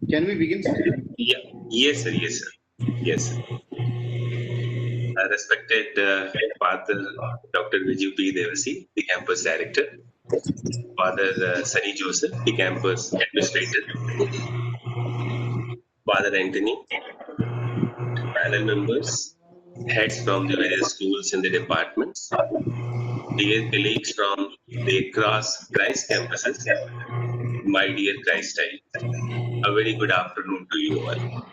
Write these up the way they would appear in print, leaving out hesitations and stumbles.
Can we begin, sir? Yeah. Yes, sir. Yes, sir. Yes, sir. Respected Father Dr. Viju P. Devasi, the campus director, Father Sunny Joseph, the campus administrator, Father Anthony, panel members, heads from the various schools in the departments, dear colleagues from the across Christ campuses, my dear Christ child. A very good afternoon to you all.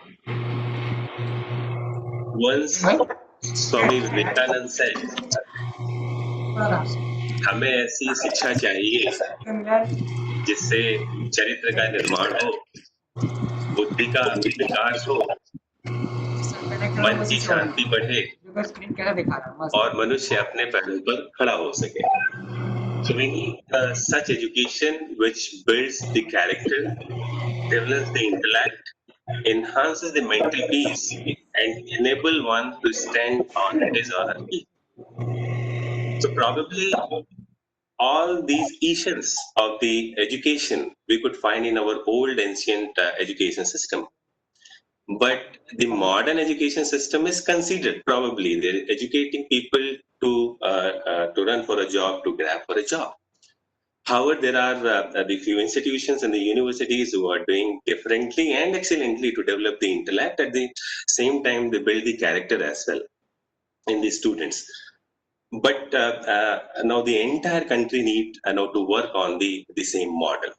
Once Swami Vivekananda said, हमें ऐसी शिक्षा चाहिए जिससे चरित्र का निर्माण हो, बुद्धि का विकास हो, मन की शांति बढ़े और मनुष्य अपने पैरों पर खड़ा हो सके. So we need such education which builds the character, develops the intellect, enhances the mental peace, and enable one to stand on his or her feet. So probably all these essence of the education we could find in our old ancient education system. But the modern education system is considered probably they're educating people to run for a job, to grab for a job. However, there are the few institutions and the universities who are doing differently and excellently to develop the intellect. At the same time, they build the character as well in the students. But now the entire country need now to work on the same model.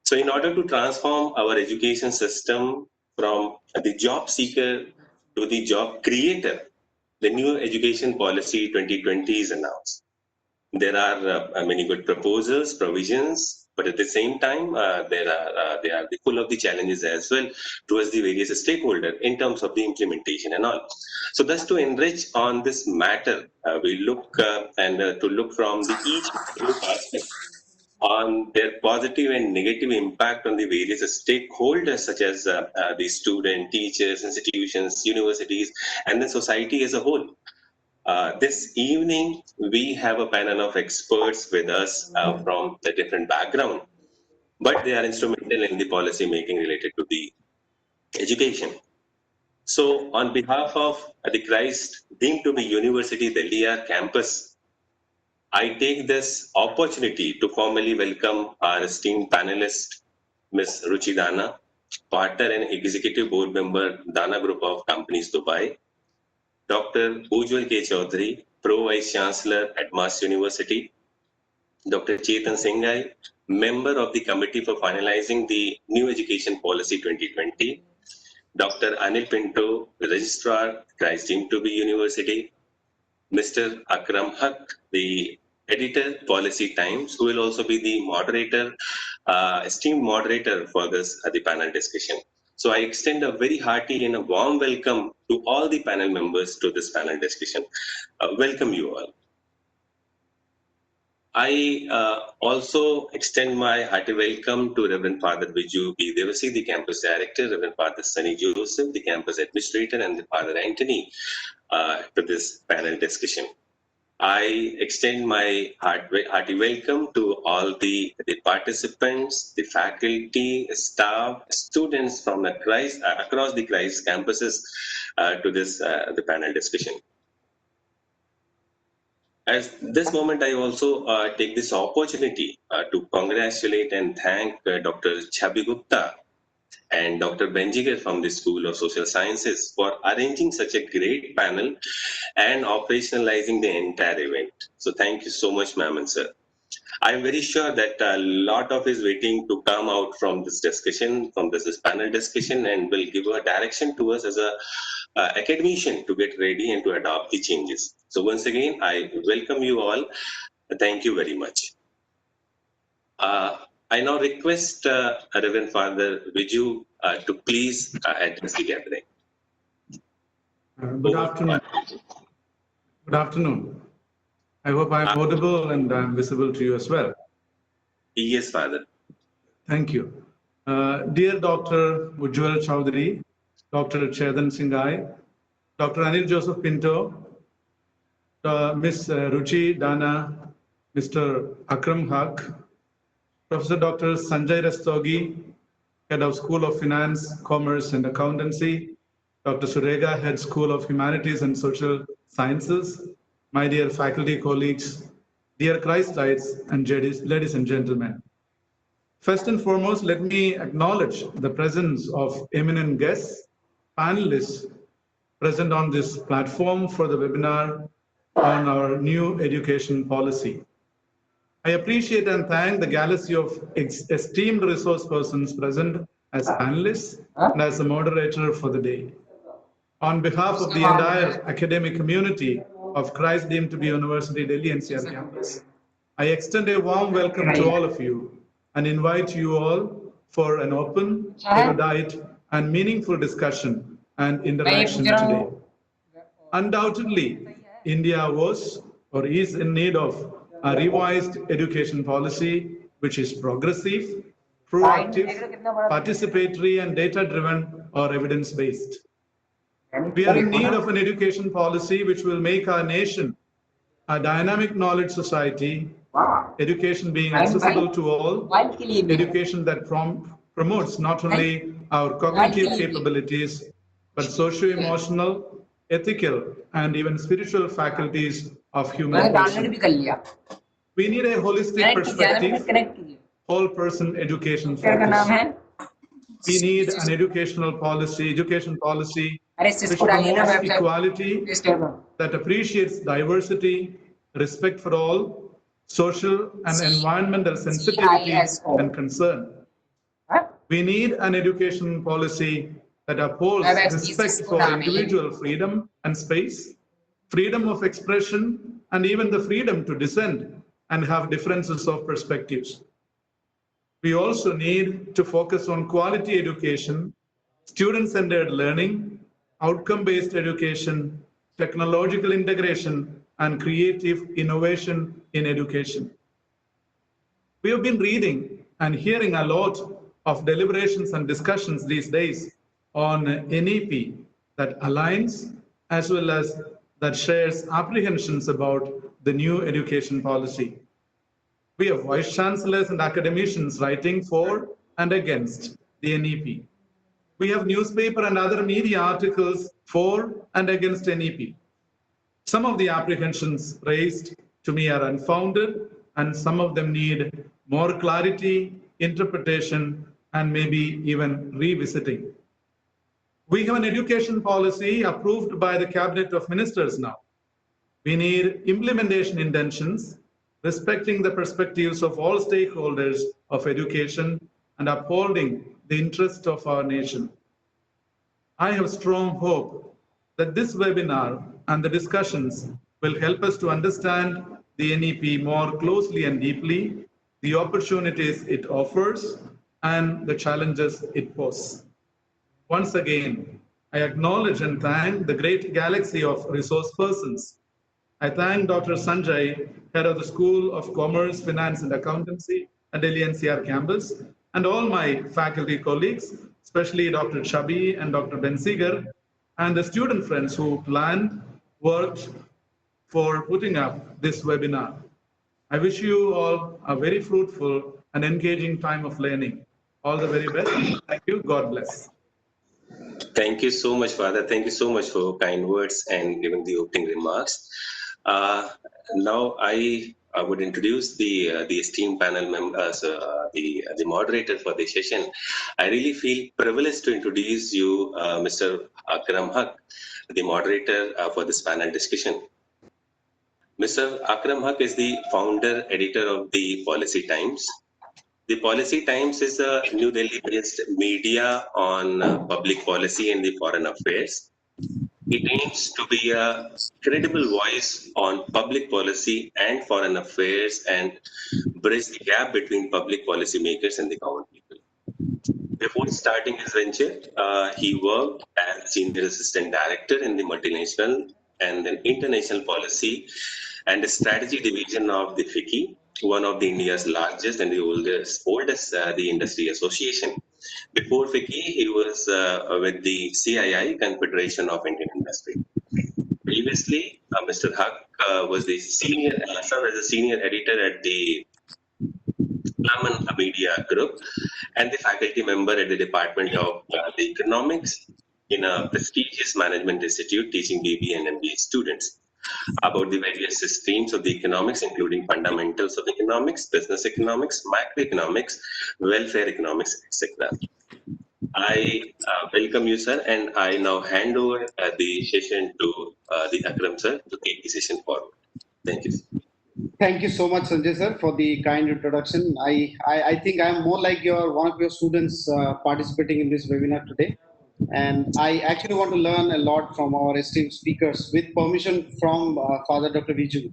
So in order to transform our education system from the job seeker to the job creator, the new education policy 2020 is announced. There are many good proposals, provisions, but at the same time, they are full of the challenges as well towards the various stakeholders in terms of the implementation and all. So thus to enrich on this matter, we look to look from the each aspect on their positive and negative impact on the various stakeholders such as the student, teachers, institutions, universities, and the society as a whole. This evening, we have a panel of experts with us from the different background, but they are instrumental in the policy making related to the education. So on behalf of the Christ deemed to be University Delhi campus, I take this opportunity to formally welcome our esteemed panelist, Ms. Ruchi Dana, partner and executive board member, Dana Group of Companies, Dubai, Dr. Ujjwal K. Chaudhary, Pro Vice Chancellor at Mass University, Dr. Chetan Singhai, member of the Committee for Finalizing the New Education Policy 2020, Dr. Anil Pinto, Registrar, Christ deemed to be University, Mr. Akram Haq, the editor, Policy Times, who will also be the moderator, esteemed moderator for this the panel discussion. So I extend a very hearty and a warm welcome to all the panel members to this panel discussion. Welcome you all. I also extend my hearty welcome to Reverend Father Viju P. Devasi, the campus director, Reverend Father Sunny Joseph, the campus administrator, and the Father Anthony to this panel discussion. I extend my hearty welcome to all the participants, the faculty, staff, students from the across the Christ campuses to this the panel discussion. At this moment, I also take this opportunity to congratulate and thank Dr. Chabi Gupta and Dr. Benjiger from the School of Social Sciences for arranging such a great panel and operationalizing the entire event. So thank you so much, ma'am and sir. I'm very sure that a lot of is waiting to come out from this discussion, from this panel discussion, and will give a direction to us as a academician to get ready and to adopt the changes. So once again, I welcome you all. Thank you very much. I now request Reverend Father Viju to please address the gathering. Good afternoon. Good afternoon. I hope I'm audible and I'm visible to you as well. Yes, Father. Thank you. Dear Dr. Ujjwal Chaudhary, Dr. Chetan Singhai, Dr. Anil Joseph Pinto, Ms. Ruchi Dana, Mr. Akram Haq, Professor Dr. Sanjay Rastogi, Head of School of Finance, Commerce and Accountancy, Dr. Surega, Head School of Humanities and Social Sciences, my dear faculty colleagues, dear Christites and ladies and gentlemen. First and foremost, let me acknowledge the presence of eminent guests, panelists present on this platform for the webinar on our new education policy. I appreciate and thank the galaxy of esteemed resource persons present as panelists and as a moderator for the day. On behalf of the entire academic community of Christ deemed to be University Delhi NCR campus, I extend a warm welcome to all of you and invite you all for an open, erudite, and meaningful discussion and interaction today. Undoubtedly, India was or is in need of a revised education policy which is progressive, proactive, participatory, and data-driven or evidence-based. We are in need of an education policy which will make our nation a dynamic knowledge society, education being accessible to all, education that promotes not only our cognitive capabilities, but socio-emotional, ethical, and even spiritual faculties of human person. We need a holistic perspective, whole person education focus. We need an education policy which promotes equality, that appreciates diversity, respect for all, social and environmental sensitivity and concern. We need an education policy that upholds respect for individual freedom and space, freedom of expression, and even the freedom to dissent and have differences of perspectives. We also need to focus on quality education, student-centered learning, outcome-based education, technological integration, and creative innovation in education. We have been reading and hearing a lot of deliberations and discussions these days on NEP that aligns as well as that shares apprehensions about the new education policy. We have vice chancellors and academicians writing for and against the NEP. We have newspaper and other media articles for and against NEP. Some of the apprehensions raised to me are unfounded, and some of them need more clarity, interpretation, and maybe even revisiting. We have an education policy approved by the Cabinet of Ministers now. We need implementation intentions, respecting the perspectives of all stakeholders of education and upholding the interest of our nation. I have strong hope that this webinar and the discussions will help us to understand the NEP more closely and deeply, the opportunities it offers, and the challenges it poses. Once again, I acknowledge and thank the great galaxy of resource persons. I thank Dr. Sanjay, head of the School of Commerce, Finance and Accountancy at Delhi NCR campus, and all my faculty colleagues, especially Dr. Chabi and Dr. Bensigar, and the student friends who planned, worked for putting up this webinar. I wish you all a very fruitful and engaging time of learning. All the very best. Thank you. God bless. Thank you so much, Father. Thank you so much for kind words and giving the opening remarks. Now I would introduce the esteemed panel members, the moderator for the session. I really feel privileged to introduce you, Mr. Akram Haq, the moderator for this panel discussion. Mr. Akram Haq is the founder editor of the Policy Times. The Policy Times is a New Delhi-based media on public policy and the foreign affairs. It aims to be a credible voice on public policy and foreign affairs and bridge the gap between public policy makers and the common people. Before starting his venture, he worked as Senior Assistant Director in the multinational and then international policy and strategy division of the FICCI, one of the India's largest and the oldest the industry association. Before FICCI, he was with the CII, Confederation of Indian Industry. Previously, Mr. Haq was the served as a senior editor at the Raman Media Group, and the faculty member at the Department of the Economics in a prestigious management institute teaching BBA and MBA students about the various streams of the economics, including fundamentals of economics, business economics, macroeconomics, welfare economics, etc. I welcome you, sir, and I now hand over the session to the Akram, sir, to take the session forward. Thank you. Thank you so much, Sanjay sir, for the kind introduction. I think I'm more like one of your students participating in this webinar today. And I actually want to learn a lot from our esteemed speakers with permission from Father Dr. Viju.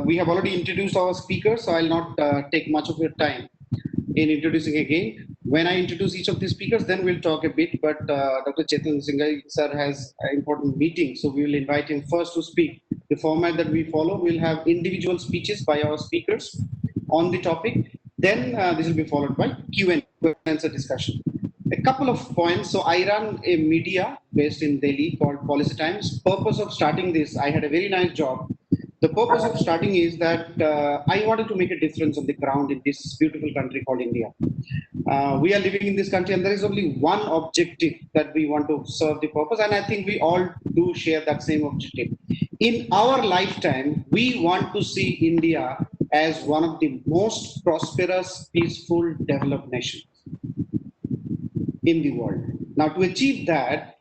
We have already introduced our speakers, so I'll not take much of your time in introducing again. When I introduce each of the speakers, then we'll talk a bit, but Dr. Chetan Singhai sir has an important meeting, so we will invite him first to speak. The format that we follow, we'll have individual speeches by our speakers on the topic. Then this will be followed by Q&A, answer discussion. A couple of points. So I run a media based in Delhi called Policy Times. Purpose of starting this, I had a very nice job. The purpose of starting is that I wanted to make a difference on the ground in this beautiful country called India. We are living in this country and there is only one objective that we want to serve the purpose, and I think we all do share that same objective. In our lifetime, we want to see India as one of the most prosperous, peaceful, developed nations in the world. Now, to achieve that,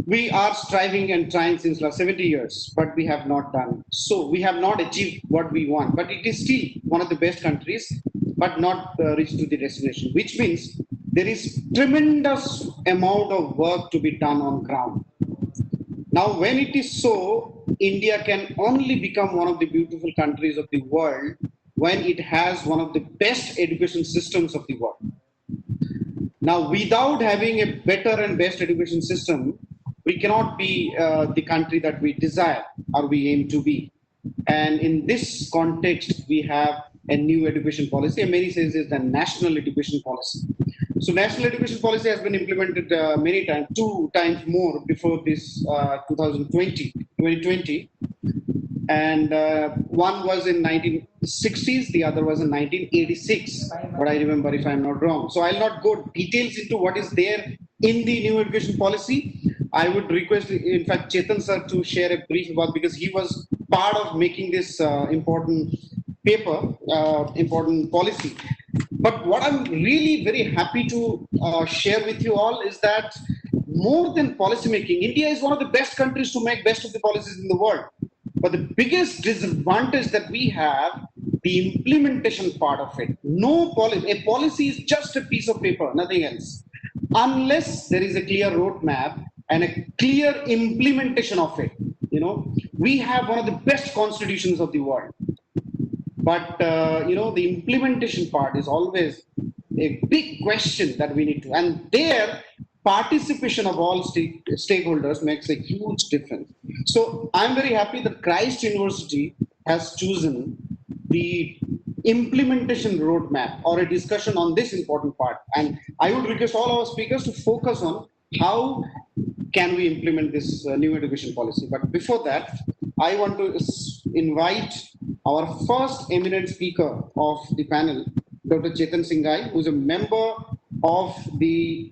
we are striving and trying since last 70 years, but we have not done. So we have not achieved what we want, but it is still one of the best countries, but not reached to the destination, which means there is tremendous amount of work to be done on ground. Now, when it is so, India can only become one of the beautiful countries of the world when it has one of the best education systems of the world. Now, without having a better and best education system, we cannot be the country that we desire or we aim to be. And in this context, we have a new education policy, and many says it's the national education policy. So national education policy has been implemented many times, 2 times more before this 2020. And one was in 1960s, the other was in 1986, but I remember if I'm not wrong. So I'll not go details into what is there in the new education policy. I would request, in fact, Chetan sir to share a brief about, because he was part of making this important paper, important policy. But what I'm really very happy to share with you all is that more than policy making, India is one of the best countries to make best of the policies in the world. But the biggest disadvantage that we have, the implementation part of it. No policy, a policy is just a piece of paper, nothing else. Unless there is a clear roadmap and a clear implementation of it, we have one of the best constitutions of the world. But, the implementation part is always a big question that we need to, and there, participation of all stakeholders makes a huge difference. So I'm very happy that Christ University has chosen the implementation roadmap or a discussion on this important part. And I would request all our speakers to focus on how can we implement this new education policy. But before that, I want to invite our first eminent speaker of the panel, Dr. Chetan Singhai, who is a member of the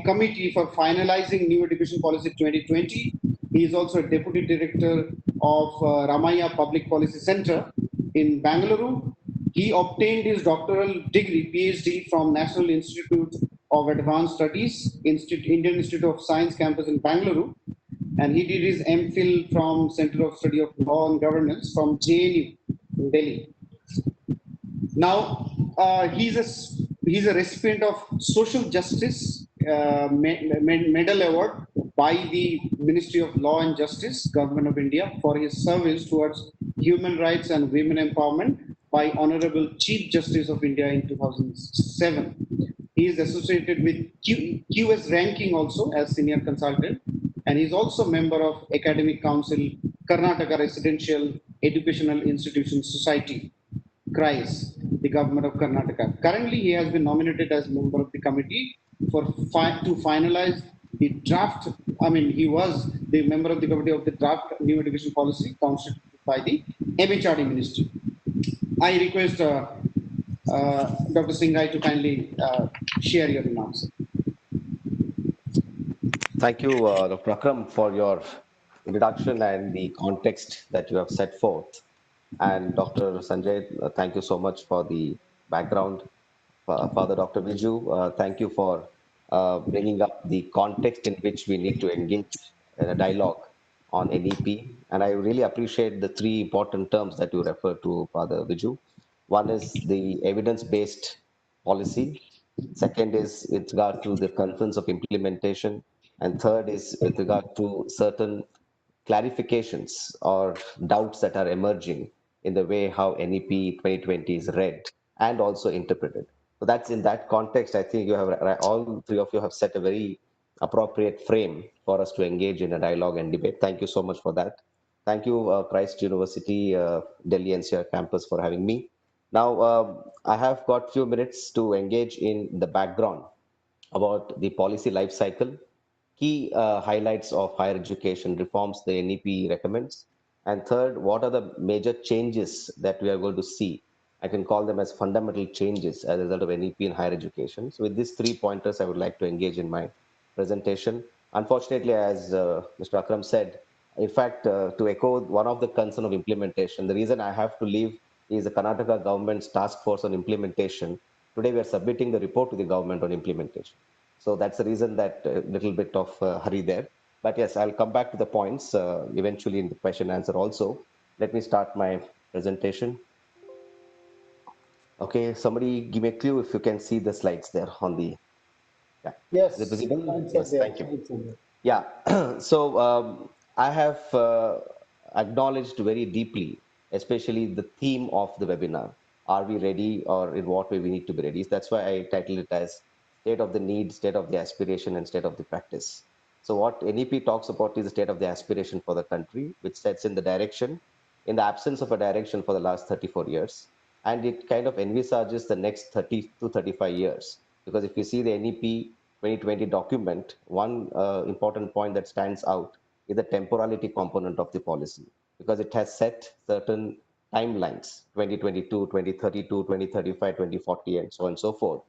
committee for finalizing new education policy 2020. He is also a deputy director of Ramaiah Public Policy Center in Bangalore. He obtained his doctoral degree, PhD, from National Institute of Advanced Studies, Indian Institute of Science campus in Bangalore. And he did his MPhil from Center of Study of Law and Governance from JNU in Delhi. Now, he's a recipient of Social Justice Medal Award by the Ministry of Law and Justice, Government of India, for his service towards human rights and women empowerment by Honorable Chief Justice of India in 2007. He is associated with QS ranking also as senior consultant, and he's also member of Academic Council, Karnataka Residential Educational Institutions Society, CRISE, the government of Karnataka. Currently, he has been nominated as member of the committee to finalize the draft. He was the member of the committee of the draft new education policy constituted by the MHRD ministry. I request Dr. Singh to kindly share your remarks. Thank you, Dr. Akram, for your introduction and the context that you have set forth. And Dr. Sanjay, thank you so much for the background. Father Dr. Viju, thank you for bringing up the context in which we need to engage in a dialogue on NEP. And I really appreciate the three important terms that you refer to, Father Viju. One is the evidence-based policy. Second is with regard to the concerns of implementation. And third is with regard to certain clarifications or doubts that are emerging in the way how NEP 2020 is read and also interpreted. So that's in that context, I think you have all three of you have set a very appropriate frame for us to engage in a dialogue and debate. Thank you so much for that. Thank you, Christ University, Delhi NCR campus for having me. Now, I have got few minutes to engage in the background about the policy life cycle, key highlights of higher education reforms the NEP recommends, and third, what are the major changes that we are going to see? I can call them as fundamental changes as a result of NEP in higher education. So with these 3 pointers, I would like to engage in my presentation. Unfortunately, as Mr. Akram said, in fact, to echo one of the concern of implementation, the reason I have to leave is the Karnataka government's task force on implementation. Today, we are submitting the report to the government on implementation. So that's the reason that a little bit of hurry there. But yes, I'll come back to the points eventually in the question answer also. Let me start my presentation. Okay, somebody give me a clue if you can see the slides there on the, yeah. Yes, Is it visible? slides are Yes, there, thank you. slides are there. Yeah, so I have acknowledged very deeply, especially the theme of the webinar. Are we ready, or in what way we need to be ready? That's why I titled it as State of the Need, State of the Aspiration, and State of the Practice. So what NEP talks about is the state of the aspiration for the country, which sets in the direction, in the absence of a direction for the last 34 years. And it kind of envisages the next 30 to 35 years. Because if you see the NEP 2020 document, one important point that stands out is the temporality component of the policy, because it has set certain timelines, 2022, 2032, 2035, 2040, and so on and so forth,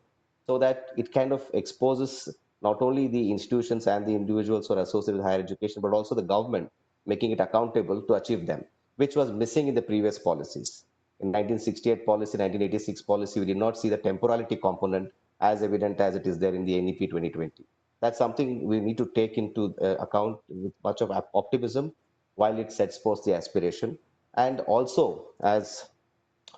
so that it kind of exposes not only the institutions and the individuals who are associated with higher education, but also the government, making it accountable to achieve them, which was missing in the previous policies. In 1968 policy, 1986 policy, we did not see the temporality component as evident as it is there in the NEP 2020. That's something we need to take into account with much of optimism while it sets forth the aspiration. And also, as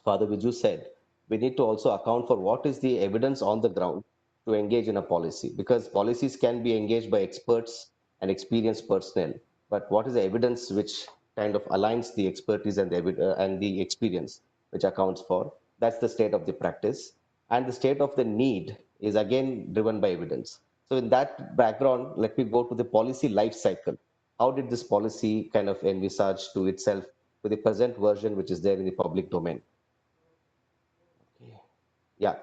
Father Viju said, we need to also account for what is the evidence on the ground to engage in a policy, because policies can be engaged by experts and experienced personnel. But what is the evidence which kind of aligns the expertise and the experience, which accounts for? That's the state of the practice. And the state of the need is again driven by evidence. So in that background, let me go to the policy life cycle. How did this policy kind of envisage to itself to the present version, which is there in the public domain? Yeah.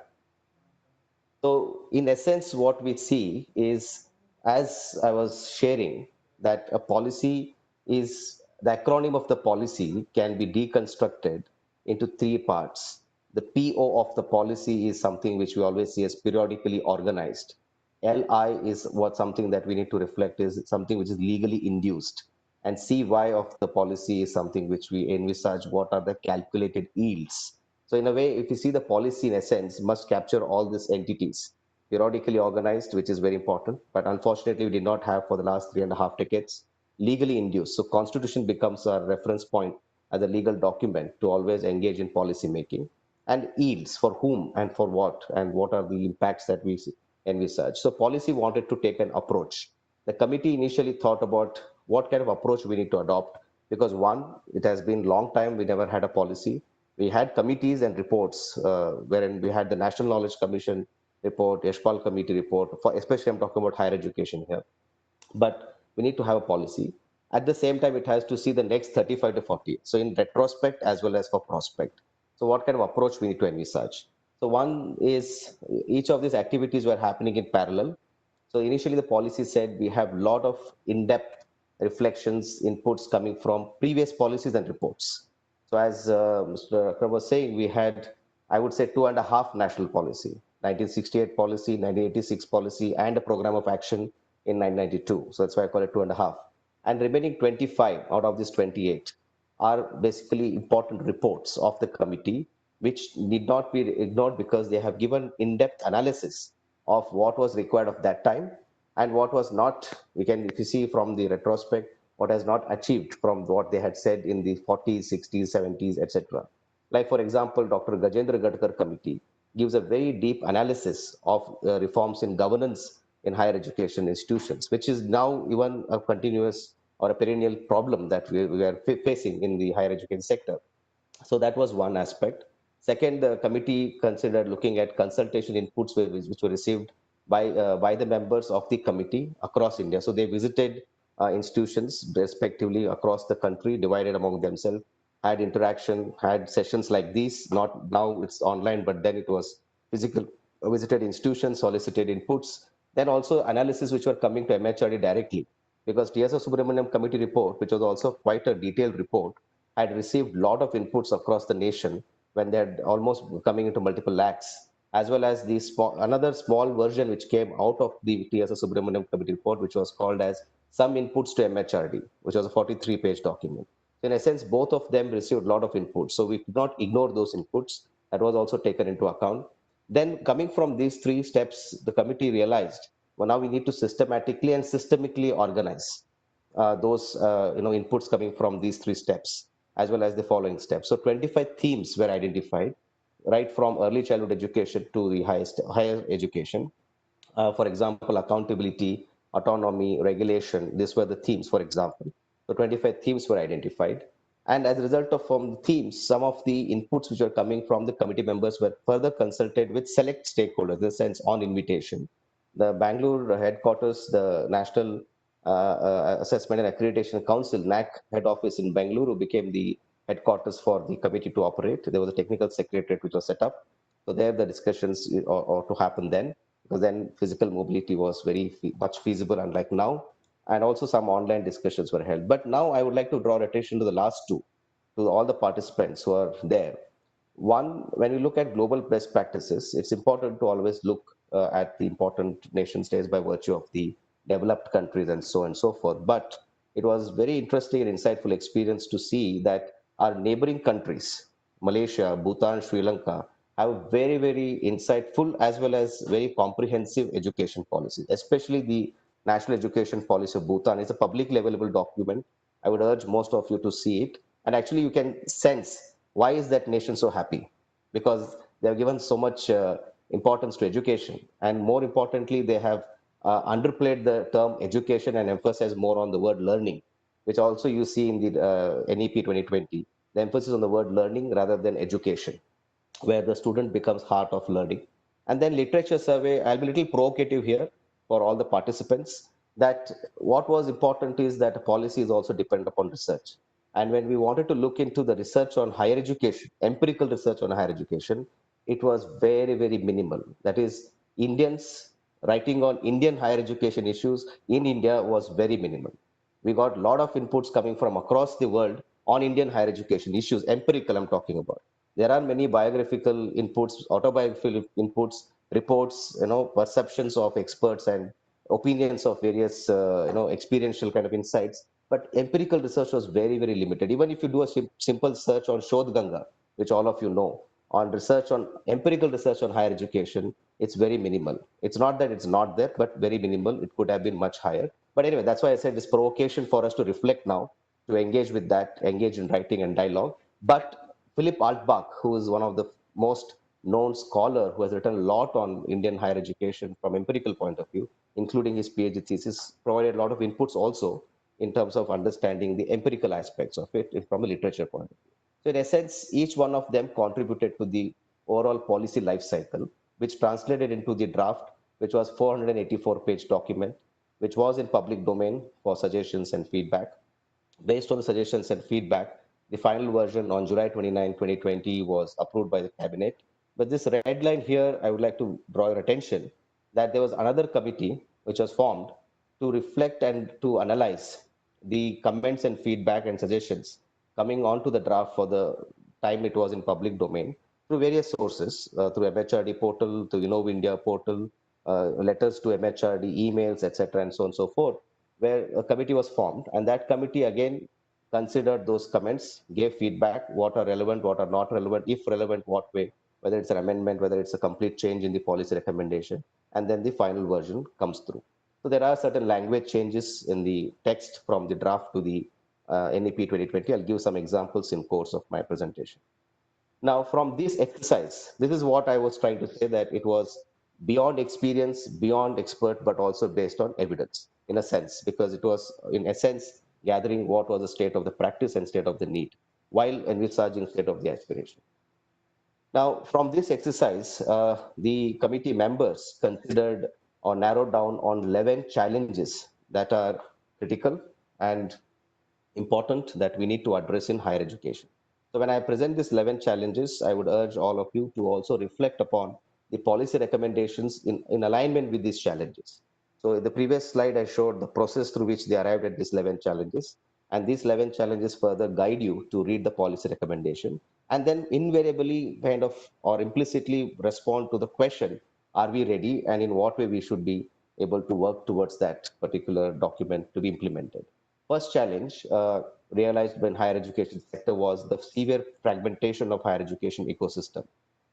So in essence, what we see is, as I was sharing, that a policy is the acronym of the policy can be deconstructed into 3 parts. The PO of the policy is something which we always see as periodically organized. LI is what something that we need to reflect is something which is legally induced. And CY of the policy is something which we envisage what are the calculated yields. So in a way, if you see the policy in essence must capture all these entities, periodically organized, which is very important, but unfortunately we did not have for the last 3.5 decades, legally induced. So constitution becomes a reference point as a legal document to always engage in policy making, and yields for whom and what are the impacts that we envisage. So policy wanted to take an approach. The committee initially thought about what kind of approach we need to adopt, because one, it has been long time we never had a policy. We had committees and reports, wherein we had the National Knowledge Commission report, Yashpal Committee report, for especially I'm talking about higher education here. But we need to have a policy. At the same time, it has to see the next 35 to 40. So in retrospect as well as for prospect. So what kind of approach we need to envisage? So one is each of these activities were happening in parallel. So initially the policy said we have a lot of in-depth reflections, inputs coming from previous policies and reports. So So as Mr. Akram was saying, we had, I would say, two and a half national policy, 1968 policy, 1986 policy, and a program of action in 1992. So that's why I call it two and a half. And remaining 25 out of this 28 are basically important reports of the committee, which need not be ignored because they have given in-depth analysis of what was required of that time and what was not. We can, if you see from the retrospect, what has not achieved from what they had said in the 40s, 60s, 70s, etc. Like, for example, Dr. Gajendra Gadkar committee gives a very deep analysis of reforms in governance in higher education institutions, which is now even a continuous or a perennial problem that we are facing in the higher education sector. So that was one aspect. Second, the committee considered looking at consultation inputs which were received by the members of the committee across India. So they visited institutions respectively across the country, divided among themselves, had interaction, had sessions like these. Not now it's online, but then it was physical. Visited institutions, solicited inputs, then also analysis which were coming to MHRD directly, because TSR Subramaniam committee report, which was also quite a detailed report, had received a lot of inputs across the nation when they had almost coming into multiple lakhs, as well as the another small version which came out of the TSS Subramaniam committee report, which was called as Some Inputs to MHRD, which was a 43-page document. In essence, both of them received a lot of inputs. So we could not ignore those inputs. That was also taken into account. Then coming from these three steps, the committee realized, well, now we need to systematically and systemically organize those inputs coming from these three steps, as well as the following steps. So 25 themes were identified, right from early childhood education to the higher education. For example, accountability, autonomy, regulation, these were the themes, for example. So 25 themes were identified. And as a result of from the themes, some of the inputs which were coming from the committee members were further consulted with select stakeholders, in the sense on invitation. The Bangalore headquarters, the National Assessment and Accreditation Council, NAC head office in Bangalore, became the headquarters for the committee to operate. There was a technical secretariat which was set up. So there the discussions or to happen then, because then physical mobility was very much feasible, unlike now. And also some online discussions were held. But now I would like to draw attention to the last two, to all the participants who are there. One, when we look at global best practices, it's important to always look at the important nation states by virtue of the developed countries and so on and so forth. But it was very interesting and insightful experience to see that our neighboring countries, Malaysia, Bhutan, Sri Lanka, have very, very insightful as well as very comprehensive education policies, especially the National Education Policy of Bhutan. It's a publicly available document. I would urge most of you to see it. And actually, you can sense why is that nation so happy? Because they have given so much importance to education. And more importantly, they have underplayed the term education and emphasized more on the word learning, which also you see in the NEP 2020, the emphasis on the word learning rather than education, where the student becomes heart of learning. And then literature survey, I'll be a little provocative here for all the participants, that what was important is that a policy is also dependent upon research. And when we wanted to look into the research on higher education, empirical research on higher education, it was very, very minimal. That is, Indians writing on Indian higher education issues in India was very minimal. We got a lot of inputs coming from across the world on Indian higher education issues, empirical I'm talking about. There are many biographical inputs, autobiographical inputs, reports, perceptions of experts and opinions of various, experiential kind of insights. But empirical research was very, very limited. Even if you do a simple search on Shodh Ganga, which all of you know, on research on empirical research on higher education, it's very minimal. It's not that it's not there, but very minimal. It could have been much higher. But anyway, that's why I said this provocation for us to reflect now, to engage with that, engage in writing and dialogue. But Philip Altbach, who is one of the most known scholar who has written a lot on Indian higher education from empirical point of view, including his PhD thesis, provided a lot of inputs also in terms of understanding the empirical aspects of it from a literature point of view. So in essence, each one of them contributed to the overall policy life cycle, which translated into the draft, which was 484-page document, which was in public domain for suggestions and feedback. Based on the suggestions and feedback, the final version on July 29, 2020 was approved by the cabinet. But this red line here, I would like to draw your attention that there was another committee which was formed to reflect and to analyze the comments and feedback and suggestions coming onto the draft for the time it was in public domain through various sources, through MHRD portal, to Innov India portal, letters to MHRD, emails, etc., and so on and so forth, where a committee was formed, and that committee again considered those comments, gave feedback, what are relevant, what are not relevant, if relevant, what way, whether it's an amendment, whether it's a complete change in the policy recommendation, and then the final version comes through. So there are certain language changes in the text from the draft to the NEP 2020. I'll give some examples in course of my presentation. Now, from this exercise, this is what I was trying to say, that it was beyond experience, beyond expert, but also based on evidence in a sense, because it was in essence gathering what was the state of the practice and state of the need while envisaging state of the aspiration. Now, from this exercise, the committee members considered or narrowed down on 11 challenges that are critical and important that we need to address in higher education. So when I present these 11 challenges, I would urge all of you to also reflect upon the policy recommendations in alignment with these challenges. So in the previous slide, I showed the process through which they arrived at these 11 challenges. And these 11 challenges further guide you to read the policy recommendation and then invariably kind of or implicitly respond to the question, are we ready, and in what way we should be able to work towards that particular document to be implemented. First challenge realized when higher education sector was the severe fragmentation of higher education ecosystem.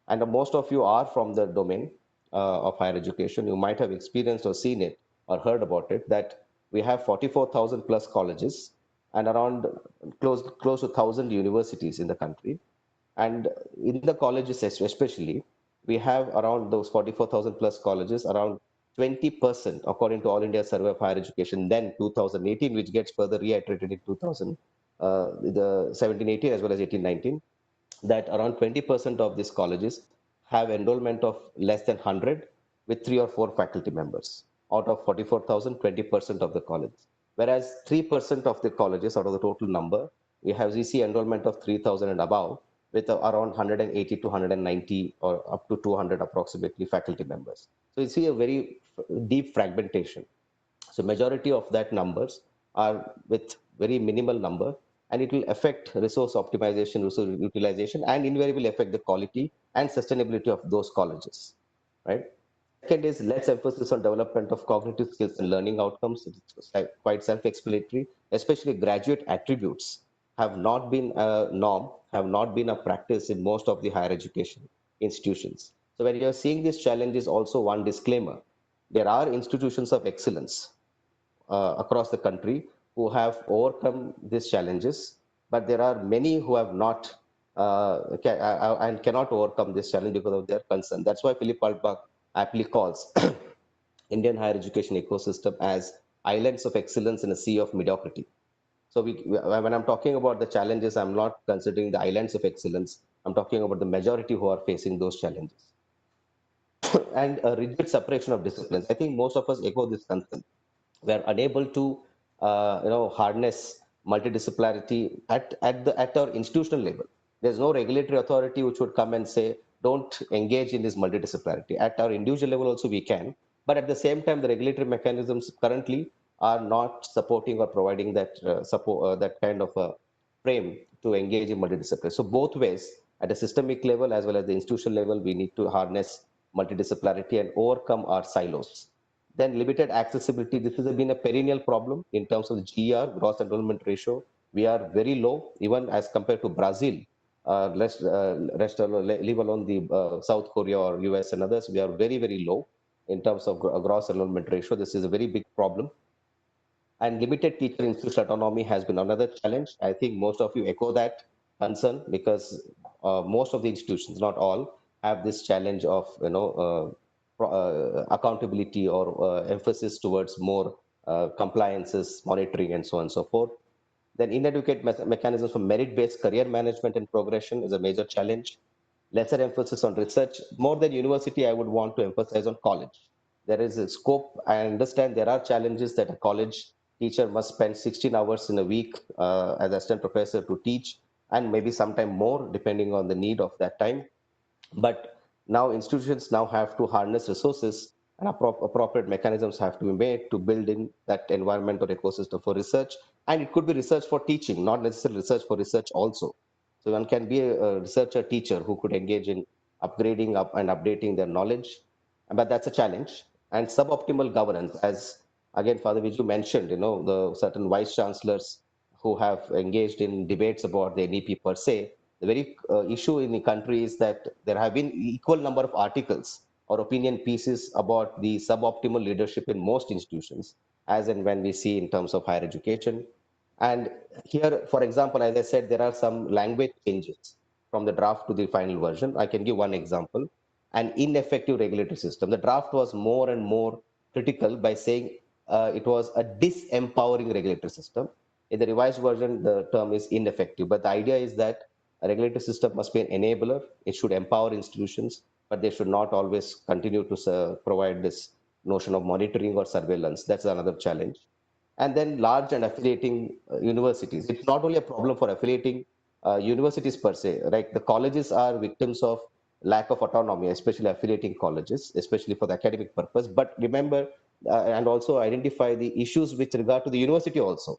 And most of you are from the domain of higher education. You might have experienced or seen it or heard about it, that we have 44,000 plus colleges and around close to 1,000 universities in the country. And in the colleges especially, we have around those 44,000 plus colleges, around 20%, according to All India Survey of Higher Education, then 2018, which gets further reiterated in 2000, the 17-18 as well as 18-19, that around 20% of these colleges have enrollment of less than 100 with 3 or 4 faculty members. Out of 44,000, 20% of the colleges. Whereas 3% of the colleges out of the total number, we have GC enrollment of 3,000 and above, with around 180 to 190 or up to 200 approximately faculty members. So you see a very deep fragmentation. So majority of that numbers are with very minimal number, and it will affect resource optimization, resource utilization, and invariably affect the quality and sustainability of those colleges, right? Second is less emphasis on development of cognitive skills and learning outcomes. It's quite self-explanatory, especially graduate attributes have not been a norm, have not been a practice in most of the higher education institutions. So when you're seeing these challenges, also one disclaimer, there are institutions of excellence across the country who have overcome these challenges, but there are many who have not and cannot overcome this challenge because of their concern. That's why Philip Altbach aptly calls Indian higher education ecosystem as islands of excellence in a sea of mediocrity. So when I'm talking about the challenges, I'm not considering the islands of excellence. I'm talking about the majority who are facing those challenges. And a rigid separation of disciplines. I think most of us echo this concern. We are unable to, harness multidisciplinarity at our institutional level. There's no regulatory authority which would come and say, don't engage in this multidisciplinarity. At our individual level also we can, but at the same time, the regulatory mechanisms currently are not supporting or providing that support, that kind of a frame to engage in multidisciplinary. So both ways, at a systemic level as well as the institutional level, we need to harness multidisciplinarity and overcome our silos. Then limited accessibility. This has been a perennial problem in terms of the GER, gross enrollment ratio. We are very low, even as compared to Brazil. Leave alone the South Korea or US and others. We are very, very low in terms of gross enrollment ratio. This is a very big problem. And limited teacher institutional autonomy has been another challenge. I think most of you echo that concern, because most of the institutions, not all, have this challenge of accountability or emphasis towards more compliances, monitoring, and so on and so forth. Then inadequate mechanisms for merit-based career management and progression is a major challenge. Lesser emphasis on research. More than university, I would want to emphasize on college. There is a scope. I understand there are challenges that a college teacher must spend 16 hours in a week as assistant professor to teach, and maybe sometime more depending on the need of that time. But now institutions now have to harness resources and appropriate mechanisms have to be made to build in that environment or ecosystem for research. And it could be research for teaching, not necessarily research for research also. So one can be a researcher teacher who could engage in upgrading up and updating their knowledge, but that's a challenge. And suboptimal governance, as again Father Viju mentioned, the certain vice chancellors who have engaged in debates about the NEP per se. The very issue in the country is that there have been equal number of articles or opinion pieces about the suboptimal leadership in most institutions, as and when we see in terms of higher education. And here, for example, as I said, there are some language changes from the draft to the final version. I can give one example: an ineffective regulatory system. The draft was more and more critical by saying it was a disempowering regulatory system. In the revised version, the term is ineffective, but the idea is that a regulatory system must be an enabler. It should empower institutions, but they should not always continue to provide this notion of monitoring or surveillance. That's another challenge. And then large and affiliating universities. It's not only a problem for affiliating universities per se, right? The colleges are victims of lack of autonomy, especially affiliating colleges, especially for the academic purpose. But remember, and also identify the issues with regard to the university also.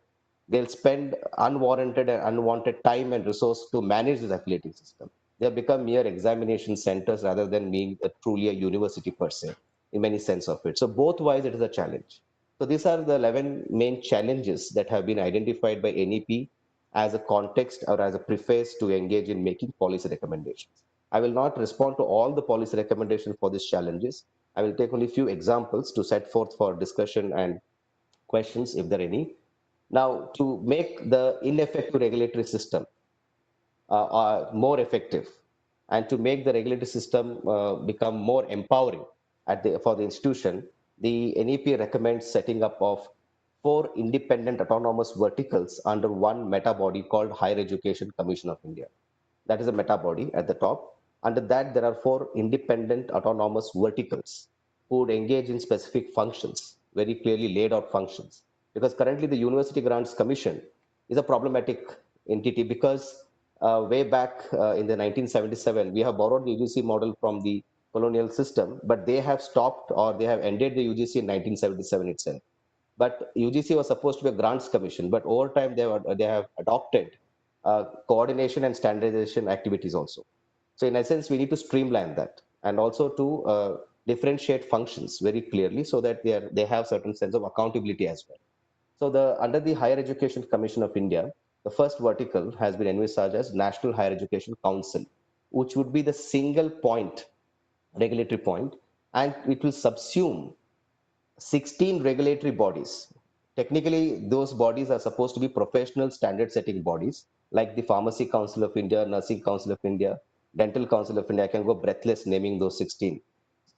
They'll spend unwarranted and unwanted time and resource to manage this affiliating system. They have become mere examination centers rather than being truly a university per se, in many sense of it. So both wise, it is a challenge. So these are the 11 main challenges that have been identified by NEP as a context or as a preface to engage in making policy recommendations. I will not respond to all the policy recommendations for these challenges. I will take only a few examples to set forth for discussion and questions if there are any. Now, to make the ineffective regulatory system more effective and to make the regulatory system become more empowering for the institution, the NEP recommends setting up of 4 independent autonomous verticals under one meta body called Higher Education Commission of India. That is a meta body at the top. Under that, there are 4 independent autonomous verticals who would engage in specific functions, very clearly laid out functions. Because currently the University Grants Commission is a problematic entity because way back in the 1977, we have borrowed the UGC model from the colonial system, but they have stopped or they have ended the UGC in 1977 itself. But UGC was supposed to be a grants commission, but over time they have adopted coordination and standardization activities also. So in essence, we need to streamline that and also to differentiate functions very clearly so that they have certain sense of accountability as well. So under the Higher Education Commission of India, the first vertical has been envisaged as National Higher Education Council, which would be the single point, regulatory point, and it will subsume 16 regulatory bodies. Technically, those bodies are supposed to be professional standard setting bodies like the Pharmacy Council of India, Nursing Council of India, Dental Council of India. I can go breathless naming those 16.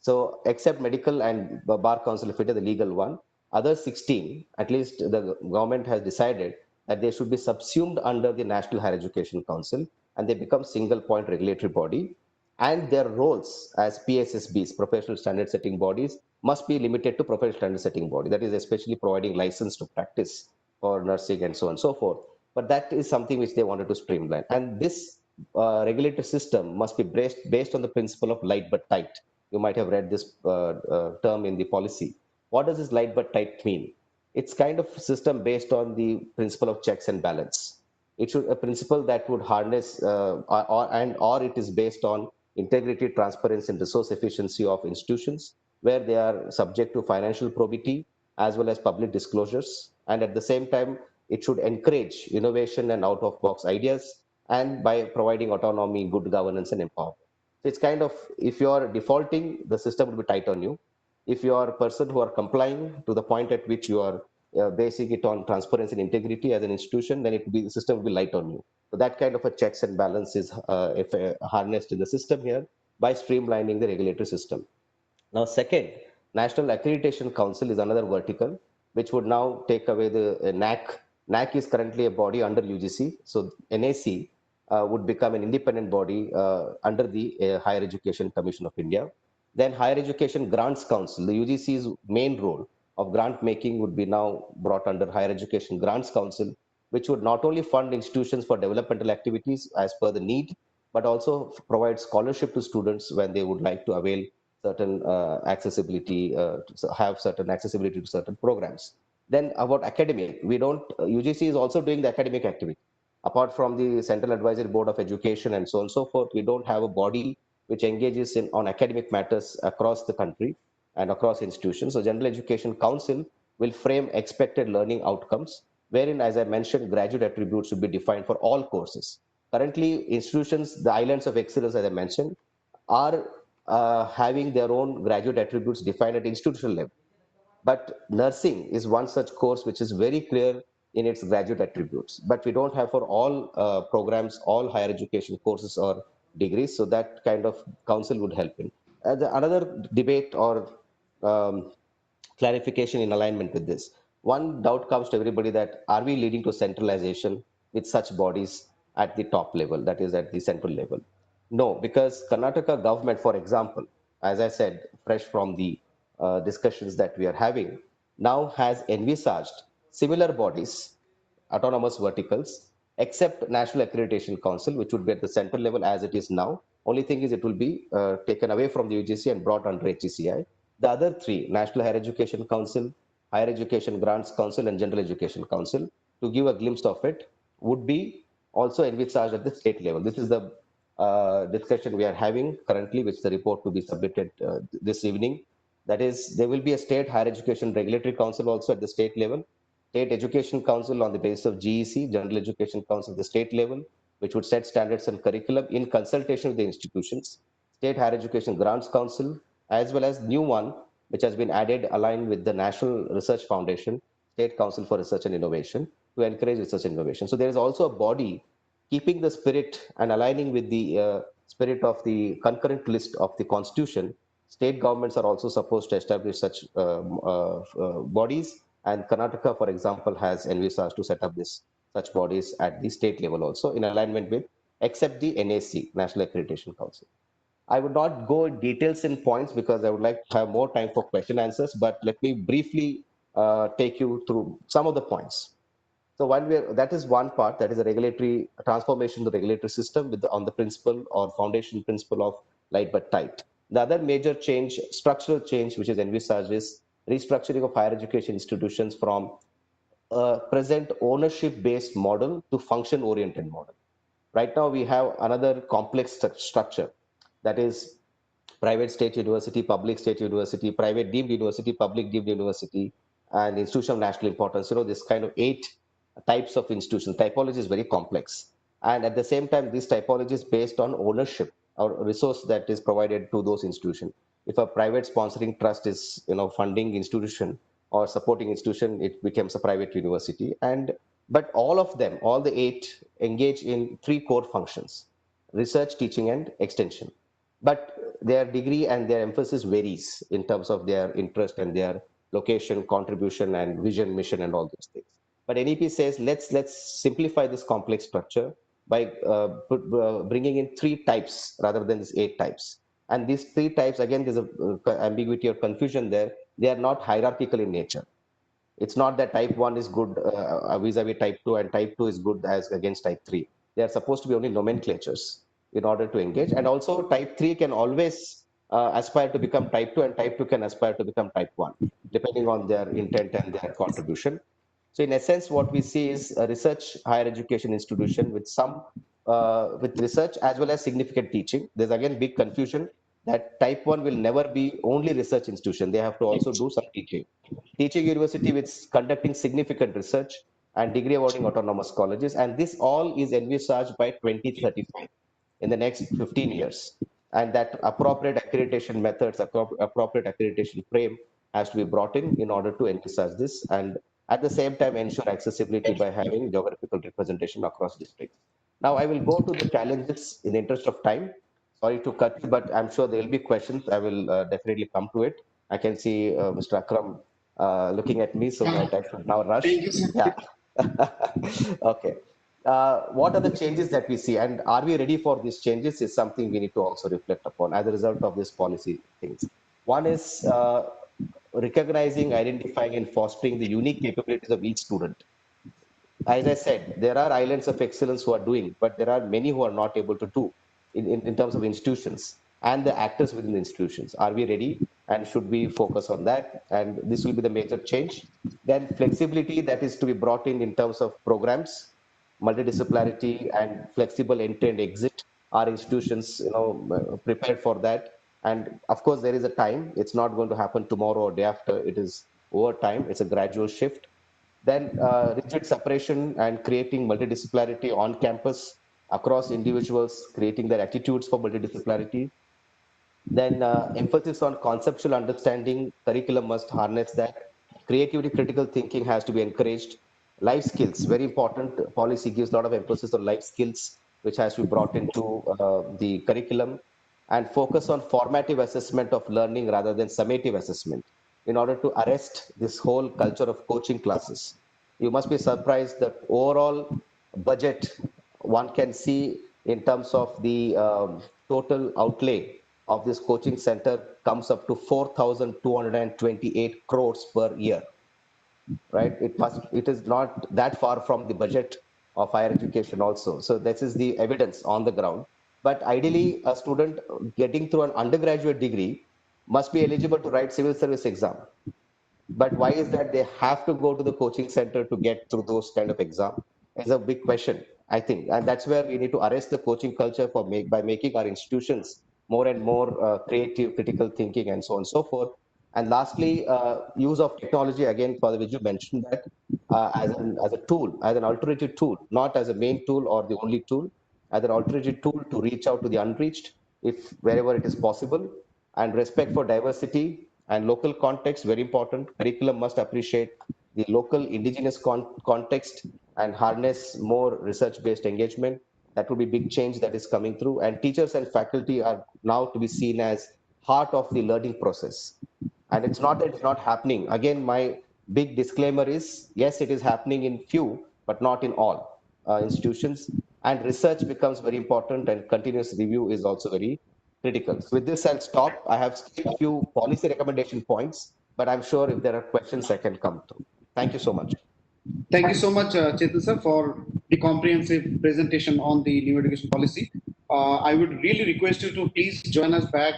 So except Medical and Bar Council of India, the legal one, other 16, at least the government has decided that they should be subsumed under the National Higher Education Council and they become single point regulatory body. And their roles as PSSBs, professional standard setting bodies, must be limited to professional standard setting body. That is especially providing license to practice for nursing and so on and so forth. But that is something which they wanted to streamline. And this regulatory system must be based on the principle of light but tight. You might have read this term in the policy. What does this light but tight mean? It's kind of a system based on the principle of checks and balance. It should a principle that would harness or it is based on integrity, transparency, and resource efficiency of institutions where they are subject to financial probity as well as public disclosures. And at the same time, it should encourage innovation and out of box ideas and by providing autonomy, good governance, and empowerment. So it's kind of, if you're defaulting, the system will be tight on you. If you are a person who are complying to the point at which you are basing it on transparency and integrity as an institution, then the system will be light on you. So that kind of a checks and balance is harnessed in the system here by streamlining the regulatory system. Now, second, National Accreditation Council is another vertical, which would now take away the NAC. NAC is currently a body under UGC. So NAC would become an independent body under the Higher Education Commission of India. Then Higher Education Grants Council, the UGC's main role of grant making would be now brought under Higher Education Grants Council, which would not only fund institutions for developmental activities as per the need, but also provide scholarship to students when they would like to avail certain accessibility, have certain accessibility to certain programs. Then about academic, we don't, UGC is also doing the academic activity. Apart from the Central Advisory Board of Education and so on and so forth, we don't have a body which engages in on academic matters across the country and across institutions. So General Education Council will frame expected learning outcomes, wherein, as I mentioned, graduate attributes should be defined for all courses. Currently, institutions, the islands of excellence, as I mentioned, are having their own graduate attributes defined at institutional level. But nursing is one such course which is very clear in its graduate attributes. But we don't have for all programs, all higher education courses or degrees. So that kind of council would help in. Another debate or um, clarification in alignment with this. One doubt comes to everybody that are we leading to centralization with such bodies at the top level, that is at the central level? No, because Karnataka government, for example, as I said, fresh from the discussions that we are having, now has envisaged similar bodies, autonomous verticals, except National Accreditation Council, which would be at the central level as it is now. Only thing is it will be taken away from the UGC and brought under HECI. The other three, National Higher Education Council, Higher Education Grants Council, and General Education Council, to give a glimpse of it, would be also envisaged at the state level. This is the discussion we are having currently, which the report to be submitted this evening. That is, there will be a state higher education regulatory council also at the state level, state education council on the basis of GEC, General Education Council at the state level, which would set standards and curriculum in consultation with the institutions, state higher education grants council, as well as new one, which has been added aligned with the National Research Foundation, State Council for Research and Innovation, to encourage research and innovation. So there is also a body keeping the spirit and aligning with the spirit of the concurrent list of the constitution. State governments are also supposed to establish such bodies, and Karnataka, for example, has envisaged to set up this such bodies at the state level also in alignment with, except the NAC, National Accreditation Council. I would not go in details in points because I would like to have more time for question answers, but let me briefly take you through some of the points. So that is one part, that is a regulatory transformation of the regulatory system with on the principle or foundation principle of light but tight. The other major change, structural change, which is envisaged is restructuring of higher education institutions from a present ownership-based model to function-oriented model. Right now, we have another complex structure, that is private state university, public state university, private deemed university, public deemed university, and institution of national importance. This kind of 8 types of institutions. Typology is very complex. And at the same time, this typology is based on ownership or resource that is provided to those institutions. If a private sponsoring trust is, funding institution or supporting institution, it becomes a private university. But all of them, all the 8 engage in 3 core functions: research, teaching, and extension. But their degree and their emphasis varies in terms of their interest and their location, contribution, and vision, mission, and all those things. But NEP says let's simplify this complex structure by bringing in 3 types rather than these 8 types. And these 3 types, again, there's a ambiguity or confusion there. They are not hierarchical in nature. It's not that type 1 is good vis-a-vis type 2 and type 2 is good as against type 3. They are supposed to be only nomenclatures in order to engage. And also type 3 can always aspire to become type 2, and type 2 can aspire to become type 1, depending on their intent and their contribution. So in essence, what we see is a research higher education institution with with research as well as significant teaching. There's again big confusion that type 1 will never be only research institution. They have to also do some teaching. Teaching university with conducting significant research and degree awarding autonomous colleges. And this all is envisaged by 2035, in the next 15 years. And that appropriate accreditation methods, appropriate accreditation frame has to be brought in order to envisage this. And at the same time, ensure accessibility by having geographical representation across districts. Now, I will go to the challenges in the interest of time. Sorry to cut you, but I'm sure there will be questions. I will definitely come to it. I can see Mr. Akram looking at me, so I should now rush. Thank you, sir. Yeah. Okay. What are the changes that we see, and are we ready for these changes is something we need to also reflect upon as a result of this policy things. One is recognizing, identifying, and fostering the unique capabilities of each student. As I said, there are islands of excellence who are doing, but there are many who are not able to do in terms of institutions. and the actors within the institutions. Are we ready? And should we focus on that? And this will be the major change. Then flexibility that is to be brought in terms of programs, multidisciplinarity and flexible end-to-end exit. Our institutions, prepared for that. And of course, there is a time. It's not going to happen tomorrow or day after. It is over time. It's a gradual shift. Then rigid separation and creating multidisciplinarity on campus across individuals, creating their attitudes for multidisciplinarity. Then emphasis on conceptual understanding, curriculum must harness that. Creativity, critical thinking has to be encouraged. Life skills, very important. Policy gives a lot of emphasis on life skills, which has to be brought into the curriculum. And focus on formative assessment of learning rather than summative assessment in order to arrest this whole culture of coaching classes. You must be surprised that overall budget one can see in terms of the total outlay of this coaching center comes up to 4,228 crores per year, right? It is not that far from the budget of higher education also. So this is the evidence on the ground. But ideally, a student getting through an undergraduate degree must be eligible to write civil service exam. But why is that they have to go to the coaching center to get through those kind of exam? Is a big question, I think. And that's where we need to arrest the coaching culture by making our institutions more and more creative, critical thinking, and so on and so forth. And lastly, use of technology, again, Father Viju mentioned that as a tool, as an alternative tool, not as a main tool or the only tool, as an alternative tool to reach out to the unreached, if wherever it is possible. And respect for diversity and local context, very important. Curriculum must appreciate the local indigenous context and harness more research-based engagement. That will be big change that is coming through. And teachers and faculty are now to be seen as heart of the learning process. And it's not that it's not happening. Again, my big disclaimer is, yes, it is happening in few, but not in all institutions. And research becomes very important, and continuous review is also very critical. So with this, I'll stop. I have skipped a few policy recommendation points, but I'm sure if there are questions, I can come to. Thank you so much. Thank you so much, Chetan sir, for the comprehensive presentation on the new education policy. I would really request you to please join us back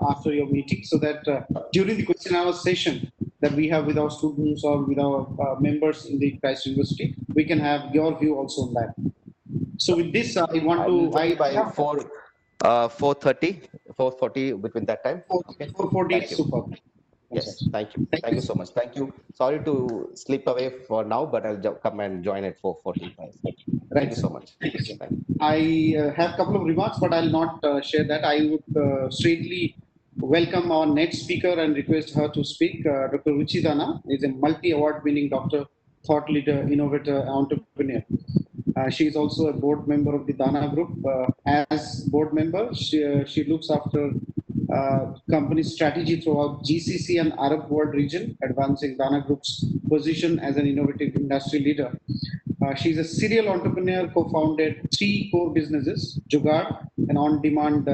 after your meeting, so that during the question and answer session that we have with our students or with our members in the Christ University, we can have your view also on that. So with this, I want to... by 4:40, between that time. 4:40 is super. Yes, thank you. Thank you so much. Thank you. Sorry to slip away for now, but I'll come and join at 4:45. Thank you so much. I have a couple of remarks, but I'll not share that. I would straightly welcome our next speaker and request her to speak. Dr. Ruchi Dana is a multi-award winning doctor, thought leader, innovator, entrepreneur. She is also a board member of the Dana Group. As board member, she looks after company strategy throughout GCC and Arab world region, advancing Dana Group's position as an innovative industry leader. She is a serial entrepreneur, co-founded 3 core businesses: Jugaad, an on-demand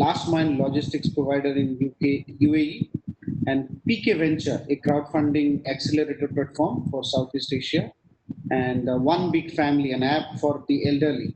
last mile logistics provider in UAE, and PK Venture, a crowdfunding accelerator platform for Southeast Asia, and One Big Family, an app for the elderly.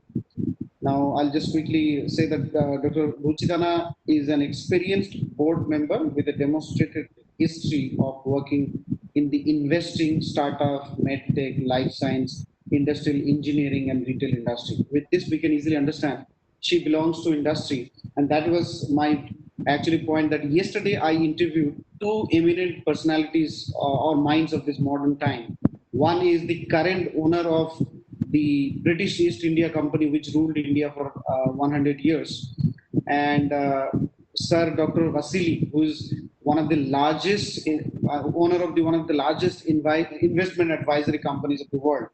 Now, I'll just quickly say that Dr. Ruchi Dana is an experienced board member with a demonstrated history of working in the investing, startup, medtech, life science, industrial engineering, and retail industry. With this, we can easily understand she belongs to industry. And that was my actually point, that yesterday I interviewed 2 eminent personalities or minds of this modern time. One is the current owner of the British East India Company, which ruled India for 100 years, and Sir Dr. Vasily, who is one of the largest owner of one of the largest investment advisory companies of the world.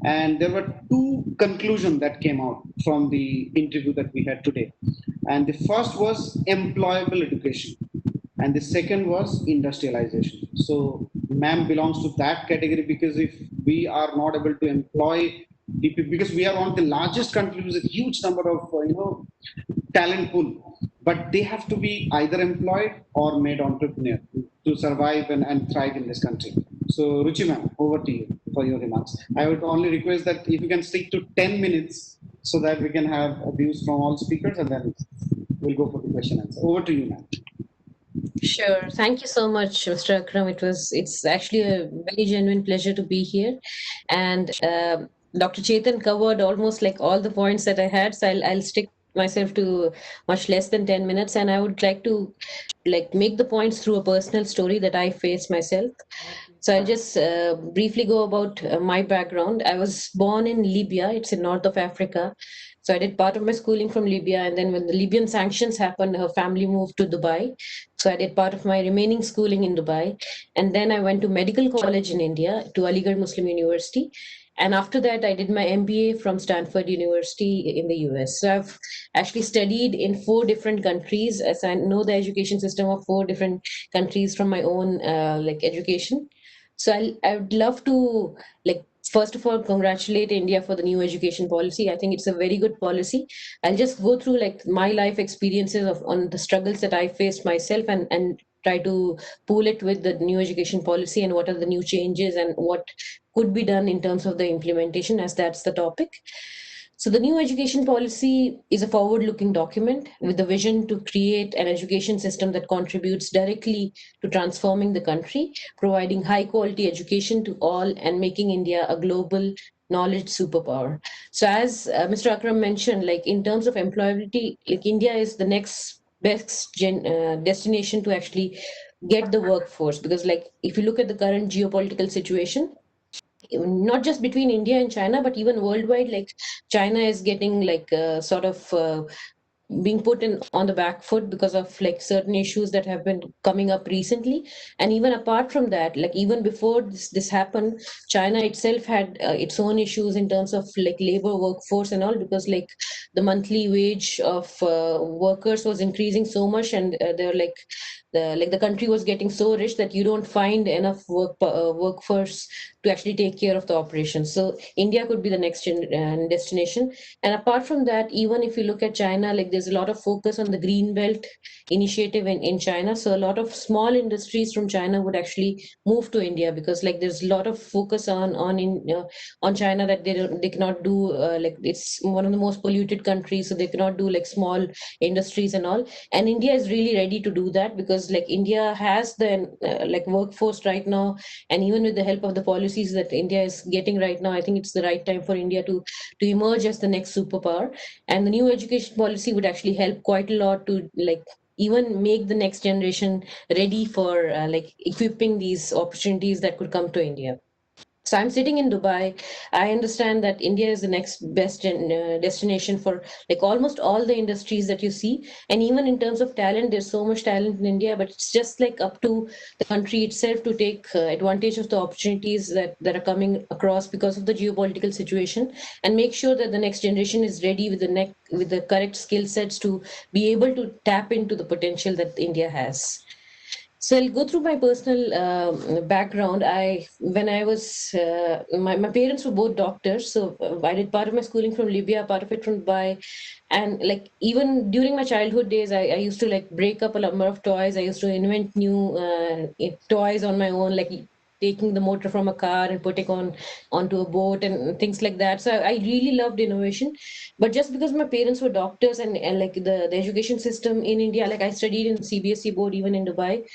And there were 2 conclusions that came out from the interview that we had today. And the first was employable education, and the second was industrialization. So ma'am belongs to that category, because if we are not able to employ people, because we are one of the largest countries with a huge number of talent pool, but they have to be either employed or made entrepreneur to survive and thrive in this country. So Ruchi ma'am, over to you for your remarks. I would only request that if you can stick to 10 minutes so that we can have views from all speakers, and then we'll go for the question answer. Over to you, ma'am. Sure. Thank you so much, Mr. Akram. It's actually a very genuine pleasure to be here. And Dr. Chetan covered almost like all the points that I had. So I'll stick myself to much less than 10 minutes. And I would like to like make the points through a personal story that I faced myself. So I'll just briefly go about my background. I was born in Libya. It's in north of Africa. So I did part of my schooling from Libya, and then when the Libyan sanctions happened, her family moved to Dubai. So I did part of my remaining schooling in Dubai, and then I went to medical college in India, to Aligarh Muslim University. And after that, I did my MBA from Stanford University in the US. So I've actually studied in 4 different countries, as I know the education system of 4 different countries from my own like education. So I would love to like first of all congratulate India for the new education policy. I think it's a very good policy. I'll just go through like my life experiences of on the struggles that I faced myself, and try to pool it with the new education policy and what are the new changes and what could be done in terms of the implementation, as that's the topic. So the new education policy is a forward-looking document with the vision to create an education system that contributes directly to transforming the country, providing high-quality education to all, and making India a global knowledge superpower. So as Mr. Akram mentioned, like in terms of employability, like India is the next best destination to actually get the workforce, because like if you look at the current geopolitical situation, not just between India and China, but even worldwide, like China is getting like sort of being put in on the back foot because of like certain issues that have been coming up recently. And even apart from that, like even before this happened, China itself had its own issues in terms of like labor workforce and all, because like the monthly wage of workers was increasing so much, and they're the country was getting so rich that you don't find enough workforce to actually take care of the operations. So India could be the next destination. And apart from that, even if you look at China, like there's a lot of focus on the green belt initiative in China. So a lot of small industries from China would actually move to India, because like there's a lot of focus on China, that they cannot do like it's one of the most polluted countries, so they cannot do like small industries and all. And India is really ready to do that, because like India has the like workforce right now, and even with the help of the policies that India is getting right now, I think it's the right time for India to emerge as the next superpower. And the new education policy would actually help quite a lot to like even make the next generation ready for like equipping these opportunities that could come to India. So I'm sitting in Dubai. I understand that India is the next best destination for like almost all the industries that you see. And even in terms of talent, there's so much talent in India, but it's just like up to the country itself to take advantage of the opportunities that are coming across because of the geopolitical situation, and make sure that the next generation is ready with with the correct skill sets to be able to tap into the potential that India has. So I'll go through my personal background. When I was, my parents were both doctors. So I did part of my schooling from Libya, part of it from Dubai. And like, even during my childhood days, I used to like break up a number of toys. I used to invent new toys on my own, like taking the motor from a car and putting onto a boat and things like that. So I really loved innovation. But just because my parents were doctors, and like the education system in India, like I studied in CBSE board even in Dubai.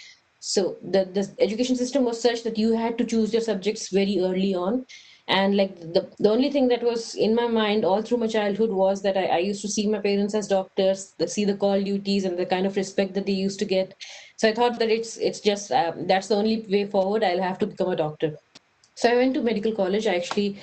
So the education system was such that you had to choose your subjects very early on. And like the only thing that was in my mind all through my childhood was that I used to see my parents as doctors, see the call duties and the kind of respect that they used to get. So I thought that it's just that's the only way forward. I'll have to become a doctor. So I went to medical college. I actually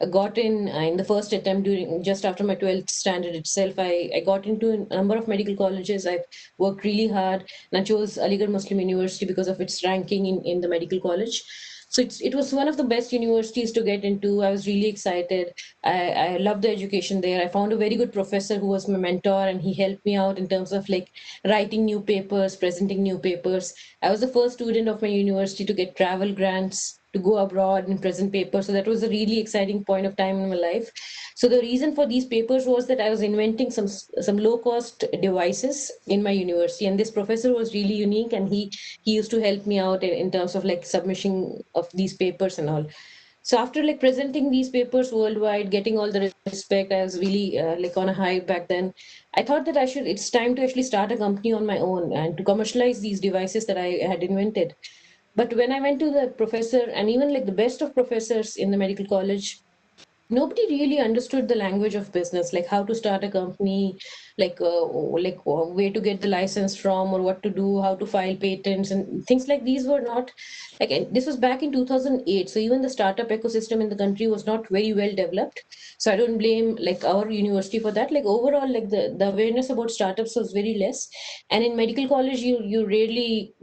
got in the first attempt during just after my 12th standard itself. I got into a number of medical colleges. I worked really hard, and I chose Aligarh Muslim University because of its ranking in the medical college. So it was one of the best universities to get into. I was really excited. I loved the education there. I found a very good professor who was my mentor, and he helped me out in terms of like writing new papers, presenting new papers. I was the first student of my university to get travel grants to go abroad and present papers. So that was a really exciting point of time in my life. So the reason for these papers was that I was inventing some low cost devices in my university, and this professor was really unique, and he used to help me out in terms of like submission of these papers and all. So after like presenting these papers worldwide, getting all the respect, I was really like on a high back then. I thought that it's time to actually start a company on my own and to commercialize these devices that I had invented. But when I went to the professor, and even like the best of professors in the medical college, nobody really understood the language of business, like how to start a company, where to get the license from, or what to do, how to file patents, and things like these were not like. And this was back in 2008, so even the startup ecosystem in the country was not very well developed. So I don't blame like our university for that. Like overall, like the awareness about startups was very less, and in medical college you rarely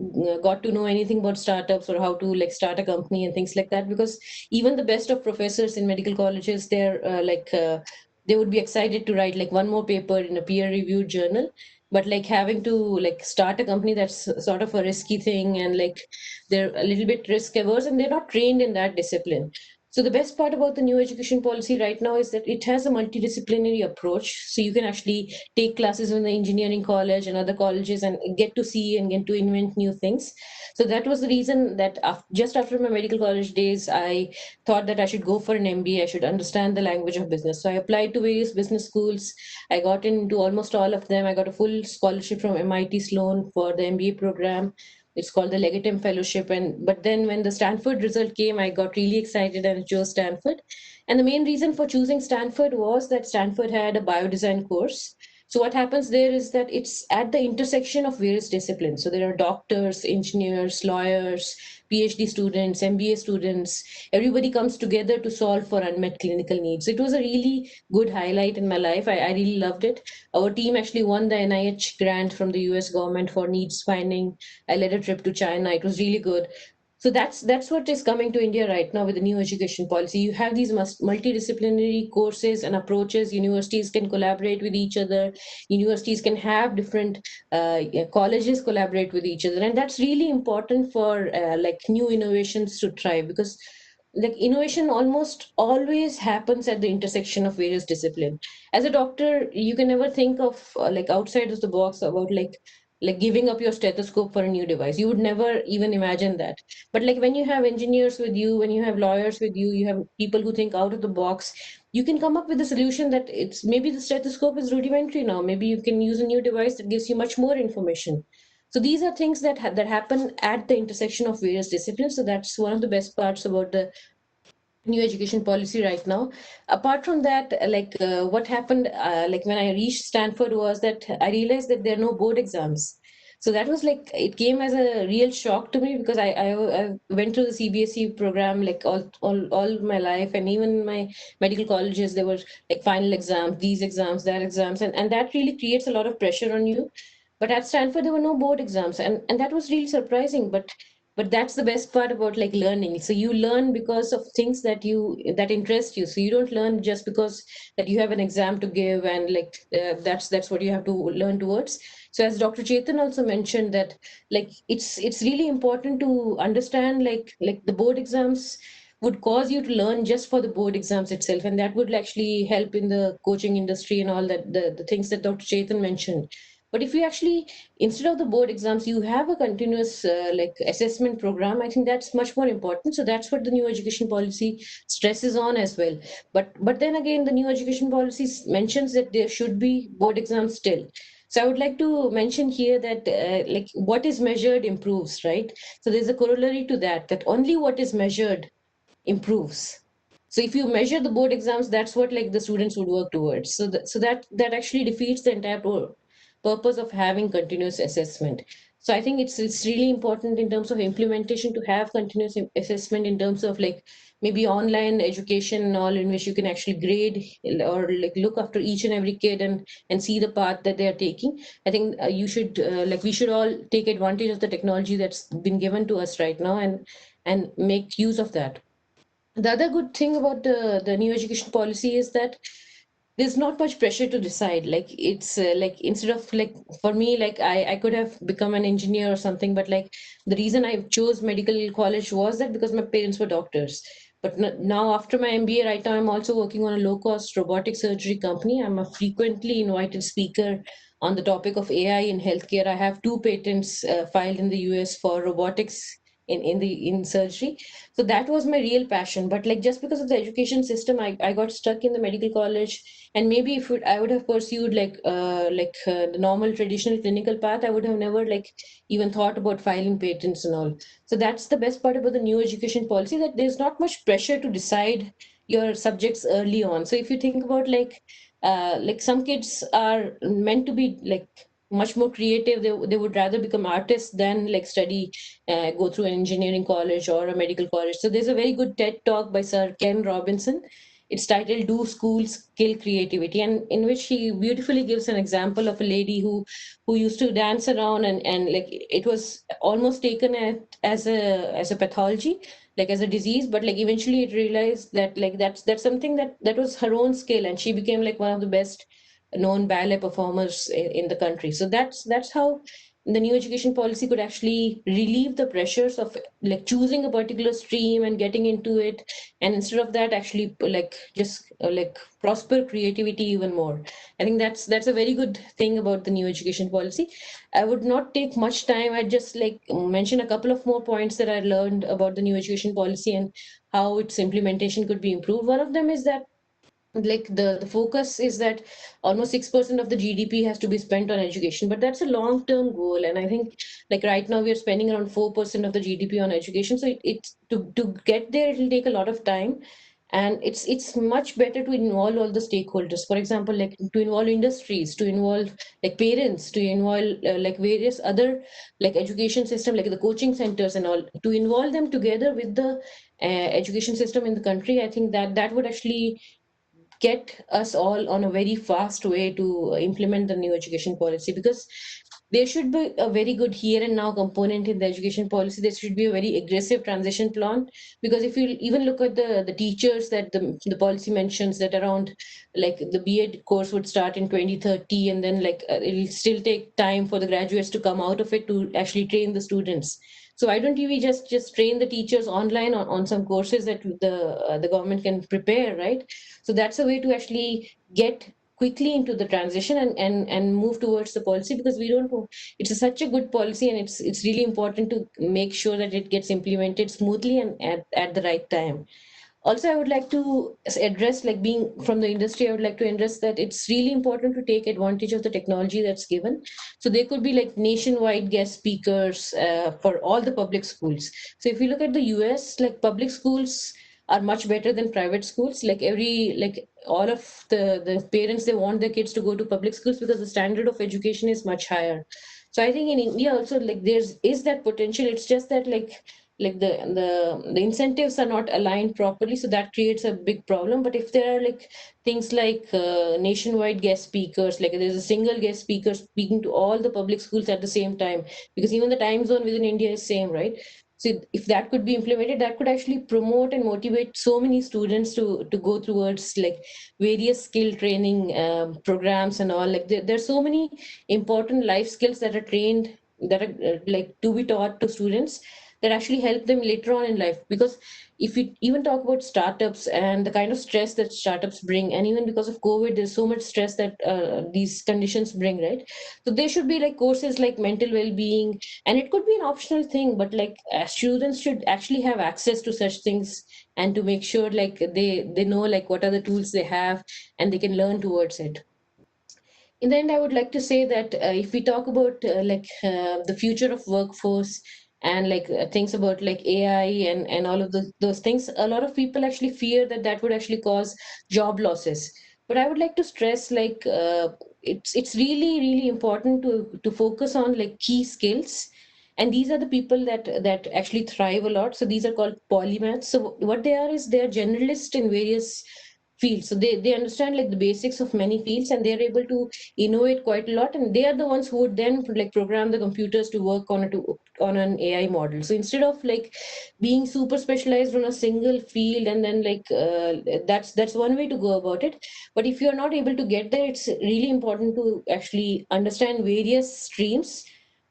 got to know anything about startups or how to like start a company and things like that, because even the best of professors in medical colleges, they would be excited to write like one more paper in a peer reviewed journal, but like having to like start a company, that's sort of a risky thing, and like they're a little bit risk averse and they're not trained in that discipline. So the best part about the new education policy right now is that it has a multidisciplinary approach, so you can actually take classes in the engineering college and other colleges and get to see and get to invent new things. So that was the reason that just after my medical college days, I thought that I should go for an MBA. I should understand the language of business. So I applied to various business schools. I got into almost all of them. I got a full scholarship from MIT Sloan for the MBA program. It's called the Legatum Fellowship. And but then when the Stanford result came, I got really excited and chose Stanford. And the main reason for choosing Stanford was that Stanford had a biodesign course. So what happens there is that it's at the intersection of various disciplines. So there are doctors, engineers, lawyers, PhD students, MBA students. Everybody comes together to solve for unmet clinical needs. It was a really good highlight in my life. I really loved it. Our team actually won the NIH grant from the US government for needs finding. I led a trip to China. It was really good. So that's what is coming to India right now with the new education policy. You have these multidisciplinary courses and approaches. Universities can collaborate with each other. Universities can have different yeah, colleges collaborate with each other, and that's really important for like new innovations to thrive, because like innovation almost always happens at the intersection of various disciplines. As a doctor, you can never think of like outside of the box about like giving up your stethoscope for a new device. You would never even imagine that. But like when you have engineers with you, when you have lawyers with you, you have people who think out of the box, you can come up with a solution that it's maybe the stethoscope is rudimentary now. Maybe you can use a new device that gives you much more information. So these are things that happen at the intersection of various disciplines. So that's one of the best parts about the new education policy right now. Apart from that, what happened like when I reached Stanford was that I realized that there are no board exams. So that was like it came as a real shock to me, because I went through the CBSE program like all my life, and even in my medical colleges there were like final exams, these exams, that exams, and that really creates a lot of pressure on you. But at Stanford there were no board exams, and that was really surprising. But that's the best part about like learning. So you learn because of things that interest you. So you don't learn just because that you have an exam to give, and like that's what you have to learn towards. So as Dr. Chetan also mentioned, that like it's really important to understand like the board exams would cause you to learn just for the board exams itself, and that would actually help in the coaching industry and all that, the things that Dr. Chetan mentioned. But if you actually, instead of the board exams, you have a continuous like assessment program, I think that's much more important. So that's what the new education policy stresses on as well. But then again, the new education policy mentions that there should be board exams still. So I would like to mention here that like what is measured improves, right? So there's a corollary to that, that only what is measured improves. So if you measure the board exams, that's what like the students would work towards. So that actually defeats the entire purpose of having continuous assessment. So I think it's really important in terms of implementation to have continuous assessment, in terms of like maybe online education and all, in which you can actually grade or like look after each and every kid and see the path that they are taking. I think you should like we should all take advantage of the technology that's been given to us right now, and make use of that. The other good thing about the new education policy is that there's not much pressure to decide. Like it's like instead of like for me, like I could have become an engineer or something, but like the reason I chose medical college was that because my parents were doctors. But now after my MBA, right now I'm also working on a low cost robotic surgery company. I'm a frequently invited speaker on the topic of AI in healthcare. I have 2 patents filed in the US for robotics in surgery. So that was my real passion. But like just because of the education system, I got stuck in the medical college. And maybe if I would have pursued the normal traditional clinical path, I would have never like even thought about filing patents and all. So that's the best part about the new education policy, that there's not much pressure to decide your subjects early on. So if you think about like some kids are meant to be like much more creative. They would rather become artists than like study, go through an engineering college or a medical college. So there's a very good TED talk by Sir Ken Robinson. It's titled "Do Schools Kill Creativity?" and in which he beautifully gives an example of a lady who used to dance around, and like it was almost taken as a pathology, like as a disease, but like eventually it realized that like that's something that was her own skill, and she became like one of the best known ballet performers in the country. So that's how the new education policy could actually relieve the pressures of like choosing a particular stream and getting into it, and instead of that actually like just like prosper creativity even more. I think that's a very good thing about the new education policy. I would not take much time. I'd just like mention a couple of more points that I learned about the new education policy and how its implementation could be improved. One of them is that like the focus is that almost 6% of the GDP has to be spent on education, but that's a long term goal. And I think like right now we are spending around 4% of the GDP on education. So it's to get there, it'll take a lot of time. And it's much better to involve all the stakeholders. For example, like to involve industries, to involve like parents, to involve like various other like education system, like the coaching centers and all, to involve them together with the education system in the country. I think that would actually get us all on a very fast way to implement the new education policy, because there should be a very good here and now component in the education policy. There should be a very aggressive transition plan, because if you even look at the teachers that the policy mentions, that around like the B.Ed course would start in 2030, and then like it'll still take time for the graduates to come out of it to actually train the students. So why don't we just train the teachers online on some courses that the government can prepare, right? So that's a way to actually get quickly into the transition and move towards the policy, because we don't know, it's such a good policy, and it's really important to make sure that it gets implemented smoothly and at the right time. Also, I would like to address, like being from the industry, I would like to address that it's really important to take advantage of the technology that's given. So there could be like nationwide guest speakers for all the public schools. So if you look at the US, like public schools are much better than private schools. Like like all of the parents, they want their kids to go to public schools because the standard of education is much higher. So I think in India also, like is that potential. It's just that like the incentives are not aligned properly, so that creates a big problem. But if there are like things like nationwide guest speakers, like there's a single guest speaker speaking to all the public schools at the same time, because even the time zone within India is same, right? So if that could be implemented, that could actually promote and motivate so many students to go towards like various skill training programs and all. Like there's so many important life skills that are trained, that are like to be taught to students, that actually help them later on in life. Because if we even talk about startups and the kind of stress that startups bring, and even because of COVID, there's so much stress that these conditions bring, right? So there should be like courses like mental well-being, and it could be an optional thing, but like students should actually have access to such things, and to make sure like they know like what are the tools they have, and they can learn towards it. In the end, I would like to say that if we talk about the future of workforce, and like things about like AI and all of those things, a lot of people actually fear that that would actually cause job losses. But I would like to stress like it's really important to focus on like key skills, and these are the people that actually thrive a lot. So these are called polymaths. So what they are is they are generalists in various fields. So they understand like the basics of many fields, and they're able to innovate quite a lot, and they are the ones who would then like program the computers to work on an AI model. So instead of like being super specialized on a single field, and then like that's one way to go about it. But if you're not able to get there, it's really important to actually understand various streams.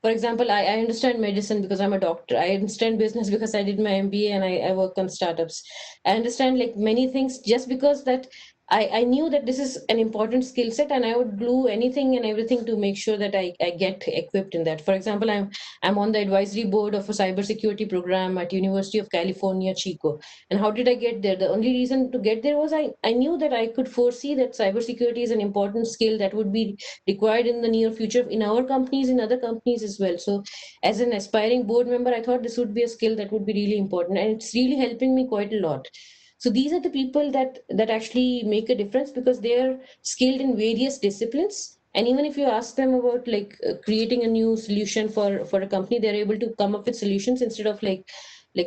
For example, I understand medicine because I'm a doctor. I understand business because I did my MBA, and I work on startups. I understand like many things just because that I knew that this is an important skill set, and I would do anything and everything to make sure that I get equipped in that. For example, I'm on the advisory board of a cybersecurity program at University of California, Chico. And how did I get there? The only reason to get there was I knew that I could foresee that cybersecurity is an important skill that would be required in the near future in our companies, in other companies as well. So as an aspiring board member, I thought this would be a skill that would be really important, and it's really helping me quite a lot. So these are the people that actually make a difference, because they are skilled in various disciplines. And even if you ask them about like creating a new solution for a company, they're able to come up with solutions instead of like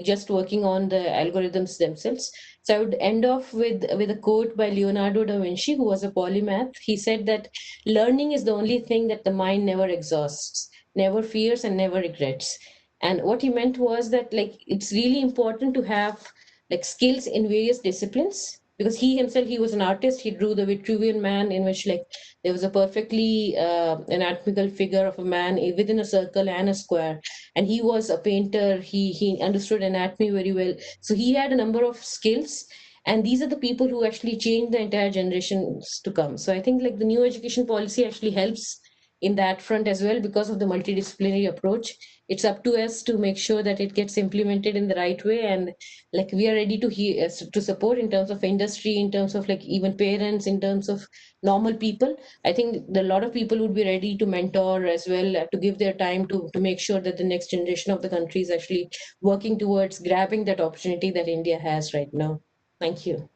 just working on the algorithms themselves. So I would end off with a quote by Leonardo da Vinci, who was a polymath. He said that learning is the only thing that the mind never exhausts, never fears, and never regrets. And what he meant was that like it's really important to have like skills in various disciplines, because he himself, he was an artist. He drew the Vitruvian Man, in which like there was a perfectly anatomical figure of a man within a circle and a square. And he was a painter. He understood anatomy very well. So he had a number of skills, and these are the people who actually change the entire generations to come. So I think like the new education policy actually helps in that front as well, because of the multidisciplinary approach. It's up to us to make sure that it gets implemented in the right way, and like we are ready to to support in terms of industry, in terms of like even parents, in terms of normal people. I think a lot of people would be ready to mentor as well, to give their time to make sure that the next generation of the country is actually working towards grabbing that opportunity that India has right now. Thank you.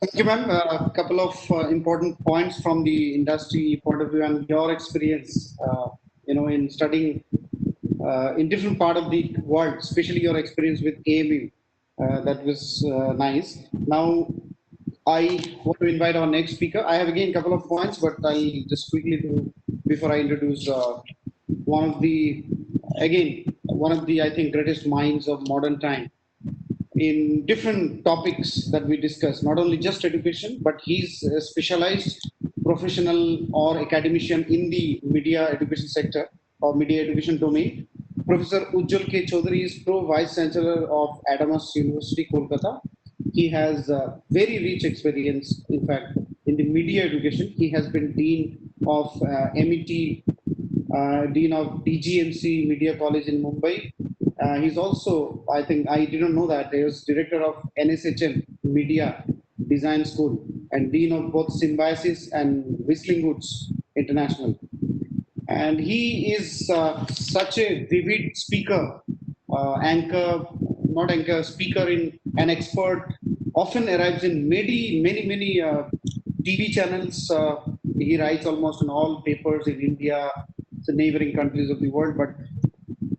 Thank you, ma'am. A couple of important points from the industry point of view and your experience, in studying in different part of the world, especially your experience with AMU. That was nice. Now, I want to invite our next speaker. I have again a couple of points, but I'll just quickly do before I introduce one of the I think greatest minds of modern time in different topics that we discuss, not only just education, but he's a specialized professional or academician in the media education sector or media education domain. Professor Ujjwal K. Chaudhary is Pro Vice Chancellor of Adamas University, Kolkata. He has very rich experience, in fact, in the media education. He has been Dean of MET, Dean of DGMC Media College in Mumbai. He's also, I think, I didn't know that, he was director of NSHM Media Design School and Dean of both Symbiosis and Whistling Woods International. And he is such a vivid speaker, speaker in an expert, often arrives in many TV channels. He writes almost in all papers in India, the neighboring countries of the world. But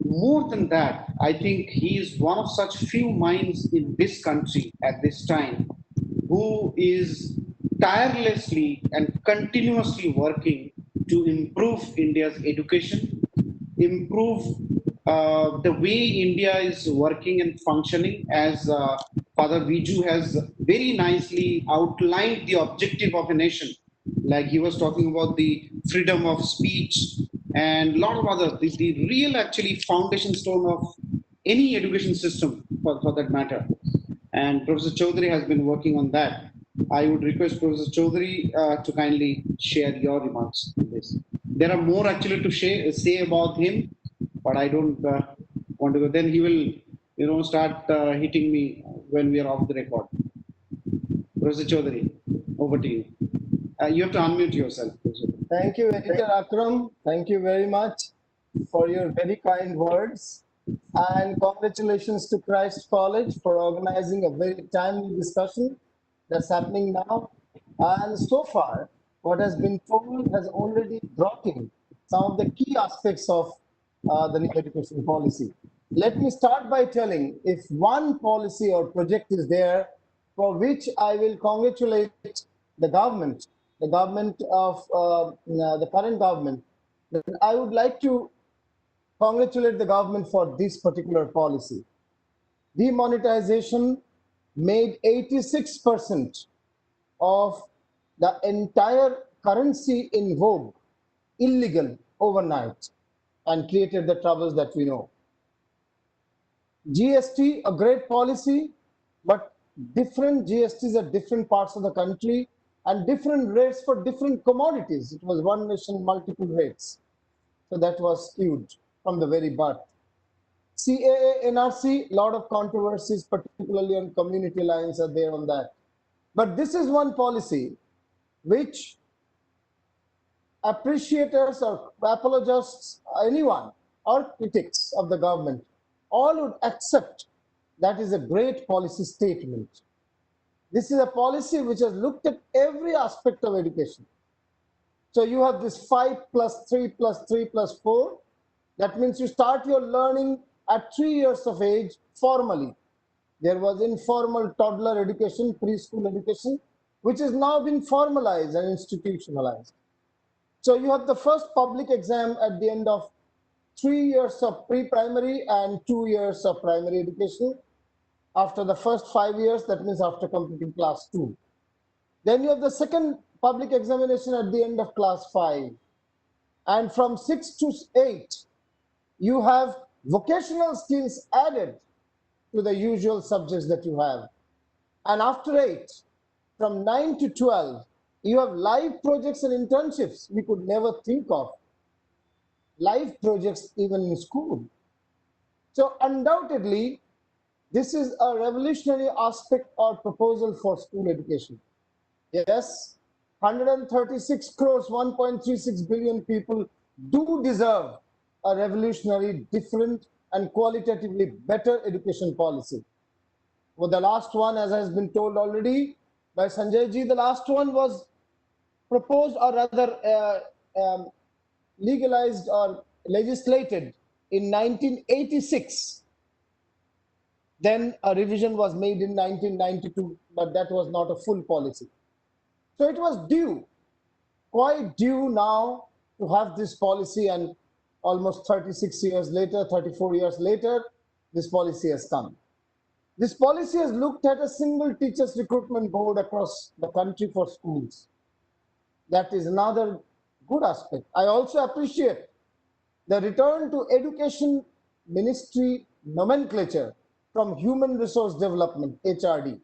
more than that, I think he is one of such few minds in this country at this time who is tirelessly and continuously working to improve India's education, improve the way India is working and functioning, as Father Viju has very nicely outlined the objective of a nation. Like he was talking about the freedom of speech and a lot of other, the real actually foundation stone of any education system for that matter. And Professor Chaudhary has been working on that. I would request Professor Chaudhary to kindly share your remarks on this. There are more actually to say about him, but I don't want to go. Then he will, start hitting me when we are off the record. Professor Chaudhary, over to you. You have to unmute yourself. Thank you, Editor Akram. Thank you very much for your very kind words. And congratulations to Christ College for organizing a very timely discussion that's happening now. And so far, what has been told has already brought in some of the key aspects of the new education policy. Let me start by telling if one policy or project is there for which I will congratulate the government of the current government, then I would like to congratulate the government for this particular policy. Demonetization made 86% of the entire currency in vogue illegal overnight and created the troubles that we know. GST, a great policy, but different GSTs at different parts of the country and different rates for different commodities. It was one nation, multiple rates. So that was skewed from the very birth. CAA, NRC, lot of controversies, particularly on community lines are there on that. But this is one policy which appreciators or apologists, anyone, or critics of the government, all would accept that is a great policy statement. This is a policy which has looked at every aspect of education. So you have this 5 plus 3 plus 3 plus 4. That means you start your learning at 3 years of age formally. There was informal toddler education, preschool education, which has now been formalized and institutionalized. So you have the first public exam at the end of 3 years of pre-primary and 2 years of primary education. After the first 5 years, that means after completing class 2. Then you have the second public examination at the end of class 5. And from 6 to 8, you have vocational skills added to the usual subjects that you have. And after 8, from 9 to 12, you have live projects and internships we could never think of. Live projects even in school. So undoubtedly, this is a revolutionary aspect or proposal for school education. Yes, 136 crores, 1.36 billion people do deserve a revolutionary, different, and qualitatively better education policy. Well, the last one, as has been told already by Sanjay ji, the last one was proposed or rather legalized or legislated in 1986. Then a revision was made in 1992, but that was not a full policy. So it was due, quite due now to have this policy, and almost 36 years later, 34 years later, this policy has come. This policy has looked at a single teachers recruitment board across the country for schools. That is another good aspect. I also appreciate the return to education ministry nomenclature from human resource development, HRD.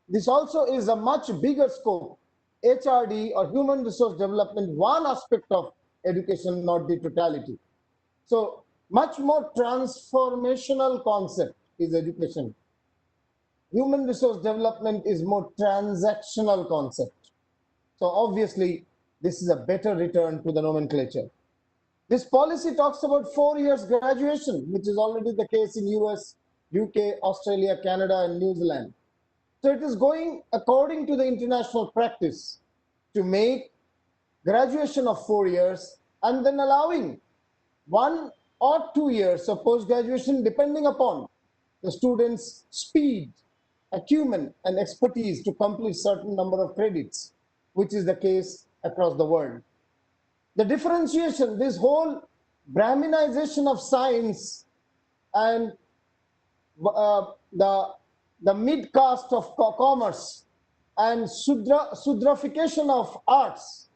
This also is a much bigger scope. HRD or human resource development, one aspect of education, not the totality. So much more transformational concept is education. Human resource development is more transactional concept. So obviously, this is a better return to the nomenclature. This policy talks about 4 years graduation, which is already the case in US, UK, Australia, Canada, and New Zealand. So it is going according to the international practice to make graduation of 4 years and then allowing 1 or 2 years of post-graduation depending upon the student's speed, acumen, and expertise to complete certain number of credits, which is the case across the world. The differentiation, this whole Brahminization of science and the mid-caste of commerce and Sudrafication of arts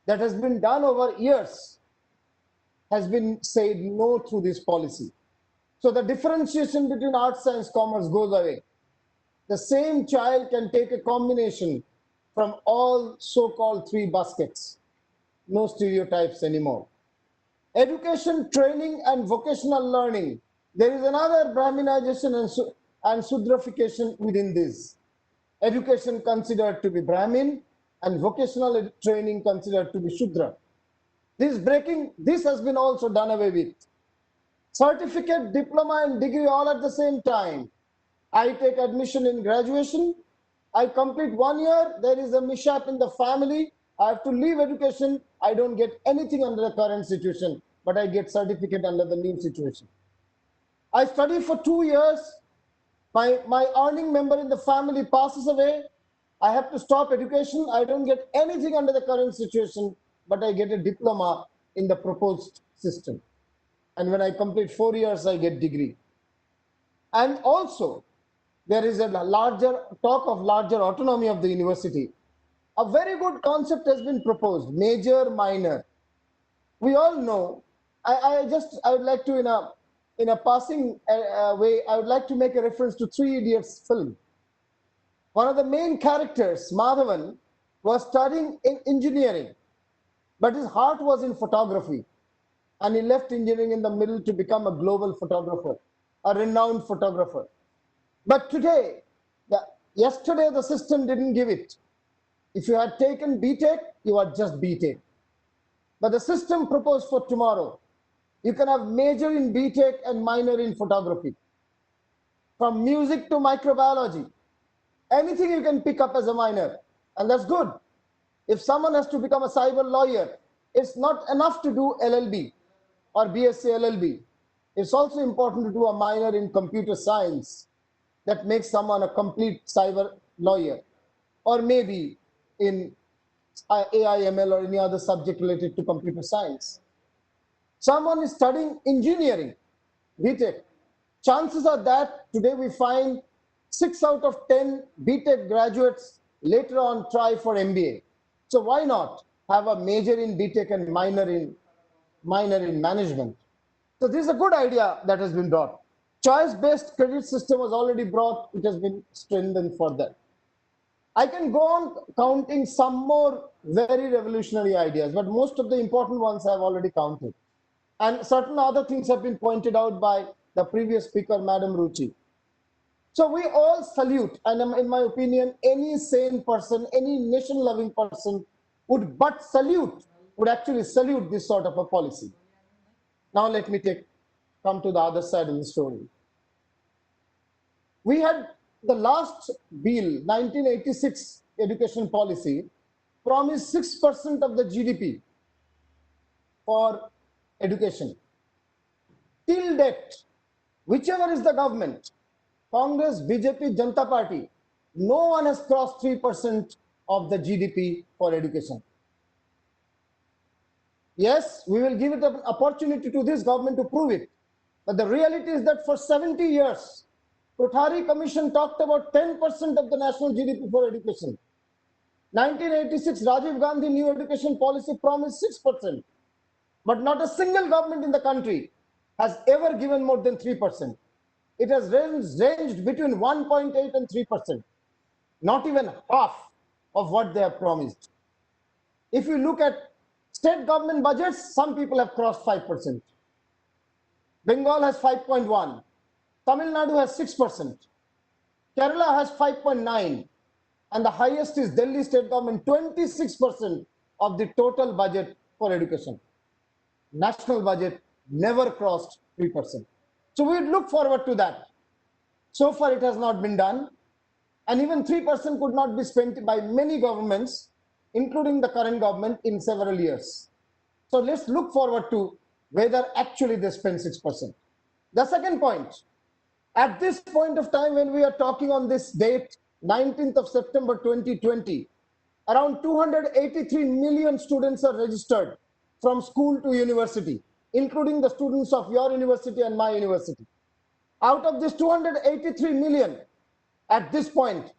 that has been done over years has been said no through this policy. So the differentiation between arts, science, commerce goes away. The same child can take a combination from all so-called 3 baskets. No stereotypes anymore. Education, training, and vocational learning. There is another Brahminization and Sudrafication within this. Education considered to be Brahmin and vocational training considered to be Shudra. This has been also done away with. Certificate, diploma, and degree all at the same time. I take admission in graduation. I complete 1 year. There is a mishap in the family. I have to leave education. I don't get anything under the current situation, but I get certificate under the new situation. I study for 2 years. My earning member in the family passes away. I have to stop education. I don't get anything under the current situation, but I get a diploma in the proposed system. And when I complete 4 years, I get degree. And also, there is a larger talk of larger autonomy of the university. A very good concept has been proposed, major, minor. We all know, I would like to, in a passing way, I would like to make a reference to Three Idiots film. One of the main characters, Madhavan, was studying in engineering, but his heart was in photography. And he left engineering in the middle to become a global photographer, a renowned photographer. But today, yesterday the system didn't give it. If you had taken BTech, you are just BTech. But the system proposed for tomorrow. You can have major in BTech and minor in photography. From music to microbiology, anything you can pick up as a minor, and that's good. If someone has to become a cyber lawyer, it's not enough to do LLB or BSc LLB. It's also important to do a minor in computer science that makes someone a complete cyber lawyer, or maybe in AI, ML, or any other subject related to computer science. Someone is studying engineering, BTech. Chances are that today we find 6 out of 10 BTech graduates later on try for MBA. So why not have a major in BTech and minor in management? So this is a good idea that has been brought. Choice-based credit system was already brought. It has been strengthened for that. I can go on counting some more very revolutionary ideas, but most of the important ones I've already counted. And certain other things have been pointed out by the previous speaker, Madam Ruchi. So we all salute, and in my opinion, any sane person, any nation-loving person would actually salute this sort of a policy. Now let me come to the other side of the story. We had the last bill, 1986 education policy, promised 6% of the GDP for education. Till date, whichever is the government, Congress, BJP, Janata Party, no one has crossed 3% of the GDP for education. Yes, we will give it an opportunity to this government to prove it. But the reality is that for 70 years, Kothari Commission talked about 10% of the national GDP for education. 1986, Rajiv Gandhi new education policy promised 6%. But not a single government in the country has ever given more than 3%. It has ranged between 1.8 and 3%. Not even half of what they have promised. If you look at state government budgets, some people have crossed 5%. Bengal has 5.1. Tamil Nadu has 6%. Kerala has 5.9. And the highest is Delhi state government, 26% of the total budget for education. National budget never crossed 3%. So we would look forward to that. So far it has not been done. And even 3% could not be spent by many governments, including the current government, in several years. So let's look forward to whether actually they spend 6%. The second point, at this point of time when we are talking on this date, 19th of September 2020, around 283 million students are registered from school to university, including the students of your university and my university. Out of this 283 million, at this point,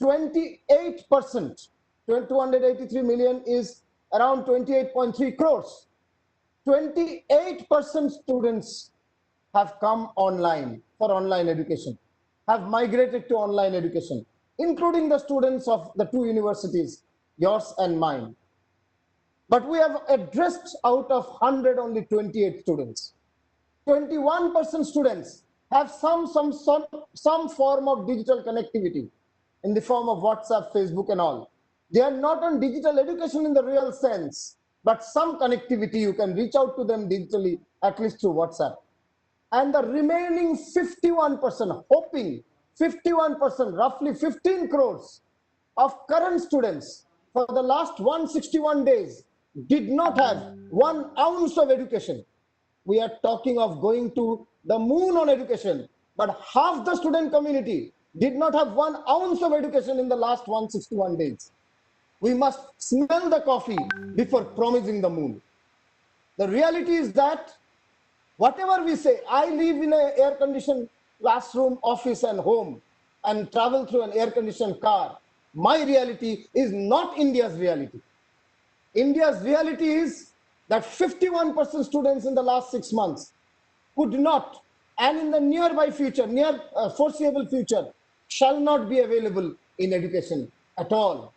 28%, 283 million is around 28.3 crores. 28% students have come online for online education, have migrated to online education, including the students of the two universities, yours and mine. But we have addressed out of 100 only 28 students. 21% students have some form of digital connectivity in the form of WhatsApp, Facebook and all. They are not on digital education in the real sense, but some connectivity, you can reach out to them digitally, at least through WhatsApp. And the remaining 51%, hoping 51%, roughly 15 crores of current students for the last 161 days did not have 1 ounce of education. We are talking of going to the moon on education, but half the student community did not have 1 ounce of education in the last 161 days. We must smell the coffee before promising the moon. The reality is that whatever we say, I live in an air-conditioned classroom, office and home and travel through an air-conditioned car. My reality is not India's reality. India's reality is that 51% students in the last 6 months could not, and in the nearby future, foreseeable future, shall not be available in education at all.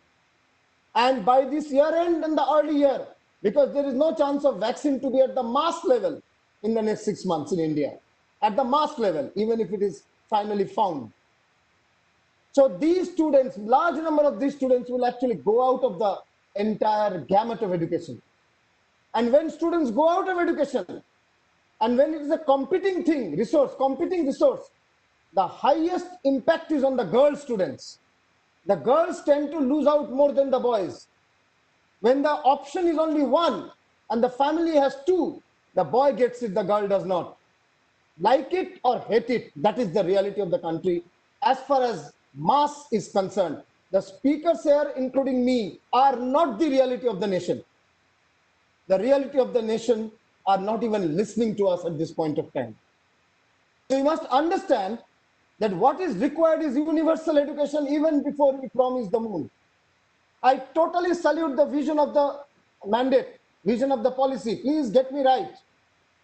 And by this year end and the early year, because there is no chance of vaccine to be at the mass level in the next 6 months in India, at the mass level, even if it is finally found. So these students, large number of these students will actually go out of the entire gamut of education. And when students go out of education, and when it is a competing thing, competing resource, the highest impact is on the girl students. The girls tend to lose out more than the boys. When the option is only one and the family has two, the boy gets it, the girl does not. Like it or hate it, that is the reality of the country as far as mass is concerned. The speakers here, including me, are not the reality of the nation. The reality of the nation are not even listening to us at this point of time. So you must understand that what is required is universal education even before we promise the moon. I totally salute the vision of the mandate, vision of the policy. Please get me right.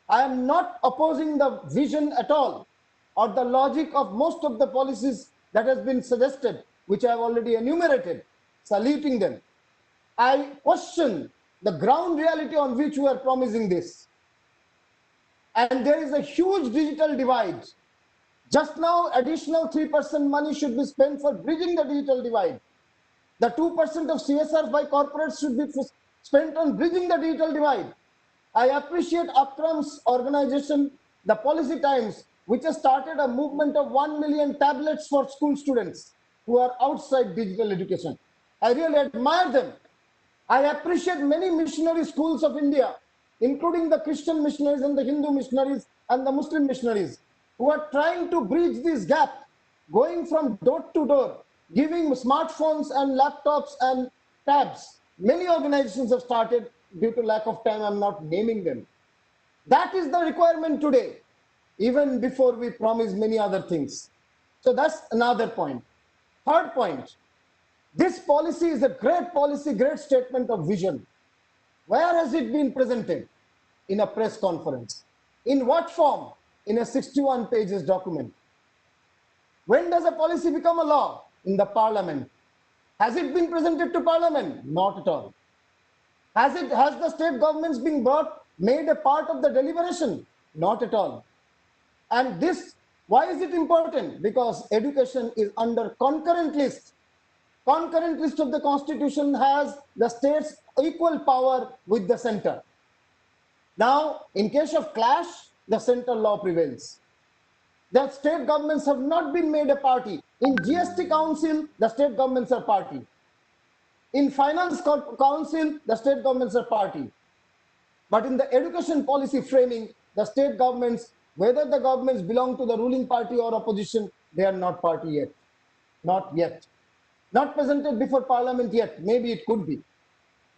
I am not opposing the vision at all or the logic of most of the policies that has been suggested, which I have already enumerated, saluting them. I question the ground reality on which we are promising this. And there is a huge digital divide. Just now, additional 3% money should be spent for bridging the digital divide. The 2% of CSR by corporates should be spent on bridging the digital divide. I appreciate Akram's organization, the Policy Times, which has started a movement of 1 million tablets for school students who are outside digital education. I really admire them. I appreciate many missionary schools of India, including the Christian missionaries and the Hindu missionaries and the Muslim missionaries, who are trying to bridge this gap, going from door to door, giving smartphones and laptops and tabs. Many organizations have started. Due to lack of time, I'm not naming them. That is the requirement today, even before we promise many other things. So that's another point. Third point, this policy is a great policy, great statement of vision. Where has it been presented? In a press conference. In what form? In a 61 pages document. When does a policy become a law? In the parliament. Has it been presented to parliament? Not at all. Has the state governments been made a part of the deliberation? Not at all. And this, why is it important? Because education is under concurrent list. Concurrent list of the constitution has the states equal power with the center. Now, in case of clash, the central law prevails. The state governments have not been made a party. In GST Council, the state governments are party. In Finance Council, the state governments are party. But in the education policy framing, the state governments, whether the governments belong to the ruling party or opposition, they are not party yet. Not yet. Not presented before parliament yet. Maybe it could be.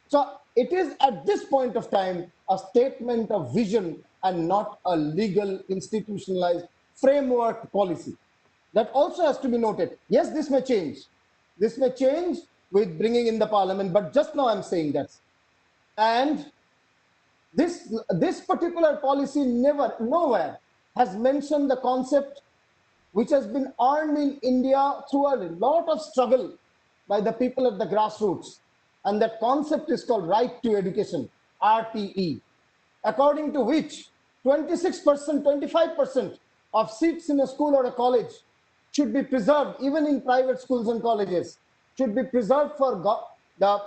So it is at this point of time a statement of vision and not a legal institutionalized framework policy. That also has to be noted. Yes, this may change. This may change with bringing in the parliament, but just now I'm saying that. And this particular policy nowhere has mentioned the concept which has been earned in India through a lot of struggle by the people at the grassroots. And that concept is called right to education, RTE, according to which 26%, 25% of seats in a school or a college should be preserved, even in private schools and colleges, should be preserved for the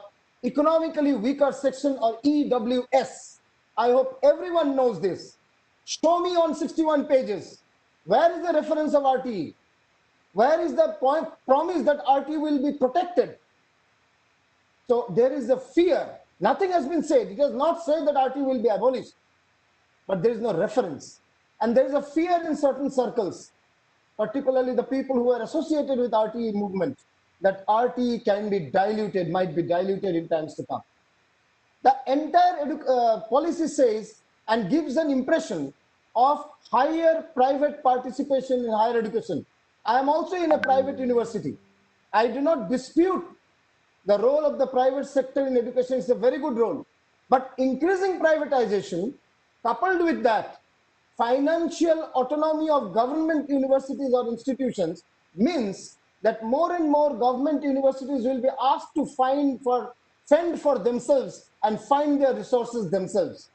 economically weaker section or EWS. I hope everyone knows this. Show me on 61 pages. Where is the reference of RTE? Where is the promise that RTE will be protected? So there is a fear. Nothing has been said. It does not say that RTE will be abolished, but there is no reference. And there is a fear in certain circles, particularly the people who are associated with RTE movement, that RTE can be diluted, might be diluted in times to come. The entire policy says and gives an impression of higher private participation in higher education. I am also in a private university. I do not dispute the role of the private sector in education is a very good role. But increasing privatization, coupled with that, financial autonomy of government universities or institutions means that more and more government universities will be asked to fend for themselves and find their resources themselves.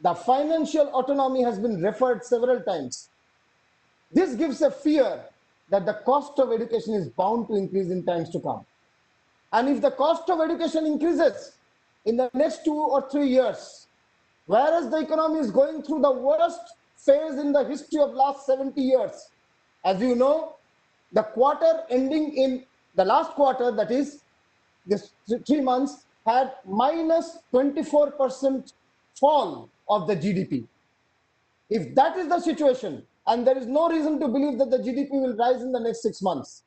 The financial autonomy has been referred several times. This gives a fear that the cost of education is bound to increase in times to come. And if the cost of education increases in the next 2 or 3 years, whereas the economy is going through the worst phase in the history of last 70 years, as you know, the quarter ending in the last quarter, that is this 3 months, had minus 24% fall of the GDP. If that is the situation, and there is no reason to believe that the GDP will rise in the next 6 months,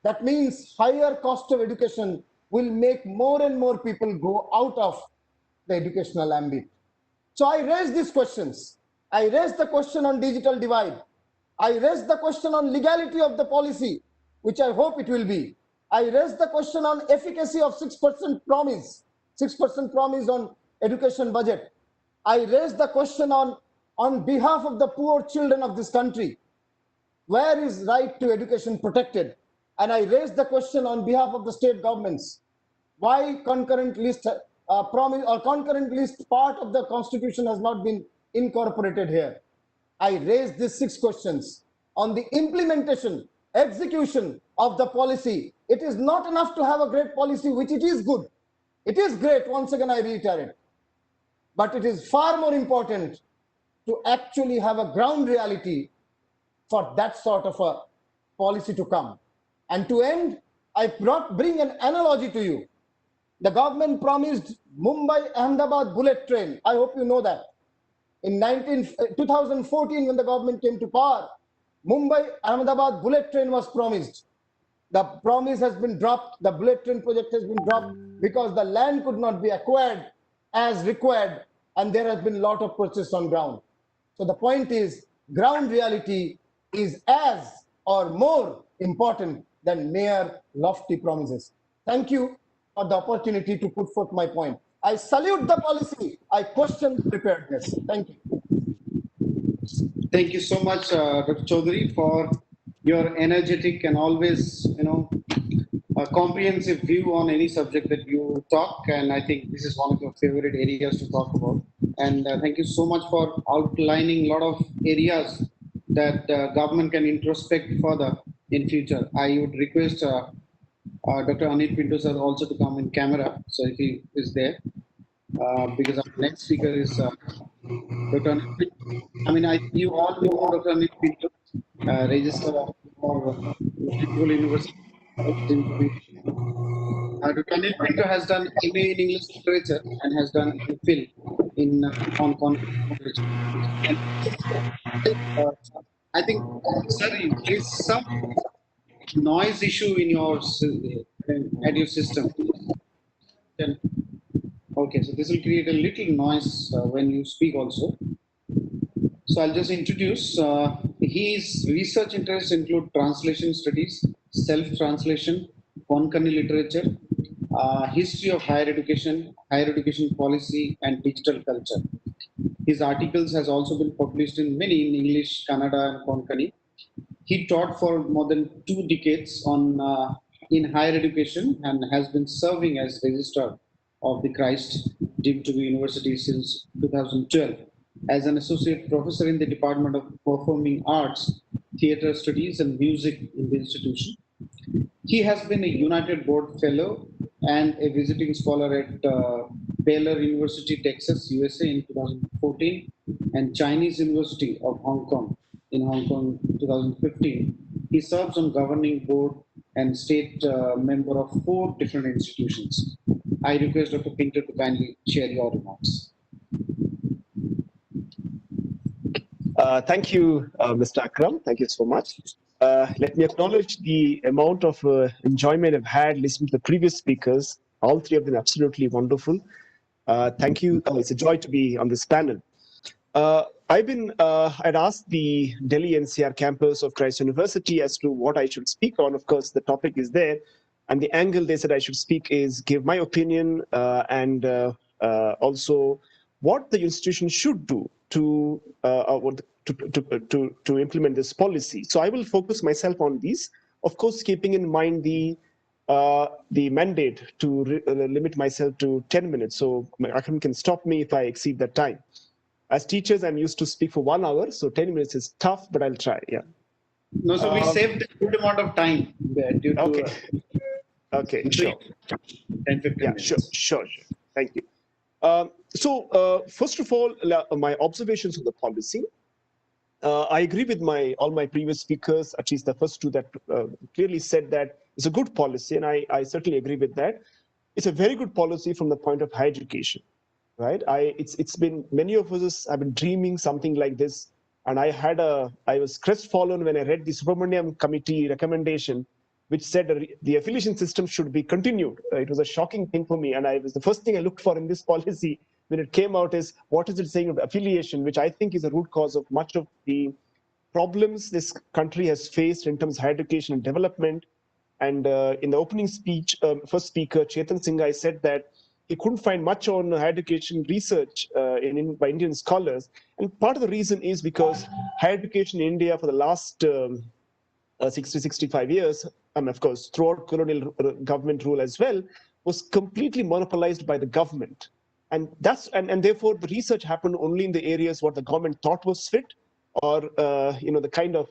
that means higher cost of education will make more and more people go out of the educational ambit. So I raised these questions. I raised the question on digital divide. I raised the question on legality of the policy, which I hope it will be. I raised the question on efficacy of 6% promise on education budget. I raised the question on behalf of the poor children of this country, where is right to education protected? And I raised the question on behalf of the state governments, why concurrent list promise or concurrent list part of the constitution has not been incorporated here. I raised these 6 questions on the implementation, execution of the policy. It is not enough to have a great policy, which it is good. It is great, once again I reiterate. But it is far more important to actually have a ground reality for that sort of a policy to come. And to end, I bring an analogy to you. The government promised Mumbai-Ahmedabad bullet train. I hope you know that. In 2014, when the government came to power, Mumbai-Ahmedabad bullet train was promised. The promise has been dropped. The bullet train project has been dropped because the land could not be acquired as required, and there has been a lot of purchase on ground. So the point is, ground reality is as or more important than mere lofty promises. Thank you for the opportunity to put forth my point. I salute the policy. I question the preparedness. Thank you. Thank you so much, Dr. Chaudhary, for your energetic and always, a comprehensive view on any subject that you talk. And I think this is one of your favorite areas to talk about. And thank you so much for outlining a lot of areas that government can introspect further in future. I would request Dr. Anil Pinto sir also to come in camera, so if he is there, because our next speaker is Dr. Anil Pinto. I mean, you all know Dr. Anil Pinto, registrar for University. Dr. Anil Pinto has done MA in English Literature and has done MPhil in Hong Kong. And I think, sir, there is some noise issue in your at your system. Then, okay, so this will create a little noise when you speak also. So I'll just introduce. His research interests include translation studies, self-translation, Konkani literature, history of higher education policy, and digital culture. His articles has also been published in many in English, Kannada, and Konkani. He taught for more than 2 decades in higher education and has been serving as registrar of the Christ deemed to be University since 2012. As an associate professor in the Department of Performing Arts, Theatre Studies and Music in the institution. He has been a United Board Fellow and a visiting scholar at Baylor University, Texas, USA in 2014 and Chinese University of Hong Kong in Hong Kong 2015. He serves on governing board and state member of 4 different institutions. I request Dr. Pinto to kindly share your remarks. Thank you, Mr. Akram. Thank you so much. Let me acknowledge the amount of enjoyment I've had listening to the previous speakers. All 3 of them absolutely wonderful. Thank you. It's a joy to be on this panel. I'd asked the Delhi NCR campus of Christ University as to what I should speak on. Of course, the topic is there. And the angle they said I should speak is give my opinion and also what the institution should do to implement this policy. So I will focus myself on these, of course, keeping in mind the mandate to limit myself to 10 minutes. So Akram can stop me if I exceed that time. As teachers, I'm used to speak for 1 hour, so 10 minutes is tough, but I'll try. Yeah. No, so we saved a good amount of time due to Okay. Okay. Sure. 10, 15 Yeah. minutes. Sure. Thank you. First of all, my observations on the policy. I agree with all my previous speakers, at least the first two that clearly said that it's a good policy, and I certainly agree with that. It's a very good policy from the point of higher education, right? It's been, many of us have been dreaming something like this, and I was crestfallen when I read the Subramaniam Committee recommendation, which said the affiliation system should be continued. It was a shocking thing for me, and the first thing I looked for in this policy when it came out is what is it saying of affiliation, which I think is a root cause of much of the problems this country has faced in terms of higher education and development. And in the opening speech, first speaker, Chetan Singhai, said that he couldn't find much on higher education research by Indian scholars. And part of the reason is because higher education in India for the last 60, 65 years, and of course, throughout colonial government rule as well, was completely monopolized by the government. And therefore the research happened only in the areas what the government thought was fit, or the kind of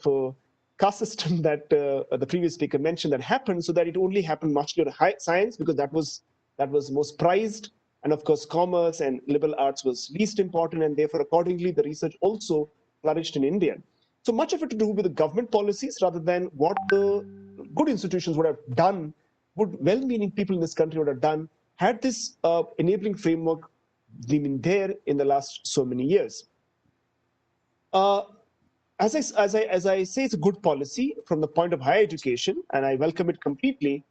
caste system that the previous speaker mentioned that happened, so that it only happened much to high science, because that was most prized, and of course commerce and liberal arts was least important, and therefore accordingly the research also flourished in India. So much of it to do with the government policies rather than what the good institutions would have done, well-meaning people in this country would have done, had this enabling framework been there in the last so many years. As I say, it's a good policy from the point of higher education, and I welcome it completely.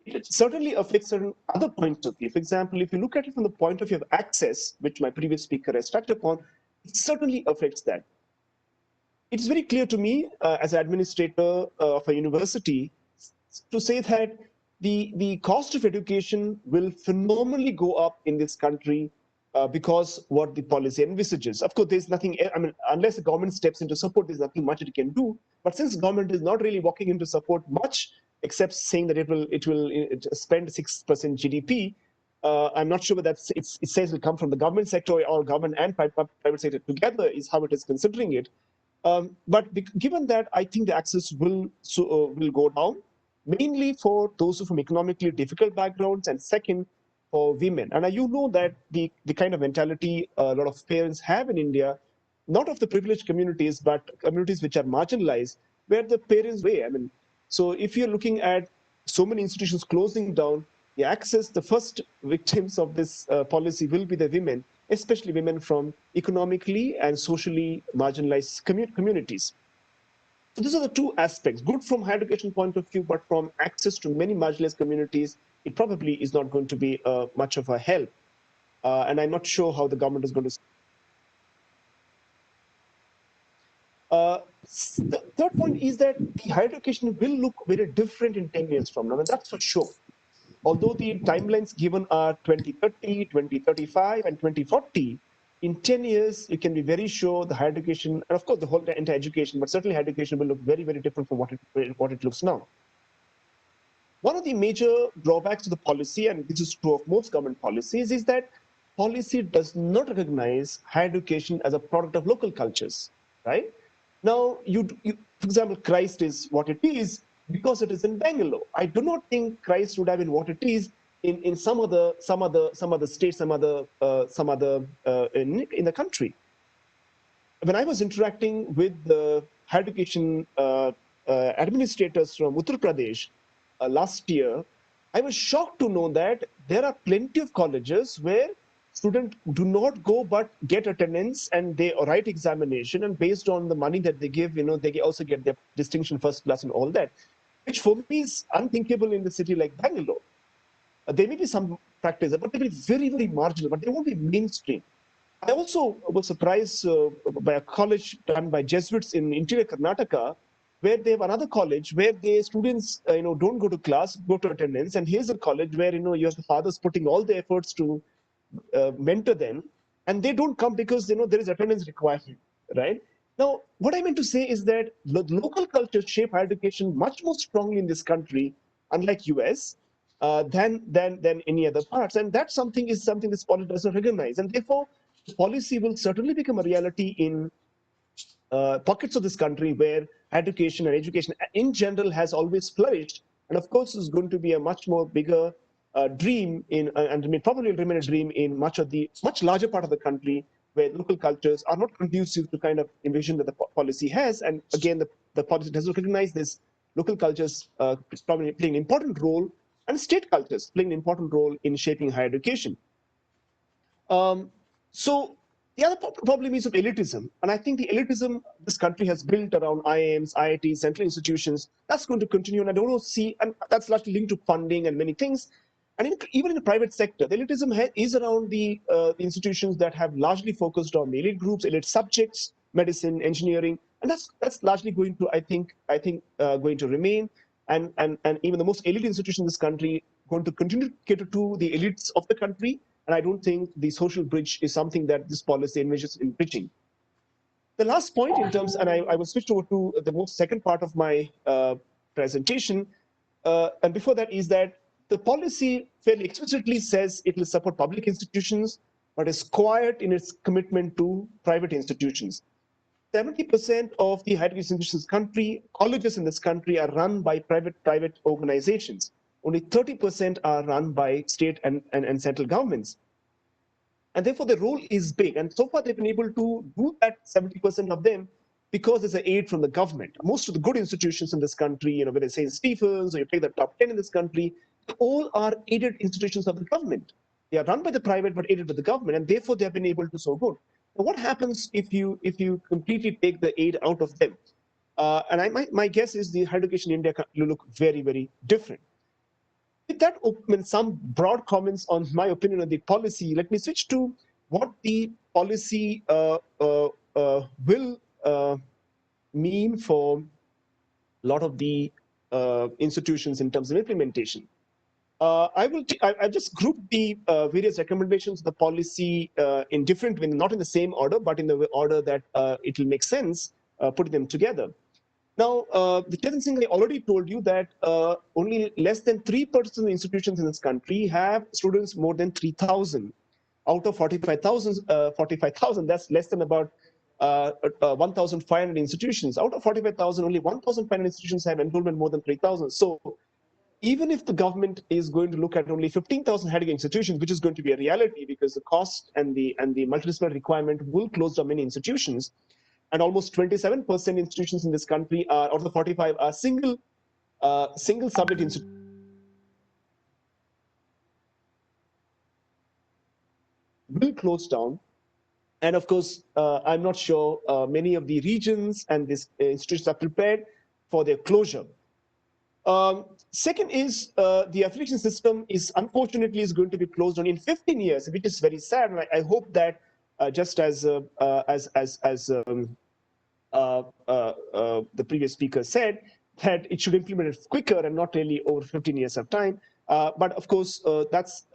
It certainly affects certain other points of view. For example, if you look at it from the point of view of access, which my previous speaker has touched upon, it certainly affects that. It's very clear to me as an administrator of a university to say that the cost of education will phenomenally go up in this country because what the policy envisages. Of course, there's nothing, unless the government steps into support, there's nothing much it can do. But since government is not really walking into support much, except saying that it will spend 6% GDP, I'm not sure whether it says it will come from the government sector or government and private sector together is how it is considering it. But given that, I think the access will go down, mainly for those from economically difficult backgrounds, and second, for women. And you know that the kind of mentality a lot of parents have in India, not of the privileged communities, but communities which are marginalized, where the parents weigh. So if you're looking at so many institutions closing down, the first victims of this policy will be the women, especially women from economically and socially marginalized communities. So these are the two aspects, good from higher education point of view, but from access to many marginalized communities, it probably is not going to be much of a help. And I'm not sure how the government is going to. The third point is that the higher education will look very different in 10 years from now, and that's for sure. Although the timelines given are 2030, 2035, and 2040, in 10 years, you can be very sure the higher education, and of course the whole entire education, but certainly higher education will look very, very different from what it looks now. One of the major drawbacks to the policy, and this is true of most government policies, is that policy does not recognize higher education as a product of local cultures, right? Now, for example, Christ is what it is because it is in Bangalore. I do not think Christ would have been what it is in some other states, in the country. When I was interacting with the higher education administrators from Uttar Pradesh last year, I was shocked to know that there are plenty of colleges where students do not go but get attendance and they write examination, and based on the money that they give, they also get their distinction first class and all that, which for me is unthinkable in the city like Bangalore. There may be some practice, but they will be very, very marginal, but they won't be mainstream. I also was surprised by a college done by Jesuits in interior Karnataka, where they have another college where the students don't go to class, go to attendance, and here's a college where you have the fathers putting all the efforts to mentor them, and they don't come because there is attendance requirement, right? Now, what I meant to say is that the local cultures shape higher education much more strongly in this country, unlike US, than any other parts, and that's something this policy does not recognize, and therefore the policy will certainly become a reality in pockets of this country where education and education in general has always flourished, and of course is going to be a much more bigger dream and probably will remain a dream in much larger part of the country where local cultures are not conducive to kind of envision that the policy has. And again, the policy doesn't recognize this local cultures probably playing an important role, and state cultures playing an important role in shaping higher education. So the other problem is of elitism, and I think the elitism this country has built around IIMs, IITs, central institutions, that's going to continue, and I don't see, and that's largely linked to funding and many things. And even in the private sector, the elitism is around the institutions that have largely focused on the elite groups, elite subjects, medicine, engineering, and that's largely going to, I think, going to remain. And even the most elite institutions in this country going to continue to cater to the elites of the country. And I don't think the social bridge is something that this policy envisages in bridging. The last point in terms, and I will switch over to the second part of my presentation, and before that is that the policy fairly explicitly says it will support public institutions, but is quiet in its commitment to private institutions. 70% of the higher education institutions in this country, colleges in this country, are run by private organizations. Only 30% are run by state and central governments. And therefore, the role is big. And so far, they've been able to do that 70% of them because there's an aid from the government. Most of the good institutions in this country, whether it's St. Stephen's or you take the top 10 in this country, all are aided institutions of the government. They are run by the private, but aided by the government, and therefore they have been able to so good. Now, what happens if you completely take the aid out of them? My guess is the higher education in India will look very, very different. With that, some broad comments on my opinion on the policy, let me switch to what the policy will mean for a lot of the institutions in terms of implementation. I've just grouped the various recommendations of the policy in different, not in the same order, but in the order that it will make sense putting them together. Now, the Chetan Singh, I already told you that only less than 3% of the institutions in this country have students more than 3,000. Out of 45,000, that's less than about 1,500 institutions. Out of 45,000, only 1,500 institutions have enrollment more than 3,000. So even if the government is going to look at only 15,000 higher education institutions, which is going to be a reality because the cost and the multidisciplinary requirement will close down many institutions, and almost 27% institutions in this country are, out of the 45, are single subject institutions. Will close down. And of course, I'm not sure many of the regions and these institutions are prepared for their closure. Second is the affiliation system is unfortunately going to be closed down in 15 years, which is very sad. And I hope that just as the previous speaker said, that it should implement it quicker and not really over 15 years of time. But of course, that's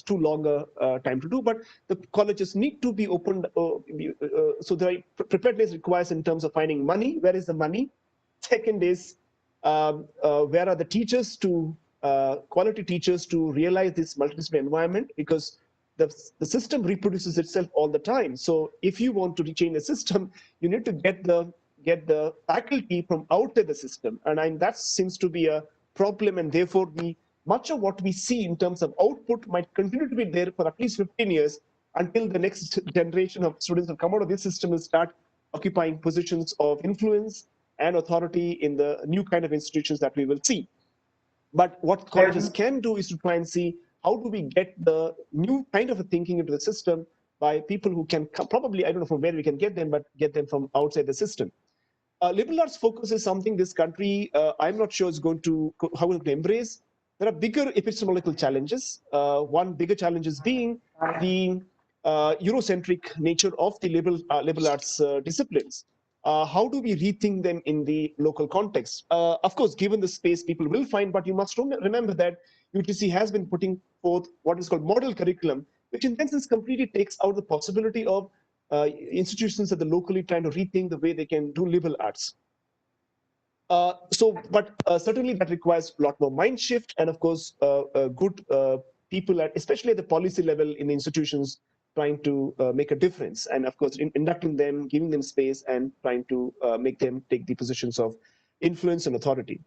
too long a time to do. But the colleges need to be opened. So the preparedness requires in terms of finding money. Where is the money? Second is where are the teachers to quality teachers to realize this multidisciplinary environment, because the system reproduces itself all the time. So if you want to change the system, you need to get the faculty from outside the system, and that seems to be a problem. And therefore, much of what we see in terms of output might continue to be there for at least 15 years until the next generation of students who come out of this system will start occupying positions of influence and authority in the new kind of institutions that we will see. But what colleges can do is to try and see how do we get the new kind of a thinking into the system by people who can probably, I don't know from where we can get them, but get them from outside the system. Liberal arts focus is something this country, I'm not sure is going to, how it will embrace. There are bigger epistemological challenges. One bigger challenge is being the Eurocentric nature of the liberal arts disciplines. How do we rethink them in the local context? Of course, given the space, people will find, but you must remember that UTC has been putting forth what is called model curriculum, which in that sense completely takes out the possibility of institutions at the locally trying to rethink the way they can do liberal arts. But certainly that requires a lot more mind shift, and of course, good people, especially at the policy level in the institutions, trying to make a difference, and of course, inducting them, giving them space, and trying to make them take the positions of influence and authority.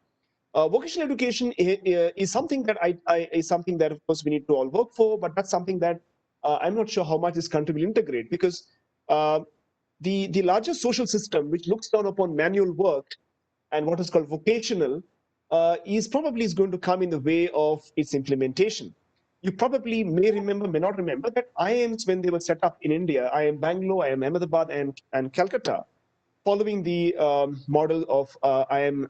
Vocational education is something that is something that of course we need to all work for, but that's something that I'm not sure how much this country will integrate, because the larger social system, which looks down upon manual work and what is called vocational, is going to come in the way of its implementation. You probably may remember, may not remember, that IIMs, when they were set up in India, IIM Bangalore, IIM Ahmedabad, and Calcutta, following the model of IIM,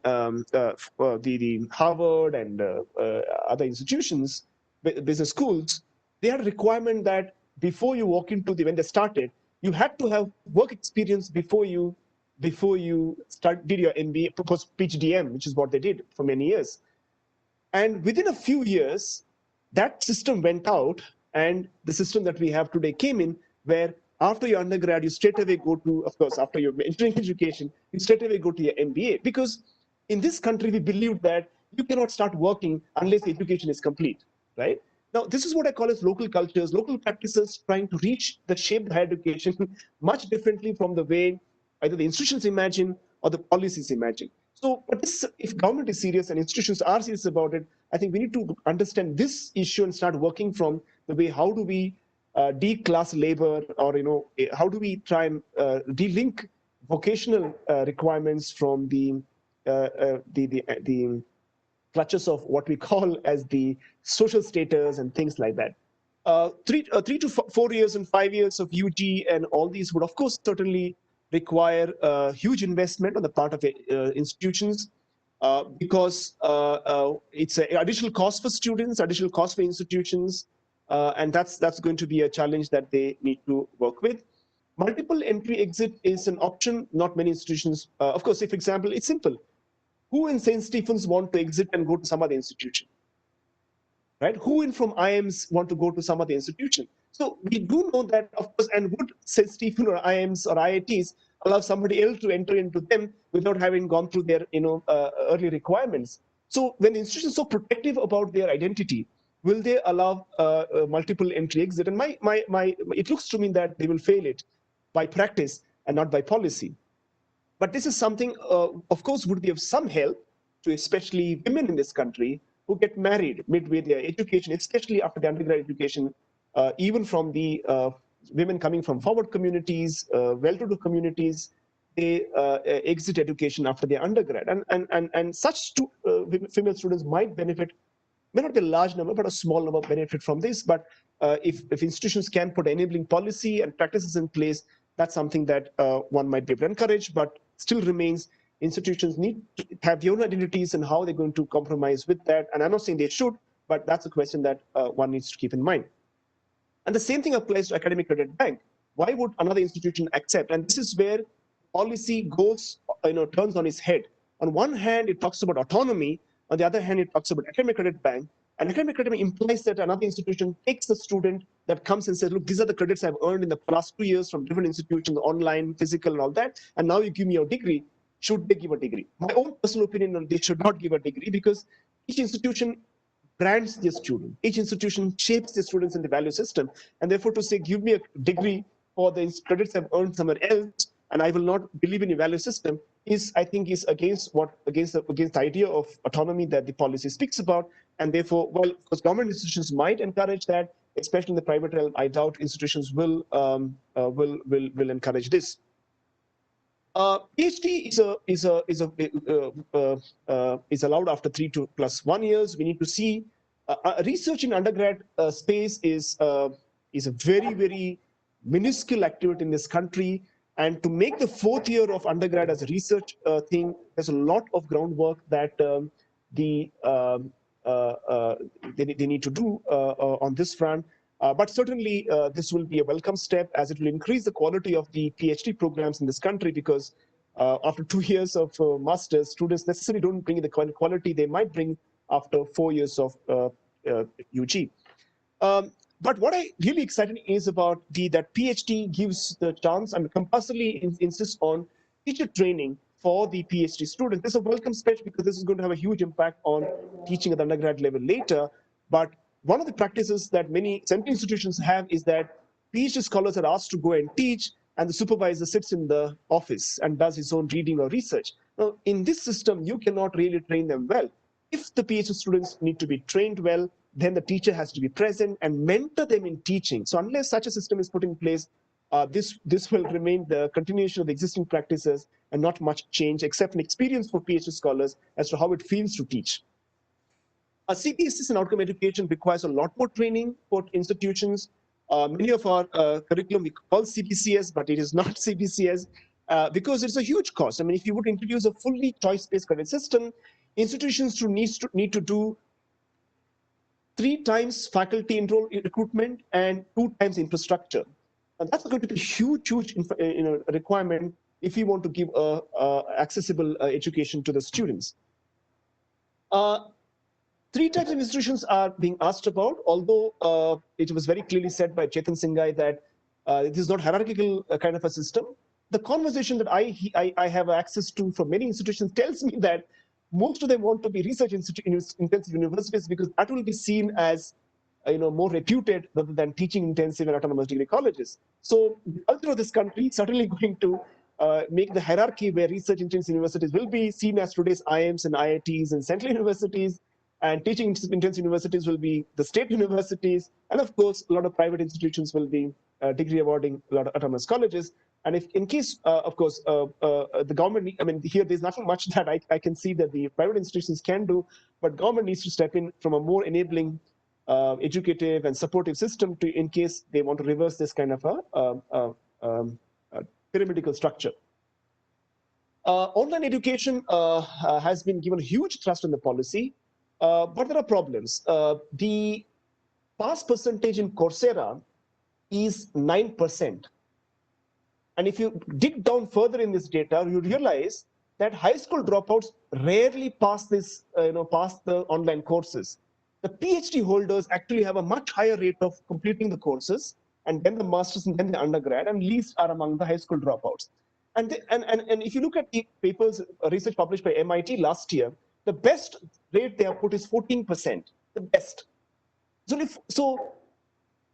the Harvard and other institutions, business schools, they had a requirement that before you walk into when they started, you had to have work experience before you did your MBA, proposed PhDM, which is what they did for many years. And within a few years, that system went out, and the system that we have today came in, where after your undergrad, you straight away go to, of course, after your engineering education, you straight away go to your MBA. Because in this country, we believe that you cannot start working unless the education is complete, right? Now, this is what I call as local cultures, local practices trying to reach the shape of higher education much differently from the way either the institutions imagine or the policies imagine. So, but this, if government is serious and institutions are serious about it, I think we need to understand this issue and start working from the way, how do we declass labor, or how do we try and de-link vocational requirements from the clutches of what we call as the social status and things like that. 3 to 4 years and 5 years of UG and all these would, of course, certainly require huge investment on the part of institutions, because it's an additional cost for students, additional cost for institutions, and that's going to be a challenge that they need to work with. Multiple entry exit is an option. Not many institutions, of course, if, for example, it's simple. Who in St. Stephen's want to exit and go to some other institution? Right? Who in from IIMs want to go to some other institution? So we do know that, of course, and would St. Stephen or IIMs or IITs allow somebody else to enter into them without having gone through their early requirements? So when the institution is so protective about their identity, will they allow multiple entry exit? And it looks to me that they will fail it by practice and not by policy. But this is something, of course, would be of some help to especially women in this country who get married midway their education, especially after the undergrad education, even from the women coming from forward communities, well-to-do communities, they exit education after their undergrad. And such female students might benefit, may not be a large number, but a small number benefit from this. But if institutions can put enabling policy and practices in place, that's something that one might be able to encourage, but still remains institutions need to have their own identities and how they're going to compromise with that. And I'm not saying they should, but that's a question that one needs to keep in mind. And the same thing applies to Academic Credit Bank. Why would another institution accept? And this is where policy goes, turns on its head. On one hand, it talks about autonomy. On the other hand, it talks about Academic Credit Bank. And Academic Credit Bank implies that another institution takes the student that comes and says, look, these are the credits I've earned in the past 2 years from different institutions, online, physical, and all that. And now you give me your degree. Should they give a degree? My own personal opinion on they should not give a degree, because each institution brands their student. Each institution shapes their students in the value system. And therefore, to say, give me a degree for the credits I've earned somewhere else, and I will not believe in your value system, I think is against the idea of autonomy that the policy speaks about. And therefore, well, because government institutions might encourage that, especially in the private realm, I doubt institutions will encourage this. PhD is allowed after 3 to +1 years. We need to see research in undergrad space is a very, very minuscule activity in this country. And to make the 4th year of undergrad as a research thing, there's a lot of groundwork that they need to do on this front. But certainly, this will be a welcome step, as it will increase the quality of the PhD programs in this country, because after 2 years of masters, students necessarily don't bring the quality they might bring after 4 years of UG. But what I really excited is about that PhD gives the chance and compulsorily insists on teacher training for the PhD students. This is a welcome step because this is going to have a huge impact on teaching at the undergrad level later. But one of the practices that many central institutions have is that PhD scholars are asked to go and teach, and the supervisor sits in the office and does his own reading or research. Now, in this system, you cannot really train them well. If the PhD students need to be trained well, then the teacher has to be present and mentor them in teaching. So unless such a system is put in place, this will remain the continuation of the existing practices and not much change, except an experience for PhD scholars as to how it feels to teach. CPSS and outcome education requires a lot more training for institutions. Many of our curriculum we call CPCS, but it is not CPCS because it's a huge cost. I mean, if you would introduce a fully choice-based credit system, institutions need to do 3 times faculty recruitment and 2 times infrastructure. And that's going to be a huge requirement if you want to give accessible education to the students. 3 types of institutions are being asked about, although it was very clearly said by Chetan Singhai that it is not hierarchical kind of a system. The conversation that I have access to from many institutions tells me that most of them want to be research intensive universities because that will be seen as more reputed rather than teaching intensive and autonomous degree colleges. So the culture of this country is certainly going to make the hierarchy where research intensive universities will be seen as today's IIMs and IITs and central universities, and teaching intensive universities will be the state universities, and of course a lot of private institutions will be degree awarding a lot of autonomous colleges. And if in case, of course, the government, I mean, here there's nothing much that I can see that the private institutions can do, but government needs to step in from a more enabling, educative and supportive system to, in case they want to reverse this kind of a pyramidal structure. Online education has been given huge thrust in the policy, but there are problems. The pass percentage in Coursera is 9%. And if you dig down further in this data, you realize that high school dropouts rarely pass this, pass the online courses. The PhD holders actually have a much higher rate of completing the courses, and then the masters and then the undergrad, and least are among the high school dropouts. And if you look at the papers, research published by MIT last year, the best rate they have put is 14%, the best.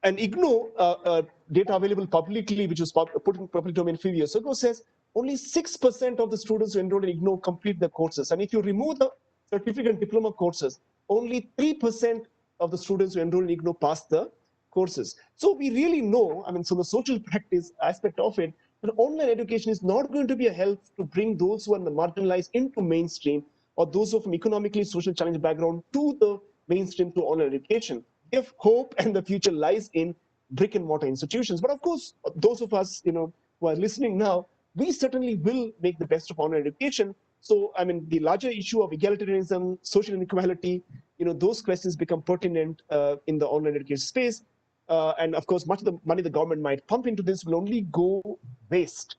And IGNOU data available publicly, which was put in public domain a few years ago, says only 6% of the students who enrolled in IGNOU complete the courses. And if you remove the certificate and diploma courses, only 3% of the students who enroll in IGNOU pass the courses. So we really know, I mean, so the social practice aspect of it, that online education is not going to be a help to bring those who are marginalized into mainstream, or those who are from economically social challenge background to the mainstream to online education. If hope and the future lies in brick and mortar institutions. But of course, those of us, who are listening now, we certainly will make the best of online education. So, I mean, the larger issue of egalitarianism, social inequality, those questions become pertinent in the online education space. And of course, much of the money the government might pump into this will only go waste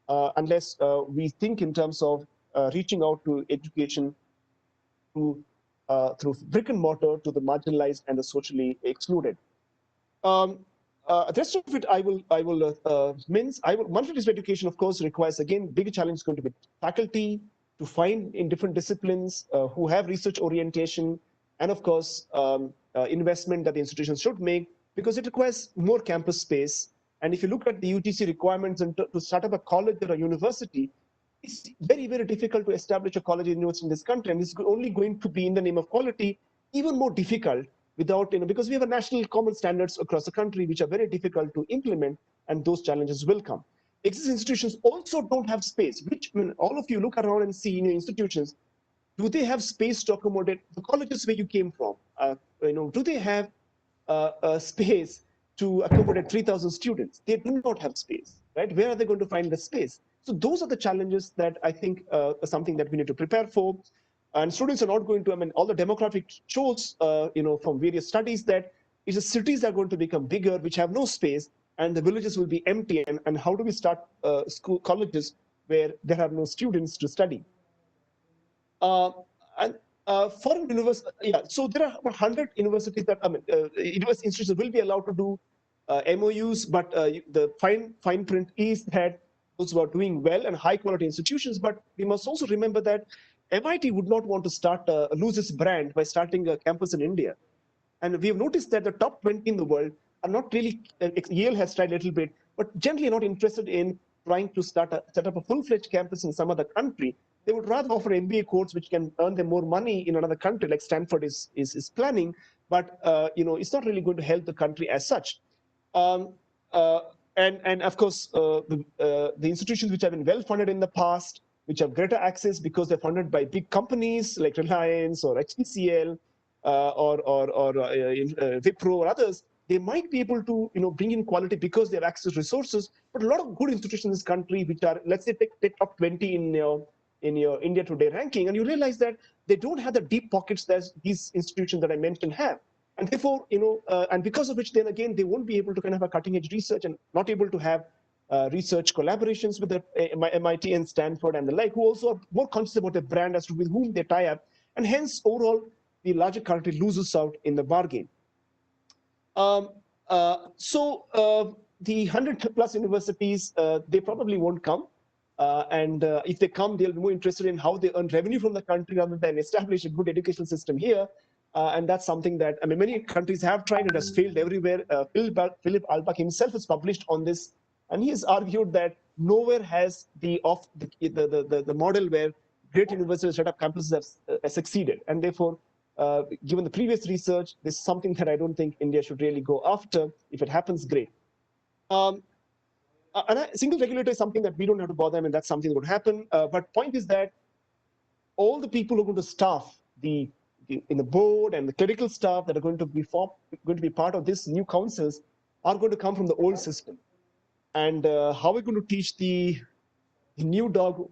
unless we think in terms of reaching out to education through brick and mortar to the marginalized and the socially excluded. The rest of it, I will mince. Multi-disciplinary education, of course, requires, again, bigger challenge is going to be faculty to find in different disciplines who have research orientation, and of course, investment that the institutions should make, because it requires more campus space. And if you look at the UGC requirements and to start up a college or a university, it's very, very difficult to establish a college or university in this country, and it's only going to be in the name of quality, even more difficult without, because we have a national common standards across the country, which are very difficult to implement, and those challenges will come. Existing institutions also don't have space, which, when all of you look around and see in your institutions, do they have space to accommodate the colleges where you came from? Do they have a space to accommodate 3,000 students? They do not have space, right? Where are they going to find the space? So those are the challenges that I think are something that we need to prepare for. And students are not going to, all the demographic shows, from various studies that it's the cities are going to become bigger, which have no space, and the villages will be empty. And how do we start colleges where there are no students to study? And foreign university, yeah. So there are 100 universities that, university institutions will be allowed to do MOUs, but the fine print is that those who are doing well and high quality institutions. But we must also remember that MIT would not want to lose its brand by starting a campus in India. And we have noticed that the top 20 in the world are not really, Yale has tried a little bit, but generally not interested in trying to set up a full-fledged campus in some other country. They would rather offer MBA courses which can earn them more money in another country, like Stanford is planning. But it's not really going to help the country as such. Um, and of course, the institutions which have been well funded in the past, which have greater access because they're funded by big companies like Reliance or HPCL or Wipro or others, they might be able to bring in quality because they have access to resources. But a lot of good institutions in this country, which are, let's say, take top 20 in your India Today ranking, and you realize that they don't have the deep pockets that these institutions that I mentioned have. And therefore, and because of which, then again, they won't be able to kind of have cutting edge research and not able to have research collaborations with the MIT and Stanford and the like, who also are more conscious about their brand as to with whom they tie up. And hence, overall, the larger country loses out in the bargain. The 100 plus universities, they probably won't come. And if they come, they'll be more interested in how they earn revenue from the country rather than establish a good educational system here. And that's something that, many countries have tried. It has failed everywhere. Philip Albach himself has published on this, and he has argued that nowhere has the model where great universities set up campuses have succeeded. And therefore, given the previous research, this is something that I don't think India should really go after. If it happens, great. And a single regulator is something that we don't have to bother. That's something that would happen. But point is that all the people who are going to staff in the board and the clerical staff that are going to be part of this new councils are going to come from the old system. And how are we going to teach the new dog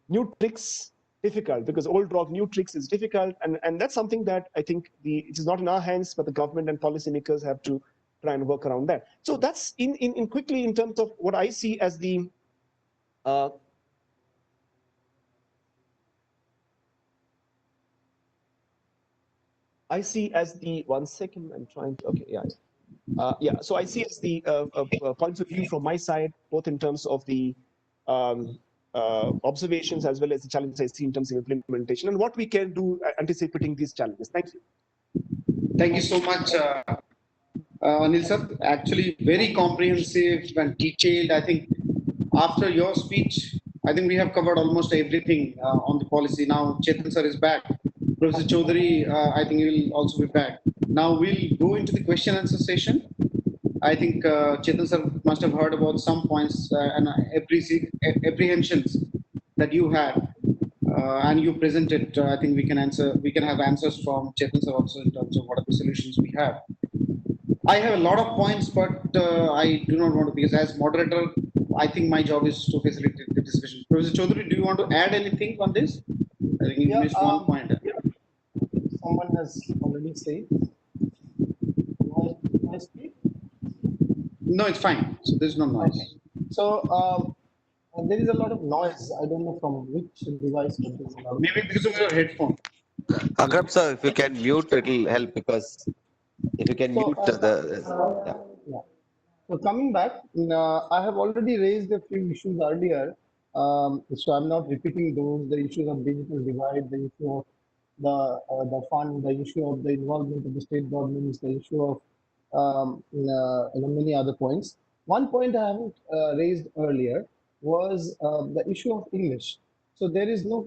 new tricks? Difficult, because old dog new tricks is difficult, and that's something that I think it is not in our hands, but the government and policymakers have to try and work around that. So that's in quickly in terms of what I see as the one second, I'm trying to, okay, yeah. So I see as the points of view from my side, both in terms of the observations as well as the challenges I see in terms of implementation and what we can do anticipating these challenges. Thank you. Thank you so much, Anil sir. Actually, very comprehensive and detailed. I think after your speech, I think we have covered almost everything on the policy. Now, Chetan sir is back. Professor Chaudhary, I think he will also be back. Now we'll go into the question and answer session. I think Chetan sir must have heard about some points and apprehensions that you had, and you presented. I think we can have answers from Chetan sir also in terms of what are the solutions we have. I have a lot of points, but I do not want to, because as moderator, I think my job is to facilitate the discussion. Professor Chaudhary, do you want to add anything on this? I think you missed one point. Someone has already said. Can I speak? No, it's fine. So there's no noise. Okay. So there is a lot of noise. I don't know from which device it is. Maybe because of your headphone. Akram sir, if you can mute, it'll help, because if you can mute yeah. So coming back, I have already raised a few issues earlier. So I'm not repeating those. The issues of digital divide, the issue of the fund, the issue of the involvement of the state governments, the issue of many other points. One point I haven't raised earlier was the issue of English. So there is no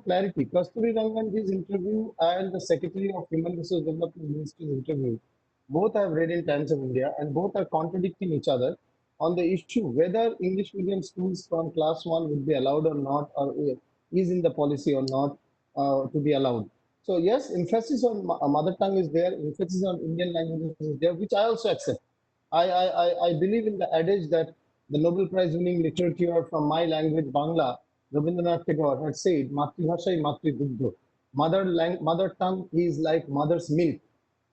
clarity. Kasturi Ranganji's interview and the Secretary of Human Resource Development Ministry's interview, both I've read in Times of India, and both are contradicting each other on the issue whether English medium schools from class 1 would be allowed or not, or is in the policy or not to be allowed. So yes, emphasis on mother tongue is there, emphasis on Indian languages is there, which I also accept. I believe in the adage that the Nobel Prize winning literature from my language, Bangla, Rabindranath Tagore had said, Matribhashai Matridugdho. Mother tongue is like mother's milk.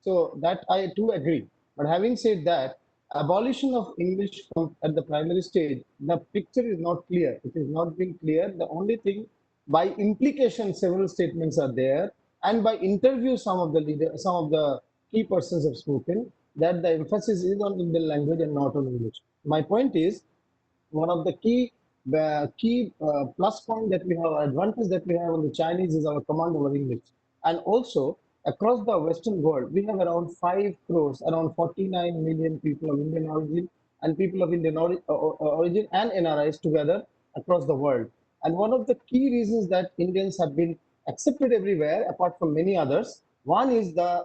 So that I too agree. But having said that, abolition of English at the primary stage, the picture is not clear. It is not being clear. The only thing, by implication, several statements are there. and by interview some of the leaders, some of the key persons have spoken that the emphasis is on Indian language and not on English. My point is, one of the key plus point that we have, advantage that we have on the Chinese is our command over English. And also across the Western world, we have around 5 crores, around 49 million people of Indian origin and people of Indian origin and NRIs together across the world. And one of the key reasons that Indians have been accepted everywhere, apart from many others, one is the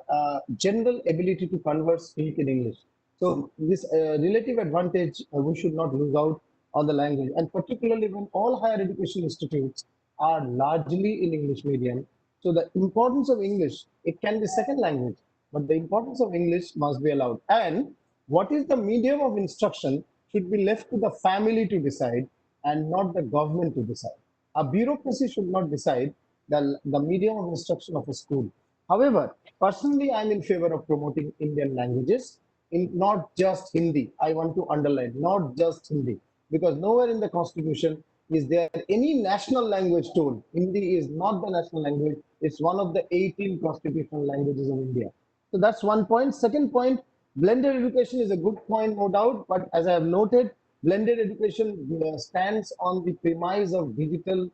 general ability to converse, speak in English. So this relative advantage, we should not lose out on the language, and particularly when all higher education institutes are largely in English medium. So the importance of English, it can be second language, but the importance of English must be allowed. And what is the medium of instruction should be left to the family to decide and not the government to decide. A bureaucracy should not decide the medium of instruction of a school. However, personally, I'm in favor of promoting Indian languages, in not just Hindi. I want to underline, not just Hindi, because nowhere in the constitution is there any national language told. Hindi is not the national language. It's one of the 18 constitutional languages of India. So that's one point. Second point, blended education is a good point, no doubt. But as I have noted, blended education stands on the premise of digital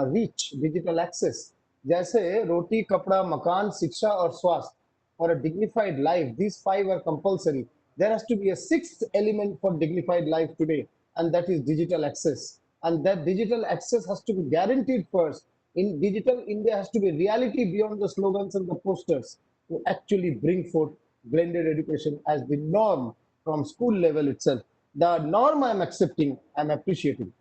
reach, digital access. जैसे रोटी, कपड़ा, मकान, शिक्षा और स्वास्थ्य, for a dignified life, these 5 are compulsory. There has to be a 6th element for dignified life today, and that is digital access. And that digital access has to be guaranteed first. In digital India has to be reality beyond the slogans and the posters to actually bring forth blended education as the norm from school level itself. The norm I'm accepting, I'm appreciating.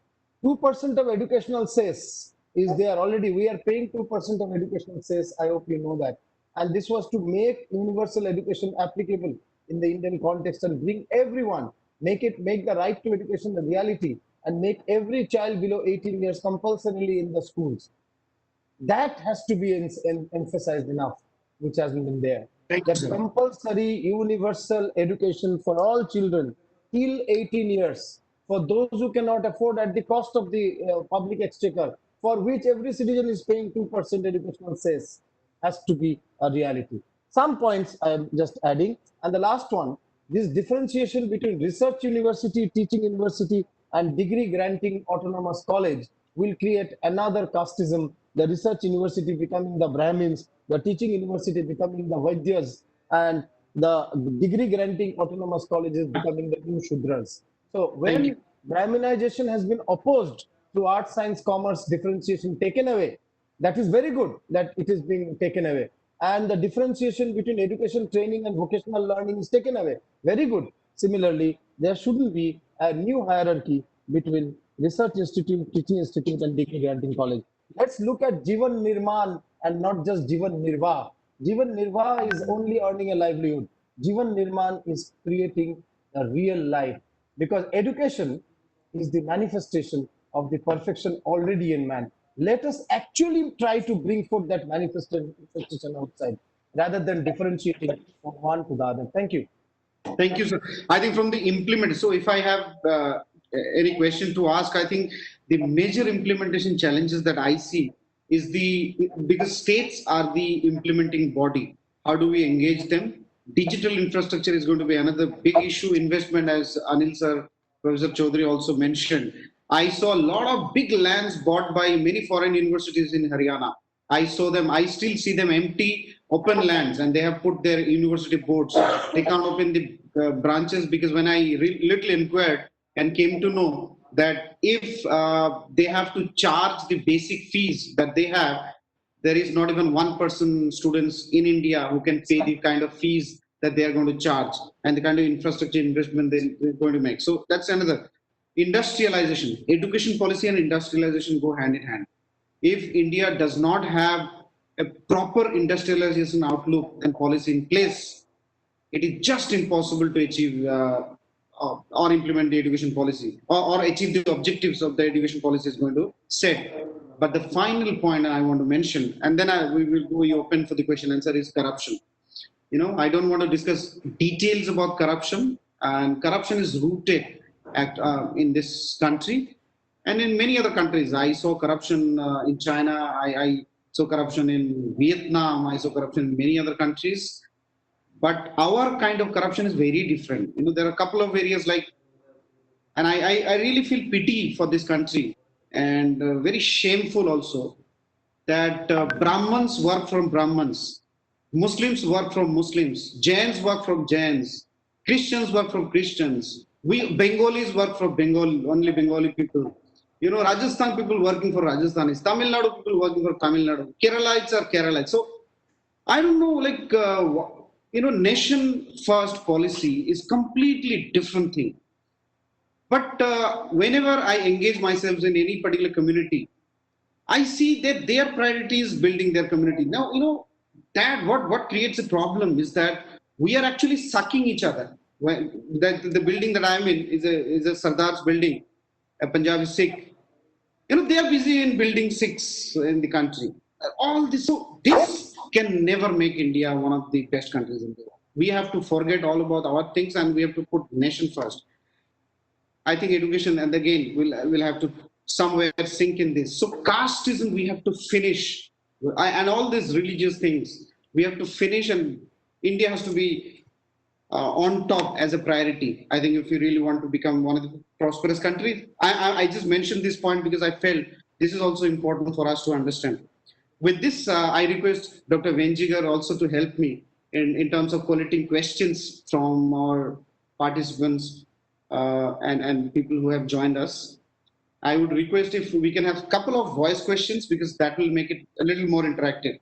2% of educational cess is there already. We are paying 2% of educational cess. I hope you know that. And this was to make universal education applicable in the Indian context and bring everyone, make the right to education the reality, and make every child below 18 years compulsorily in the schools. That has to be emphasized enough, which hasn't been there. That compulsory universal education for all children till 18 years, for those who cannot afford at the cost of the public exchequer, for which every citizen is paying 2% educational cess, has to be a reality. Some points I am just adding. And the last one, this differentiation between research university, teaching university, and degree granting autonomous college will create another casteism. The research university becoming the Brahmins, the teaching university becoming the Vaidyas, and the degree granting autonomous colleges becoming the new Shudras. So when Brahminization has been opposed to art, science, commerce differentiation taken away, that is very good that it is being taken away. And the differentiation between education, training, and vocational learning is taken away. Very good. Similarly, there shouldn't be a new hierarchy between research institute, teaching institute, and degree granting college. Let's look at Jivan Nirman and not just Jivan Nirvah. Jivan Nirvah is only earning a livelihood. Jivan Nirman is creating a real life, because education is the manifestation of the perfection already in man. Let us actually try to bring forth that manifestation outside, rather than differentiating from one to the other. Thank you. Thank you, sir. I think from the implement, so if I have any question to ask, I think the major implementation challenges that I see is because states are the implementing body. How do we engage them? Digital infrastructure is going to be another big issue. Investment, as Anil sir, Professor Chaudhary also mentioned. I saw a lot of big lands bought by many foreign universities in Haryana. I saw them, I still see them empty, open lands, and they have put their university boards. They can't open the branches, because when I little inquired and came to know that if they have to charge the basic fees that they have, there is not even one person, students in India, who can pay the kind of fees that they are going to charge and the kind of infrastructure investment they're going to make. So that's another. Industrialization, education policy and industrialization go hand in hand. If India does not have a proper industrialization outlook and policy in place, it is just impossible to achieve or implement the education policy or achieve the objectives of the education policy is going to set. But the final point I want to mention, and then we will be open for the question answer, is corruption. I don't want to discuss details about corruption, and corruption is rooted in this country and in many other countries. I saw corruption in China. I saw corruption in Vietnam, I saw corruption in many other countries. But our kind of corruption is very different. There are a couple of areas like, and I really feel pity for this country, and very shameful also, that Brahmins work from Brahmins, Muslims work from Muslims, Jains work from Jains, Christians work from Christians, we Bengalis work from only Bengali people. Rajasthan people working for Rajasthanis, Tamil Nadu people working for Tamil Nadu, Keralites are Keralites. So I don't know, like, nation first policy is completely different thing. But whenever I engage myself in any particular community, I see that their priority is building their community. Now, that what creates a problem is that we are actually sucking each other. When the building that I'm in is a Sardar's building, a Punjabi Sikh. They are busy in building Sikhs in the country. All this, so this can never make India one of the best countries in the world. We have to forget all about our things and we have to put nation first. I think education, and again, we'll have to somewhere sink in this. So casteism, we have to finish, and all these religious things, we have to finish, and India has to be on top as a priority. I think if we really want to become one of the prosperous countries, I just mentioned this point because I felt this is also important for us to understand. With this, I request Dr. Venjigar also to help me in terms of collecting questions from our participants and people who have joined us. I would request if we can have a couple of voice questions because that will make it a little more interactive.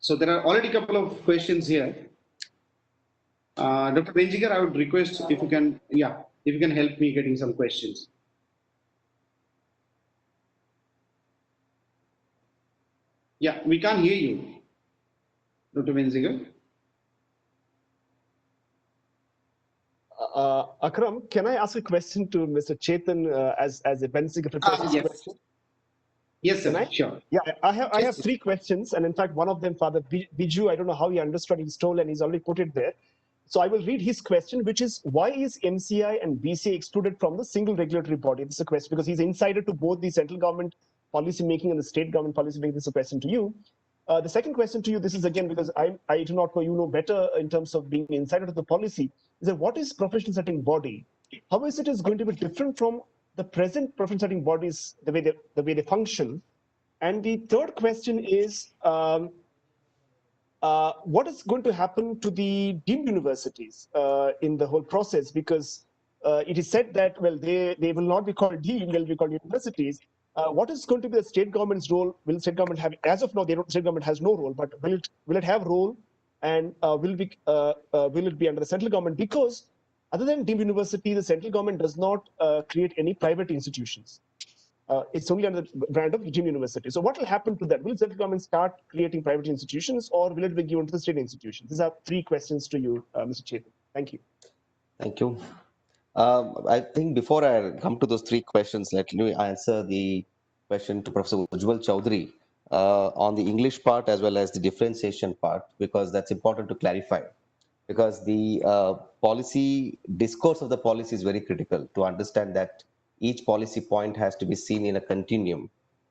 So there are already a couple of questions here. Dr. Venjigar, I would request if you can help me getting some questions. Yeah, we can't hear you, Dr. Venziger. Akram, can I ask a question to Mr. Chetan as a Benziger prepares his Yes. question? Yes, sir. Can I? Sure. Yeah, I have three questions, and in fact, one of them, Father Biju, I don't know how he understood his told, and he's already put it there. So I will read his question, which is, why is MCI and BCI excluded from the single regulatory body? This is a question because he's insider to both the central government policy making and the state government policy making. This is a question to you. The second question to you, this is again because I do not know, you know better in terms of being insider to the policy, is that what is professional setting body? How is it is going to be different from the present professional setting bodies, the way they function? And the third question is, what is going to happen to the deemed universities in the whole process? Because it is said that, well, they will not be called deemed, they'll be called universities. What is going to be the state government's role? Will the state government have, as of now, the state government has no role, but will it have role, and will it be under the central government? Because other than deemed university, the central government does not create any private institutions. It's only under the brand of deemed university. So what will happen to that? Will the central government start creating private institutions, or will it be given to the state institutions? These are three questions to you, Mr. Chetan. Thank you. Thank you. I think before I come to those three questions, let me answer the question to Professor Ujjwal Chaudhary on the English part as well as the differentiation part, because that's important to clarify. Because the policy discourse of the policy is very critical to understand that each policy point has to be seen in a continuum,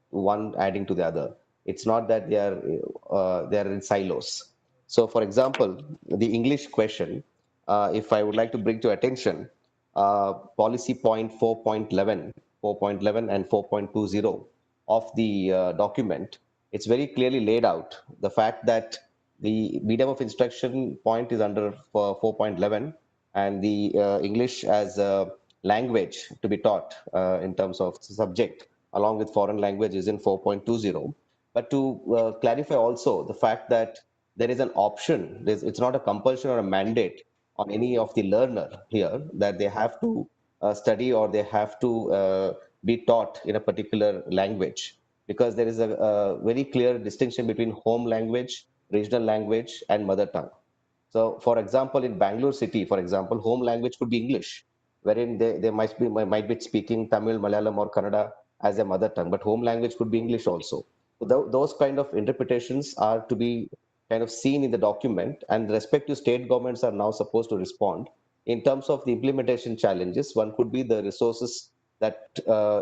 one adding to the other. It's not that they are in silos. So, for example, the English question, if I would like to bring to attention, policy point 4.11 and 4.20 of the document, it's very clearly laid out the fact that the medium of instruction point is under 4.11, and the English as a language to be taught in terms of subject along with foreign language is in 4.20. But to clarify also the fact that there is an option, it's not a compulsion or a mandate on any of the learner here that they have to study or they have to be taught in a particular language, because there is a very clear distinction between home language, regional language, and mother tongue. So, for example, in Bangalore city, for example, home language could be English, wherein they might be speaking Tamil, Malayalam, or Kannada as their mother tongue, but home language could be English also. So those kind of interpretations are to be kind of seen in the document, and the respective state governments are now supposed to respond. In terms of the implementation challenges, one could be the resources that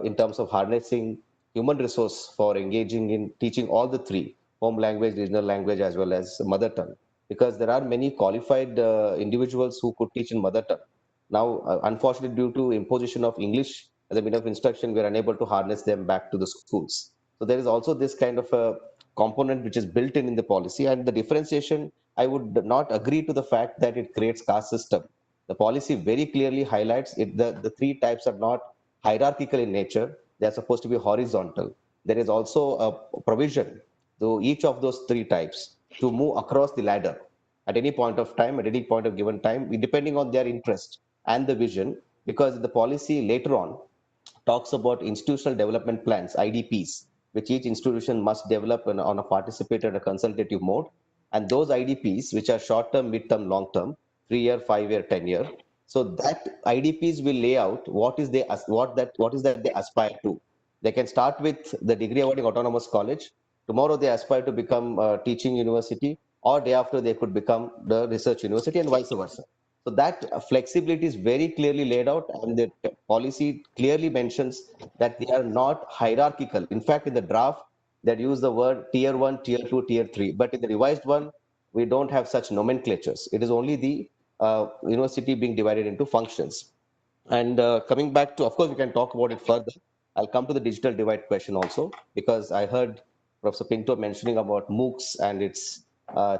in terms of harnessing human resource for engaging in teaching all the three, home language, regional language, as well as mother tongue, because there are many qualified individuals who could teach in mother tongue. Now, unfortunately, due to imposition of English as a medium of instruction, we are unable to harness them back to the schools. So there is also this kind of a component which is built in the policy, and the differentiation, I would not agree to the fact that it creates caste system. The policy very clearly highlights it. The three types are not hierarchical in nature. They are supposed to be horizontal. There is also a provision to each of those three types to move across the ladder at any point of time, at any point of given time, depending on their interest and the vision, because the policy later on talks about institutional development plans, IDPs, which each institution must develop on a participated and a consultative mode. And those IDPs, which are short term, mid term, long term, 3-year, 5-year, 10-year. So that IDPs will lay out what is that they aspire to. They can start with the degree awarding autonomous college. Tomorrow they aspire to become a teaching university, or day after they could become the research university, and vice versa. So that flexibility is very clearly laid out, and the policy clearly mentions that they are not hierarchical. In fact, in the draft, they use the word tier 1, tier 2, tier 3. But in the revised one, we don't have such nomenclatures. It is only the university being divided into functions. And coming back to, of course, we can talk about it further. I'll come to the digital divide question also, because I heard Professor Pinto mentioning about MOOCs and its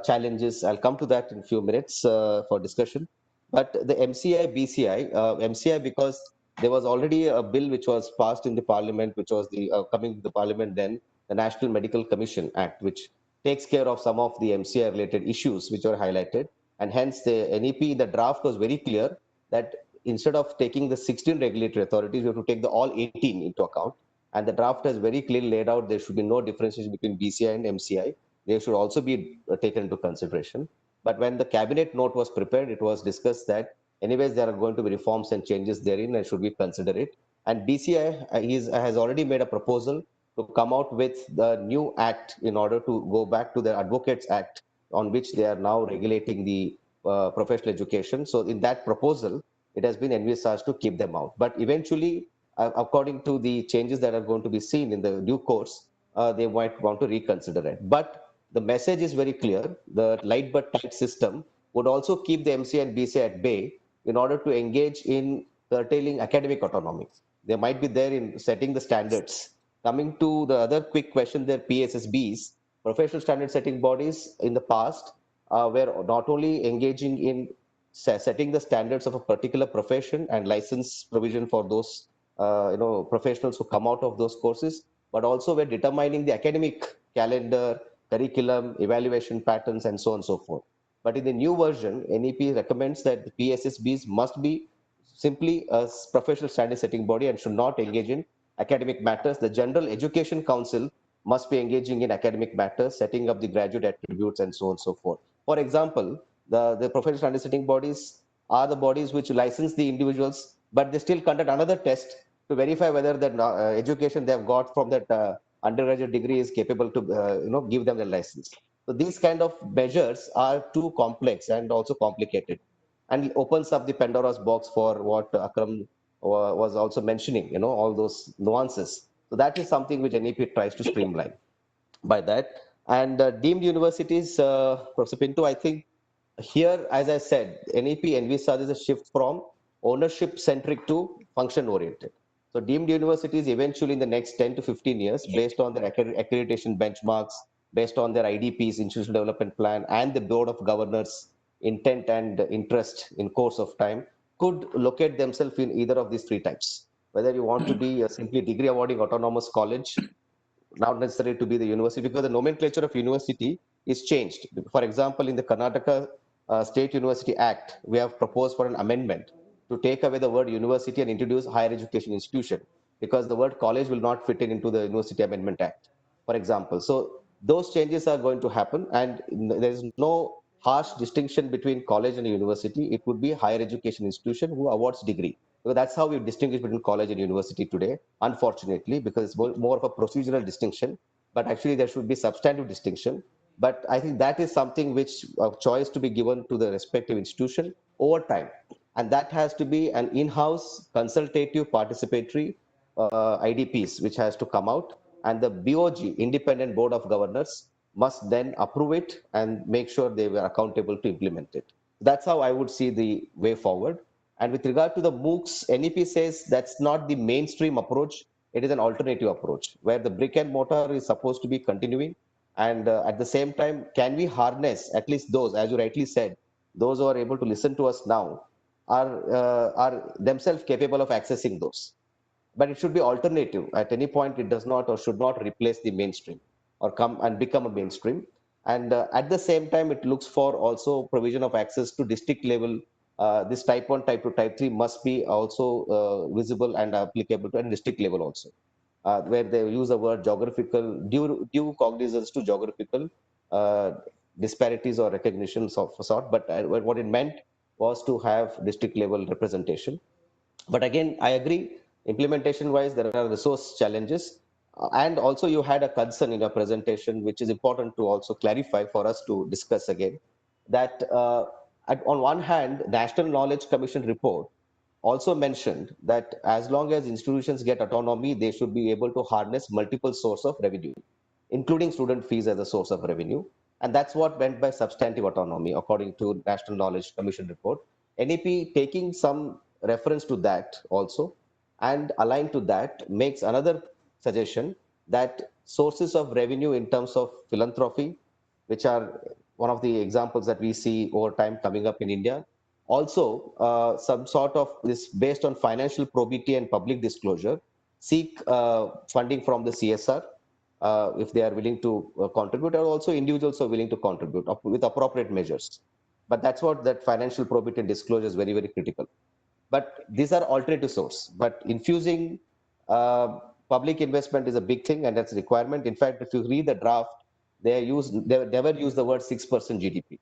challenges. I'll come to that in a few minutes for discussion. But the MCI, because there was already a bill which was passed in the parliament, which was the coming to the parliament then, the National Medical Commission Act, which takes care of some of the MCI related issues which were highlighted. And hence the NEP, the draft was very clear that instead of taking the 16 regulatory authorities, we have to take the all 18 into account. And the draft has very clearly laid out there should be no differentiation between BCI and MCI. They should also be taken into consideration. But when the cabinet note was prepared, it was discussed that anyways there are going to be reforms and changes therein and should we consider it. And BCI has already made a proposal to come out with the new act in order to go back to the Advocates Act, on which they are now regulating the professional education. So in that proposal, it has been envisaged to keep them out. But eventually, according to the changes that are going to be seen in the due course, they might want to reconsider it. But the message is very clear. The light but tight system would also keep the MCI and BCI at bay in order to engage in curtailing academic autonomy. They might be there in setting the standards. Coming to the other quick question there, PSSBs, professional standard setting bodies in the past were not only engaging in setting the standards of a particular profession and license provision for those professionals who come out of those courses, but also we're determining the academic calendar, curriculum, evaluation patterns, and so on and so forth. But in the new version, NEP recommends that the PSSBs must be simply a professional standard setting body and should not engage in academic matters. The General Education Council must be engaging in academic matters, setting up the graduate attributes, and so on and so forth. For example, the professional standard setting bodies are the bodies which license the individuals, but they still conduct another test to verify whether the education they have got from that undergraduate degree is capable to give them the license. So these kind of measures are too complex and also complicated, and it opens up the Pandora's box for what Akram was also mentioning, all those nuances. So that is something which NEP tries to streamline by that. And deemed universities, Professor Pinto, I think here, as I said, NEP envisages a shift from ownership centric to function oriented. So deemed universities eventually in the next 10 to 15 years, based on their accreditation benchmarks, based on their IDPs, institutional development plan, and the board of governors intent and interest in course of time, could locate themselves in either of these three types. Whether you want to be a simply degree awarding autonomous college, not necessary to be the university, because the nomenclature of university is changed. For example, in the Karnataka State University Act, we have proposed for an amendment to take away the word university and introduce higher education institution, because the word college will not fit into the University Amendment Act, for example. So those changes are going to happen, and there is no harsh distinction between college and university. It would be higher education institution who awards degree. So that's how we distinguish between college and university today, unfortunately, because it's more of a procedural distinction, but actually there should be substantive distinction. But I think that is something which a choice to be given to the respective institution over time. And that has to be an in-house consultative participatory IDPs, which has to come out. and the BOG, Independent Board of Governors, must then approve it and make sure they were accountable to implement it. That's how I would see the way forward. And with regard to the MOOCs, NEP says that's not the mainstream approach. It is an alternative approach where the brick and mortar is supposed to be continuing. And at the same time, can we harness at least those, as you rightly said, those who are able to listen to us now are themselves capable of accessing those. But it should be alternative. At any point, it does not or should not replace the mainstream or come and become a mainstream. And at the same time, it looks for also provision of access to district level. This type 1, type 2, type 3 must be also visible and applicable to a district level also, where they use the word geographical, due cognizance to geographical uh, disparities or recognitions of a sort. But what it meant was to have district level representation. But again, I agree, implementation wise, there are resource challenges. And also you had a concern in your presentation, which is important to also clarify for us to discuss again, that on one hand, National Knowledge Commission report also mentioned that as long as institutions get autonomy, they should be able to harness multiple sources of revenue, including student fees as a source of revenue. And that's what meant by substantive autonomy, according to National Knowledge Commission report. NEP taking some reference to that also and aligned to that makes another suggestion that sources of revenue in terms of philanthropy, which are one of the examples that we see over time coming up in India. Also, some sort of this based on financial probity and public disclosure, seek funding from the CSR if they are willing to contribute, or also individuals are willing to contribute with appropriate measures. But that's what that financial probity and disclosure is very, very critical. But these are alternative source. But infusing public investment is a big thing, and that's a requirement. In fact, if you read the draft, they never use the word 6% GDP.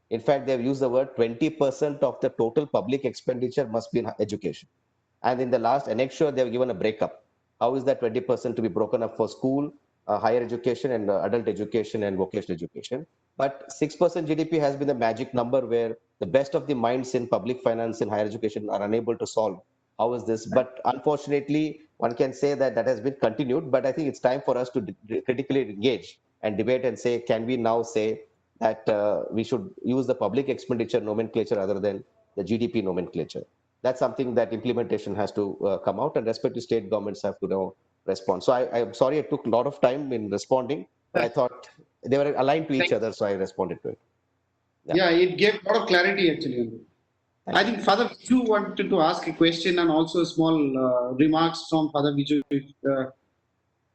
In fact, they've used the word 20% of the total public expenditure must be in education. And in the last annexure, they've given a breakup. How is that 20% to be broken up for school, higher education, and adult education and vocational education? But 6% GDP has been the magic number where the best of the minds in public finance and higher education are unable to solve. How is this? But unfortunately, one can say that that has been continued. But I think it's time for us to critically engage and debate and say, can we now say that we should use the public expenditure nomenclature other than the GDP nomenclature? That's something that implementation has to come out, and respective state governments have to now respond. So I'm sorry it took a lot of time in responding, but I thought they were aligned to each other, so I responded to it. Yeah, it gave a lot of clarity actually. I think Father Viju wanted to ask a question and also small remarks from Father Viju, if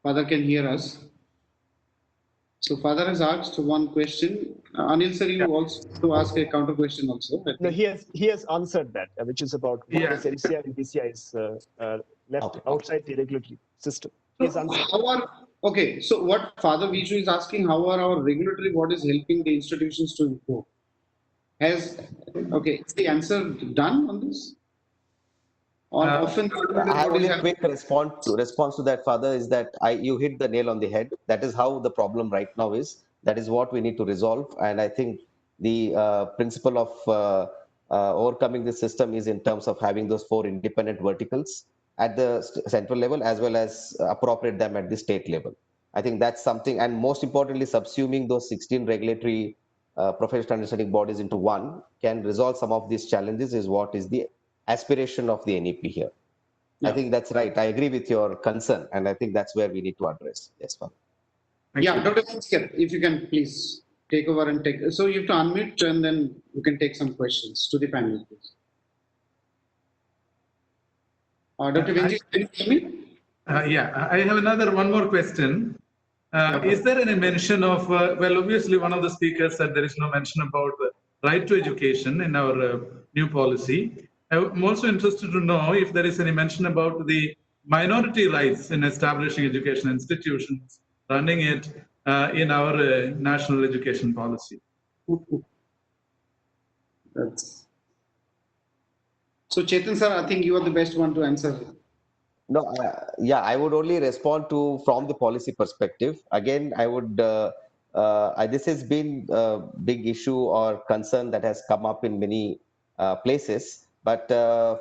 Father can hear us. So Father has asked one question. Anil sir, you also to ask a counter question also. No, he has answered that, which is about why Yeah. NCR and BCI is left outside the regulatory system. He has answered. Okay, so what Father Viju is asking, how are our regulatory bodies helping the institutions to improve? Is the answer done on this? Or often I have only a quick response to that, Father, is that you hit the nail on the head. That is how the problem right now is. That is what we need to resolve. And I think the principle of overcoming this system is in terms of having those 4 independent verticals at the central level as well as appropriate them at the state level. I think that's something, and most importantly, subsuming those 16 regulatory professional understanding bodies into one can resolve some of these challenges is what is the aspiration of the NEP here. Yeah. I think that's right. I agree with your concern, and I think that's where we need to address. Yes, Father. Yeah, Dr. Venskar, if you can please take over and take. So you have to unmute, and then you can take some questions to the panel, please. Dr. Venskar, can you hear me? Yeah, I have one more question. Is there any mention of, well, obviously one of the speakers said there is no mention about the right to education in our new policy. I'm also interested to know if there is any mention about the minority rights in establishing education institutions, running it in our national education policy. So Chetan sir, I think you are the best one to answer. No, yeah, I would only respond to from the policy perspective. Again, I would, this has been a big issue or concern that has come up in many places. But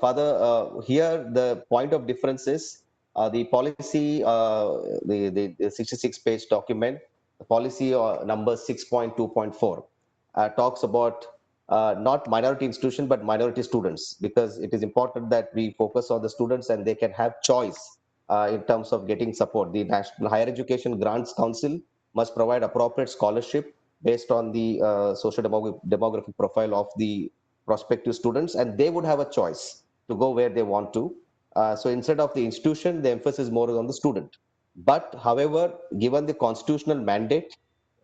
Father, here the point of difference is The policy, the 66-page document, the policy number 6.2.4 talks about not minority institution, but minority students, because it is important that we focus on the students and they can have choice in terms of getting support. The National Higher Education Grants Council must provide appropriate scholarship based on the social demographic profile of the prospective students, and they would have a choice to go where they want to. So instead of the institution, the emphasis more is on the student. But however, given the constitutional mandate,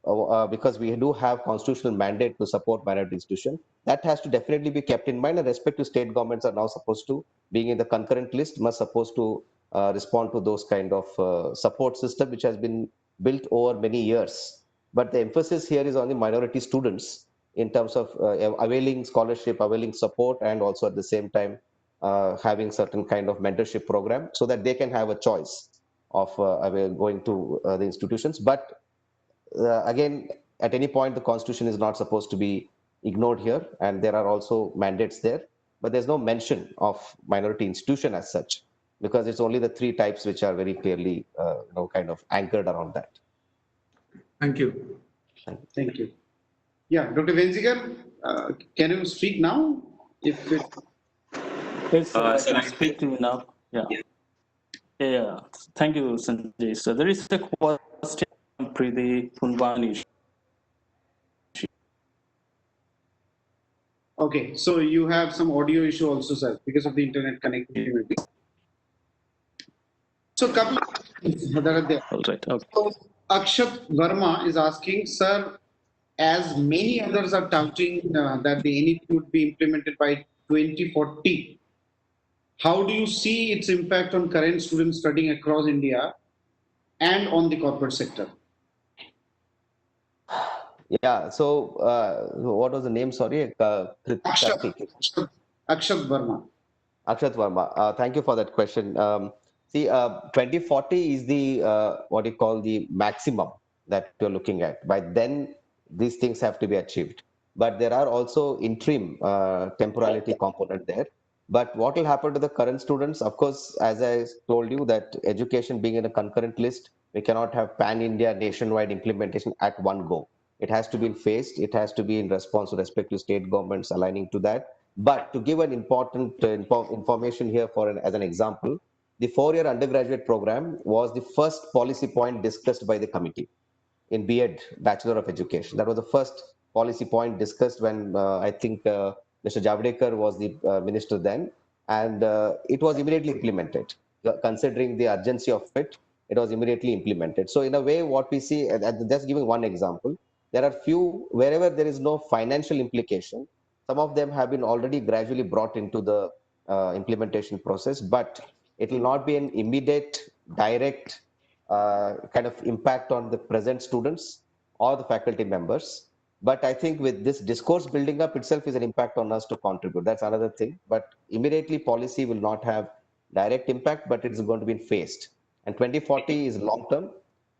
because we do have constitutional mandate to support minority institution, that has to definitely be kept in mind, and respective state governments are now supposed to, being in the concurrent list, must supposed to respond to those kind of support system, which has been built over many years. But the emphasis here is on the minority students in terms of availing scholarship, availing support, and also at the same time having certain kind of mentorship program so that they can have a choice of going to the institutions. But again, at any point, the constitution is not supposed to be ignored here, and there are also mandates there, but there's no mention of minority institution as such, because it's only the three types which are very clearly kind of anchored around that. Thank you. Thank you. Yeah, Dr. Venziger, can you speak now? If it... Yes, sir, I sir, can I speak to you now. Yeah. Yeah. Thank you, Sanjay. So there is a question from Preeti Punwani. Okay, so you have some audio issue also, sir, because of the internet connectivity. So, couple that are there. All right. Okay. So, Akshat Verma is asking, sir, as many others are touting that the NEP would be implemented by 2040, how do you see its impact on current students studying across India and on the corporate sector? Yeah, so what was the name? Sorry, Akshat Verma. Akshat Verma. Thank you for that question. See, 2040 is the what you call the maximum that you're looking at. By then, these things have to be achieved. But there are also interim temporality component there. But what will happen to the current students? Of course, as I told you, that education being in a concurrent list, we cannot have pan-India nationwide implementation at one go. It has to be phased. It has to be in response to respective state governments aligning to that. But to give an important information here as an example, the 4-year undergraduate program was the first policy point discussed by the committee in B.Ed, Bachelor of Education. That was the first policy point discussed when I think Mr. Javadekar was the minister then, and it was immediately implemented. Considering the urgency of it, it was immediately implemented. So in a way, what we see, just giving one example, there are few, wherever there is no financial implication, some of them have been already gradually brought into the implementation process, but it will not be an immediate, direct kind of impact on the present students or the faculty members. But I think with this discourse building up itself is an impact on us to contribute. That's another thing. But immediately policy will not have direct impact, but it's going to be phased. And 2040 is long term,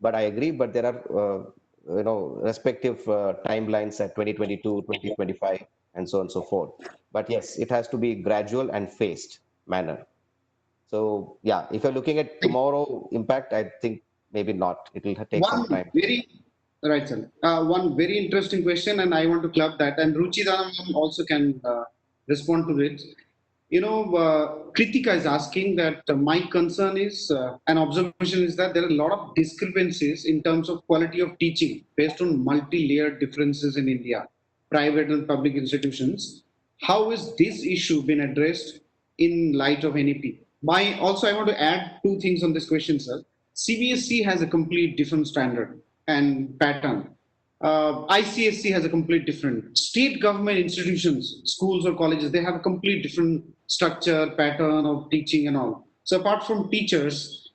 but I agree. But there are respective timelines at 2022, 2025, and so on and so forth. But yes, it has to be gradual and phased manner. So yeah, if you're looking at tomorrow impact, I think maybe not. It will take some time. Right, sir. One very interesting question, and I want to club that. And Ruchi Dhanam also can respond to it. Kritika is asking that my concern is, an observation is that there are a lot of discrepancies in terms of quality of teaching based on multi-layered differences in India, private and public institutions. How is this issue been addressed in light of NEP? I want to add two things on this question, sir. CBSE has a complete different standard and pattern. ICSC has a complete different. State government institutions, schools or colleges, they have a complete different structure, pattern of teaching and all. So apart from teachers,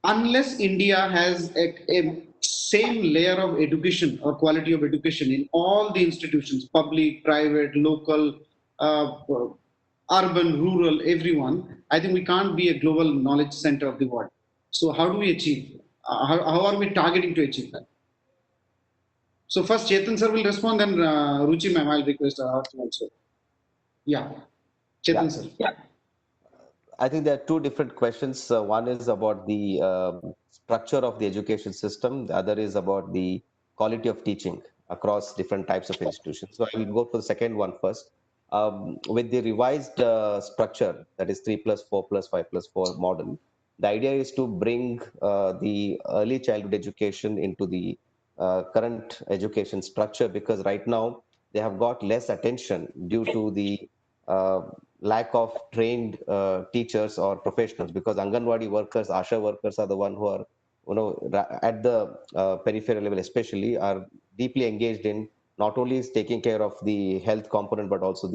unless India has a same layer of education or quality of education in all the institutions, public, private, local, urban, rural, everyone, I think we can't be a global knowledge center of the world. So how do we achieve? How are we targeting to achieve that? So first Chetan sir will respond, then Ruchi ma'am, I'll request her to also. Yeah, Chetan sir. Yeah. I think there are two different questions. One is about the structure of the education system. The other is about the quality of teaching across different types of institutions. So I will go for the second one first. With the revised structure, that is 3 plus 4 plus 5 plus 4 model, the idea is to bring the early childhood education into the current education structure, because right now they have got less attention due to the uh, lack of trained teachers or professionals, because Anganwadi workers, ASHA workers are the one who are, at the peripheral level especially, are deeply engaged in not only is taking care of the health component, but also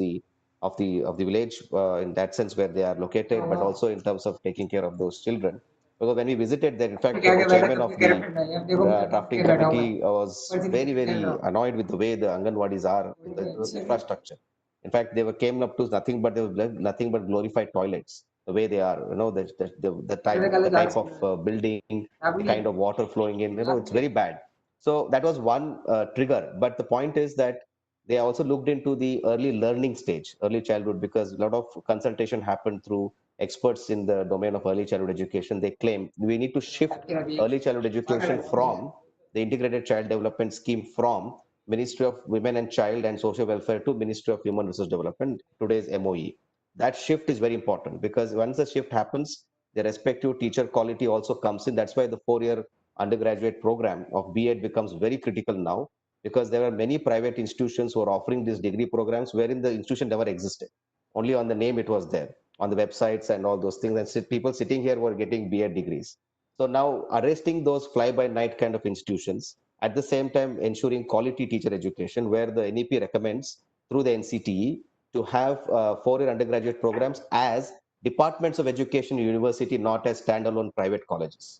of the village in that sense where they are located, but also in terms of taking care of those children. Because when we visited there, in fact, the chairman of the drafting committee was very, very annoyed with the way the Anganwadis are in the infrastructure. In fact, they were came up to nothing but there was nothing but glorified toilets. The way they are, the type of building, the kind of water flowing in, it's very bad. So that was one trigger. But the point is that they also looked into the early learning stage, early childhood, because a lot of consultation happened through experts in the domain of early childhood education. They claim we need to shift early childhood education from the integrated child development scheme from Ministry of Women and Child and Social Welfare to Ministry of Human Resource Development, today's MOE. That shift is very important, because once the shift happens, the respective teacher quality also comes in. That's why the 4-year undergraduate program of B.Ed becomes very critical now, because there are many private institutions who are offering these degree programs wherein the institution never existed. Only on the name it was there, on the websites and all those things. And people sitting here were getting B.Ed degrees. So now arresting those fly-by-night kind of institutions, at the same time ensuring quality teacher education, where the NEP recommends through the NCTE to have 4-year undergraduate programs as departments of education university, not as standalone private colleges,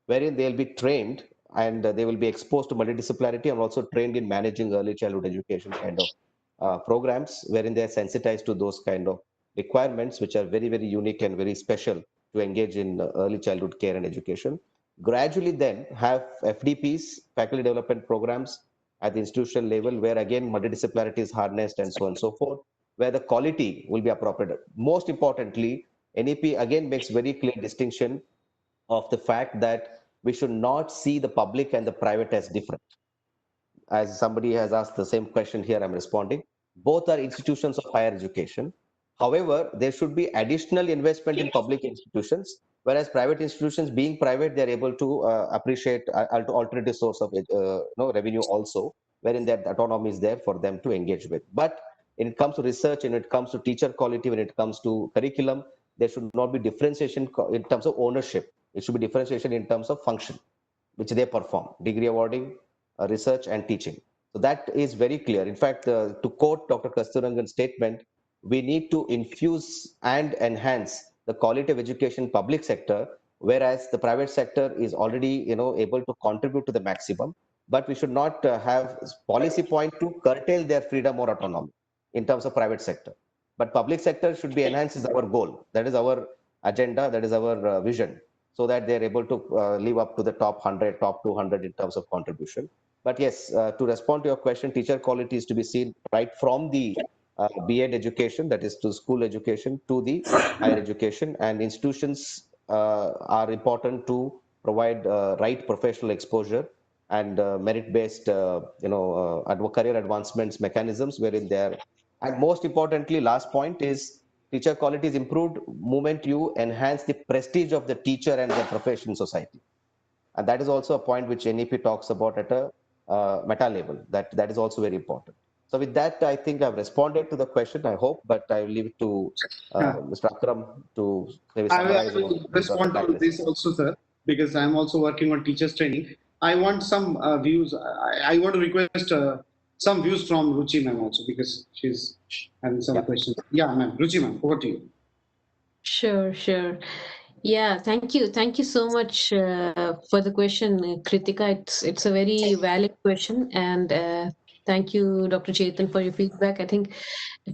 wherein they'll be trained and they will be exposed to multidisciplinarity and also trained in managing early childhood education kind of programs, wherein they are sensitized to those kind of requirements, which are very, very unique and very special to engage in early childhood care and education. Gradually then have FDPs, faculty development programs at the institutional level, where again multidisciplinarity is harnessed and so on and so forth, where the quality will be appropriate. Most importantly, NEP again makes very clear distinction of the fact that we should not see the public and the private as different. As somebody has asked the same question here, I'm responding. Both are institutions of higher education. However, there should be additional investment in public institutions, whereas private institutions, being private, they're able to appreciate alternative source of revenue also, wherein that autonomy is there for them to engage with. But when it comes to research, when it comes to teacher quality, when it comes to curriculum, there should not be differentiation in terms of ownership. It should be differentiation in terms of function, which they perform, degree awarding, research and teaching. So that is very clear. In fact, to quote Dr. Kasturangan's statement, we need to infuse and enhance the quality of education public sector, whereas the private sector is already able to contribute to the maximum. But we should not have policy point to curtail their freedom or autonomy in terms of private sector. But public sector should be enhanced is our goal. That is our agenda. That is our vision, so that they're able to live up to the top 100, top 200 in terms of contribution. But yes, to respond to your question, teacher quality is to be seen right from the B.Ed education, that is to school education, to the higher education, and institutions are important to provide right professional exposure and merit-based, career advancements mechanisms wherein they are. And most importantly, last point is teacher quality is improved moment you enhance the prestige of the teacher and the profession in society. And that is also a point which NEP talks about at a meta level. That is also very important. So with that, I think I've responded to the question, I hope, but I will leave it to Mr. Akram to maybe I summarize. will respond to this also, sir, because I'm also working on teachers training. I want some views. I want to request some views from Ruchi ma'am also, because she's having some questions. Yeah, ma'am. Ruchi ma'am, over to you. Sure, sure. Yeah, thank you so much for the question, Kritika. It's a very valid question, and thank you, Dr. Chetan, for your feedback. I think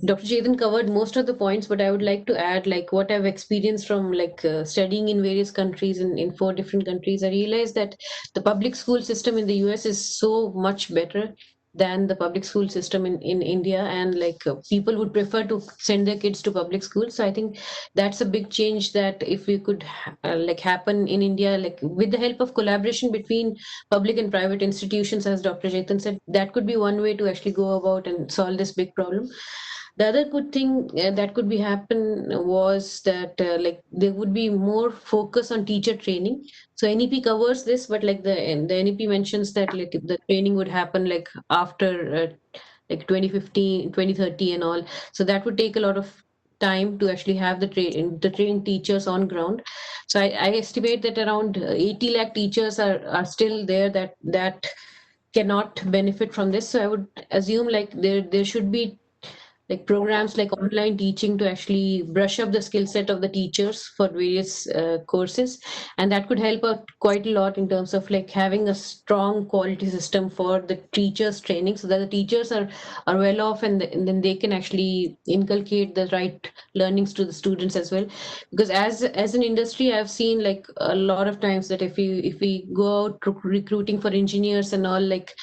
Dr. Chetan covered most of the points, but I would like to add, like, what I've experienced from studying in various countries, in 4 different countries. I realized that the public school system in the US is so much better. than the public school system in India, and like people would prefer to send their kids to public schools. So I think that's a big change that if we could like happen in India, like with the help of collaboration between public and private institutions, as Dr. Jaitan said, that could be one way to actually go about and solve this big problem. The other good thing that could be happen was that like there would be more focus on teacher training. So NEP covers this, but like the NEP mentions that like the training would happen like after like 2015, 2030 and all. So that would take a lot of time to actually have the trained teachers on ground. So I estimate that around 80 lakh teachers are still there that cannot benefit from this. So I would assume like there should be like programs like online teaching to actually brush up the skill set of the teachers for various courses, and that could help out quite a lot in terms of like having a strong quality system for the teachers training, so that the teachers are well off, and then they can actually inculcate the right learnings to the students as well. Because as an industry, I've seen like a lot of times that if we go out recruiting for engineers and all, like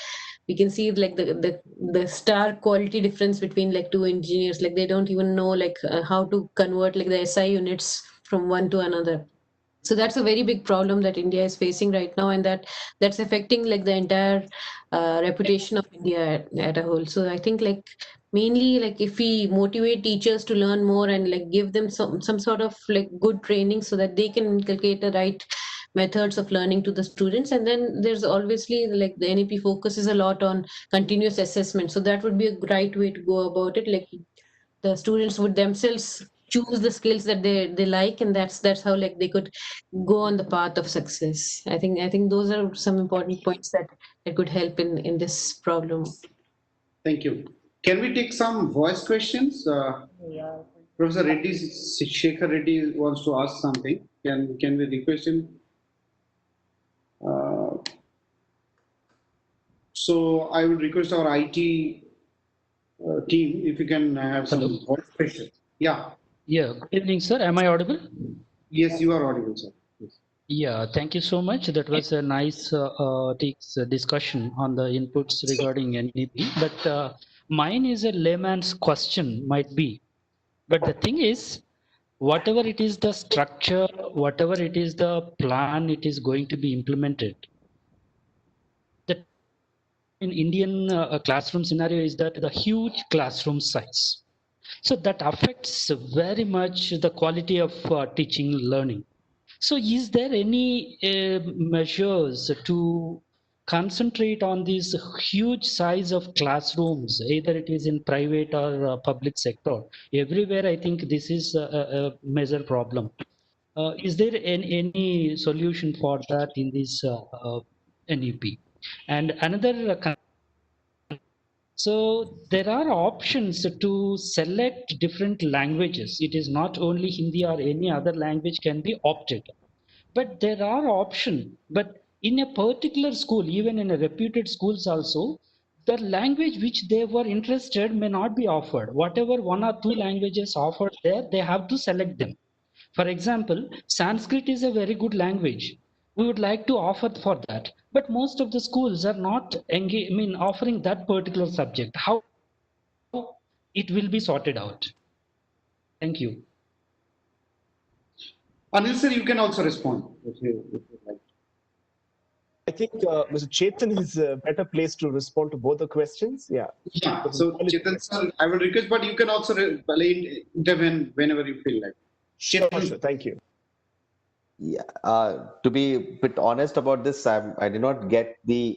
we can see like the stark quality difference between like two engineers. Like they don't even know like how to convert like the SI units from one to another. So that's a very big problem that India is facing right now, and that's affecting like the entire reputation of India at a whole. So I think like mainly like if we motivate teachers to learn more and like give them some sort of like good training so that they can inculcate the right methods of learning to the students. And then there's obviously like the NEP focuses a lot on continuous assessment, so that would be a right way to go about it. Like the students would themselves choose the skills that they like, and that's how like they could go on the path of success. I think those are some important points that could help in this problem. Thank you. Can we take some voice questions? Professor Reddy, Shekhar Reddy wants to ask something. Can we request him? So I would request our IT team if you can have some Hello. voice questions. Yeah. Yeah, good evening, sir. Am I audible? Yes, you are audible, sir. Yes. Yeah, thank you so much. That was a nice discussion on the inputs regarding NEP. But mine is a layman's question, might be. But the thing is, whatever it is the structure, whatever it is the plan, it is going to be implemented. The in Indian classroom scenario is that the huge classroom size. So that affects very much the quality of teaching learning. So is there any measures to concentrate on this huge size of classrooms, either it is in private or public sector? Everywhere, I think this is a major problem. Is there any solution for that in this NEP? And another so there are options to select different languages. It is not only Hindi or any other language can be opted, but there are options. But in a particular school, even in a reputed schools also, the language which they were interested may not be offered. Whatever one or two languages offered there, they have to select them. For example, Sanskrit is a very good language. We would like to offer for that, but most of the schools are not offering that particular subject. How it will be sorted out? Thank you. Anil sir, you can also respond if you like. I think Mr. Chetan is a better place to respond to both the questions. Yeah. Yeah. So Chetan sir, I will request, but you can also intervene whenever you feel like. Sure, sure. Thank you. Yeah, to be a bit honest about this, I did not get the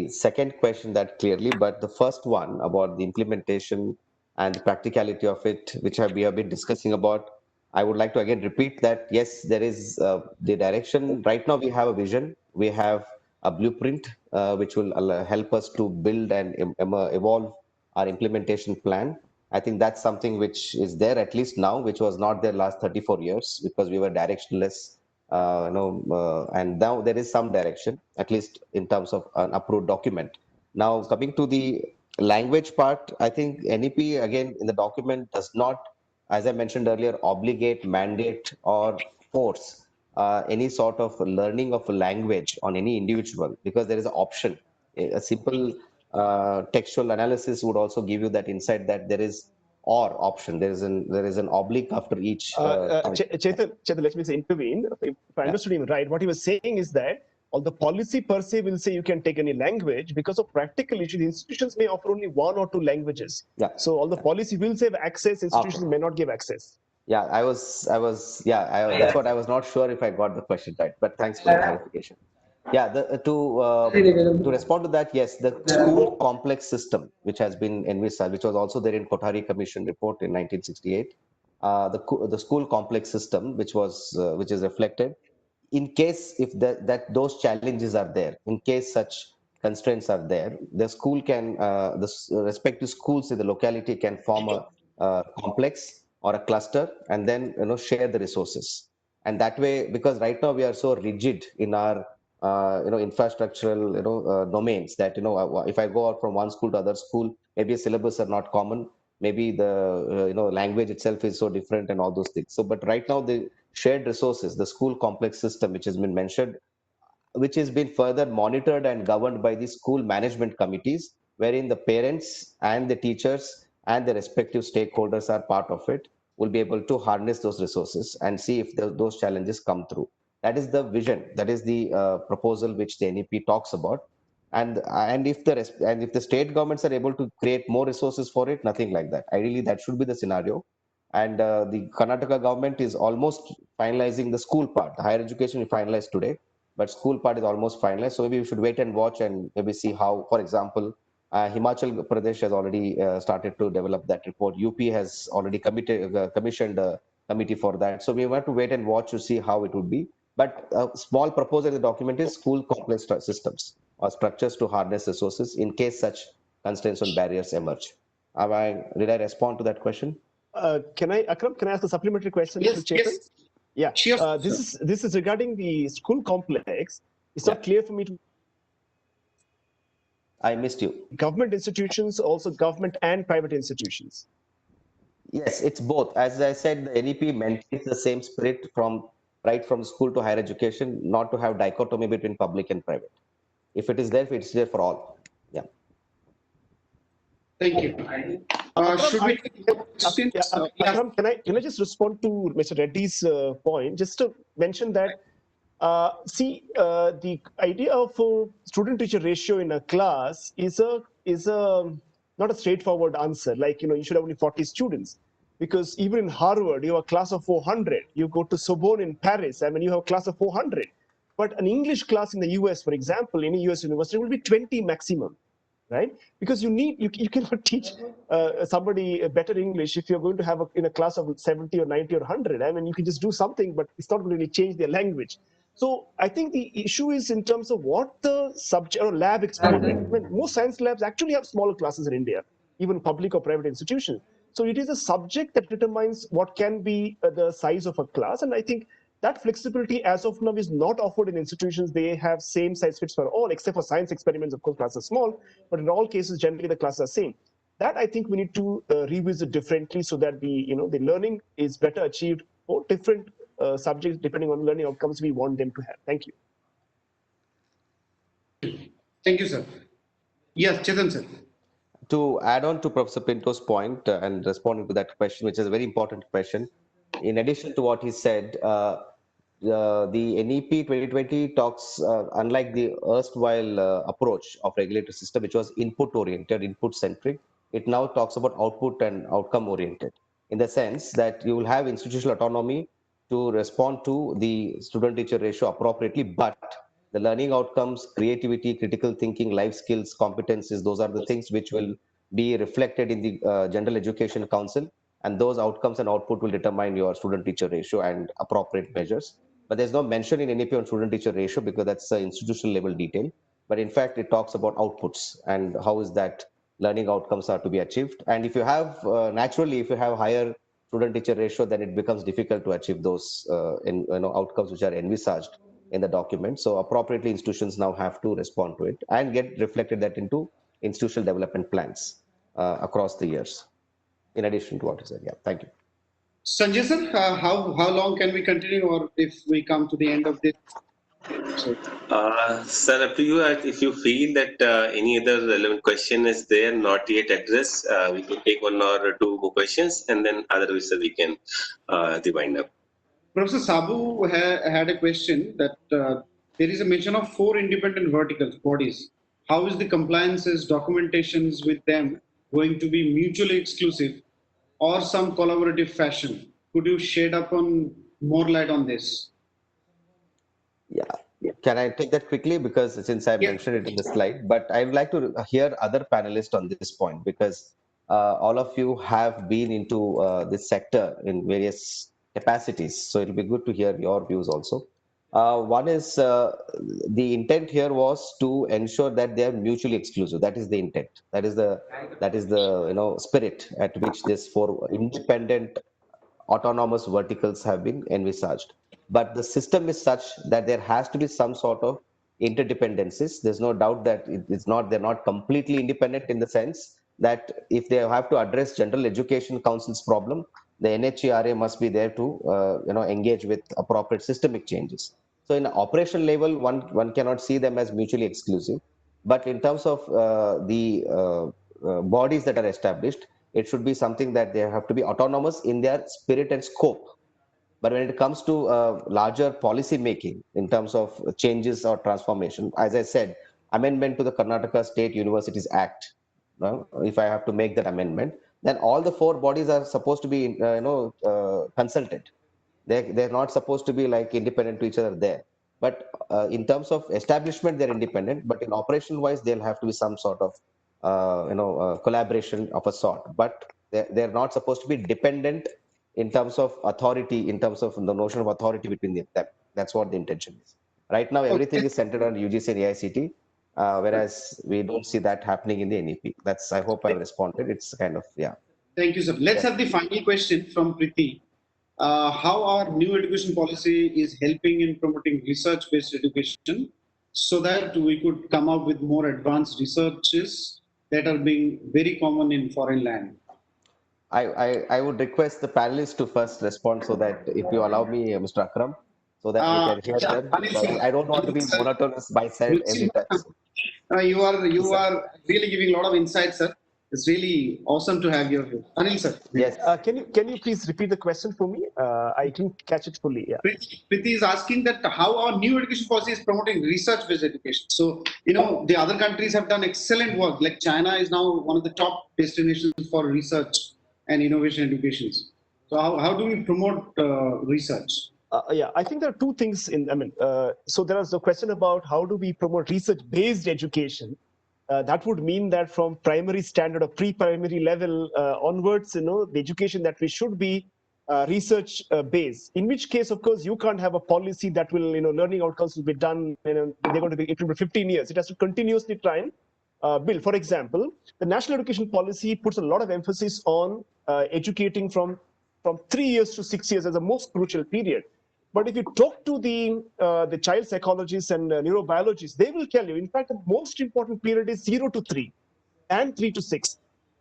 second question that clearly, but the first one about the implementation and the practicality of it, which we have been discussing about, I would like to again repeat that yes, there is the direction. Right now, we have a vision, we have a blueprint, which will help us to build and evolve our implementation plan. I think that's something which is there at least now, which was not there last 34 years because we were directionless, and now there is some direction, at least in terms of an approved document. Now, coming to the language part, I think NEP, again, in the document does not, as I mentioned earlier, obligate, mandate, or force any sort of learning of a language on any individual because there is an option. A simple textual analysis would also give you that insight that there is or option. There is an oblique after each. Chetan, let me intervene. If I understood him right, what he was saying is that all the policy per se will say you can take any language. Because of practical issues, institutions may offer only 1 or 2 languages. Yeah. So all the policy will say access, institutions may not give access. Yeah, that's what I was not sure if I got the question right, but thanks for the clarification. Yeah, to respond to that, yes, the school complex system, which has been envisaged, which was also there in Kothari Commission report in 1968, the school complex system, which is reflected, in case if those challenges are there, in case such constraints are there, the school can, the respective schools in the locality can form a complex or a cluster and then share the resources. And that way, because right now we are so rigid in our infrastructural domains that if I go out from one school to other school, maybe syllabus are not common, maybe the language itself is so different and all those things. So but right now the shared resources, the school complex system, which has been mentioned, which has been further monitored and governed by the school management committees, wherein the parents and the teachers and the respective stakeholders are part of it, will be able to harness those resources and see if those challenges come through. That is the vision. That is the proposal which the NEP talks about. And if the state governments are able to create more resources for it, nothing like that. Ideally, that should be the scenario. And the Karnataka government is almost finalizing the school part. The higher education we finalized today, but school part is almost finalized. So maybe we should wait and watch and maybe see how, for example, Himachal Pradesh has already started to develop that report. UP has already commissioned a committee for that. So we have to wait and watch to see how it would be. But a small proposal in the document is school complex systems or structures to harness resources in case such constraints and barriers emerge. Did I respond to that question? Akram, can I ask a supplementary question? Yes, yes. Yeah. Sure. This is regarding the school complex. It's not clear for me to. I missed you. Government institutions, also government and private institutions. Yes, it's both. As I said, the NEP maintains the same spirit right from school to higher education, not to have dichotomy between public and private. If it is there, it's there for all. Yeah. Thank you. Should we Akram, can I just respond to Mr. Reddy's point? Just to mention that, the idea of a student-teacher ratio in a class is not a straightforward answer. Like, you should have only 40 students. Because even in Harvard, you have a class of 400. You go to Sorbonne in Paris, you have a class of 400. But an English class in the US, for example, in a US university will be 20 maximum, right? Because you cannot teach somebody better English if you're going to have in a class of 70 or 90 or 100. You can just do something, but it's not going to really change their language. So I think the issue is in terms of what the subject or lab experiment. Most science labs actually have smaller classes in India, even public or private institutions. So it is a subject that determines what can be the size of a class. And I think that flexibility as of now is not offered in institutions. They have same size fits for all, except for science experiments, of course, classes are small. But in all cases, generally the classes are same. That I think we need to revisit differently so that the learning is better achieved for different subjects depending on learning outcomes we want them to have. Thank you. Thank you, sir. Yes, Chetan, sir. To add on to Professor Pinto's point and responding to that question, which is a very important question, in addition to what he said, the NEP 2020 talks, unlike the erstwhile approach of regulatory system, which was input-oriented, input-centric, it now talks about output and outcome-oriented, in the sense that you will have institutional autonomy to respond to the student-teacher ratio appropriately, but the learning outcomes, creativity, critical thinking, life skills, competencies, those are the things which will be reflected in the General Education Council, and those outcomes and output will determine your student-teacher ratio and appropriate measures. But there's no mention in NEP on student-teacher ratio because that's an institutional level detail. But in fact, it talks about outputs and how is that learning outcomes are to be achieved. And if you have, naturally, if you have higher student-teacher ratio, then it becomes difficult to achieve those outcomes which are envisaged in the document. So appropriately, institutions now have to respond to it and get reflected that into institutional development plans across the years. In addition to what you said, yeah, thank you. Sanjay sir, how long can we continue, or if we come to the end of this? Sir, up to you. If you feel that any other relevant question is there, not yet addressed, we can take one or two more questions, and then otherwise we can wind up. Professor Sabu had a question that there is a mention of 4 independent verticals bodies. How is the compliances, documentations with them going to be mutually exclusive or some collaborative fashion? Could you shed upon more light on this? Yeah. Can I take that quickly? Because since I mentioned it in the slide, but I would like to hear other panelists on this point, because all of you have been into this sector in various capacities. So it'll be good to hear your views also. One is the intent here was to ensure that they are mutually exclusive. That is the intent. That is the spirit at which these 4 independent autonomous verticals have been envisaged. But the system is such that there has to be some sort of interdependencies. There's no doubt that they're not completely independent, in the sense that if they have to address General Education Council's problem, the NHERA must be there to engage with appropriate systemic changes. So in operation level, one cannot see them as mutually exclusive. But in terms of the bodies that are established, it should be something that they have to be autonomous in their spirit and scope. But when it comes to larger policy making in terms of changes or transformation, as I said, amendment to the Karnataka State Universities Act, if I have to make that amendment, then all the 4 bodies are supposed to be consulted. They're not supposed to be like independent to each other there. But in terms of establishment, they're independent. But in operation wise, there'll have to be some sort of collaboration of a sort. But they're not supposed to be dependent in terms of authority, in terms of the notion of authority between them. That's what the intention is. Right now, everything is centered on UGC and AICT, whereas we don't see that happening in the NEP. I hope I've responded. It's kind of, yeah. Thank you, sir. Let's have the final question from Priti. How our new education policy is helping in promoting research-based education so that we could come up with more advanced researches that are being very common in foreign land? I would request the panelists to first respond, so that if you allow me, Mr. Akram, so that we can hear them. I don't want to be monotonous by side every time. You are really giving a lot of insight, sir. It's really awesome to have you here. Anil, sir. Yes. Can you please repeat the question for me? I didn't catch it fully. Yeah. Priti is asking that how our new education policy is promoting research-based education. So, the other countries have done excellent work. Like China is now one of the top destinations for research and innovation educations. So how do we promote research? Yeah, I think there are 2 things so there is a question about how do we promote research-based education. That would mean that from primary standard or pre-primary level onwards, the education that we should be research-based. In which case, of course, you can't have a policy that will, learning outcomes will be done. It will be 15 years. It has to continuously try and build. For example, the national education policy puts a lot of emphasis on educating from 3 years to 6 years as the most crucial period. But if you talk to the child psychologists and neurobiologists, they will tell you, in fact, the most important period is 0 to 3 and 3 to 6.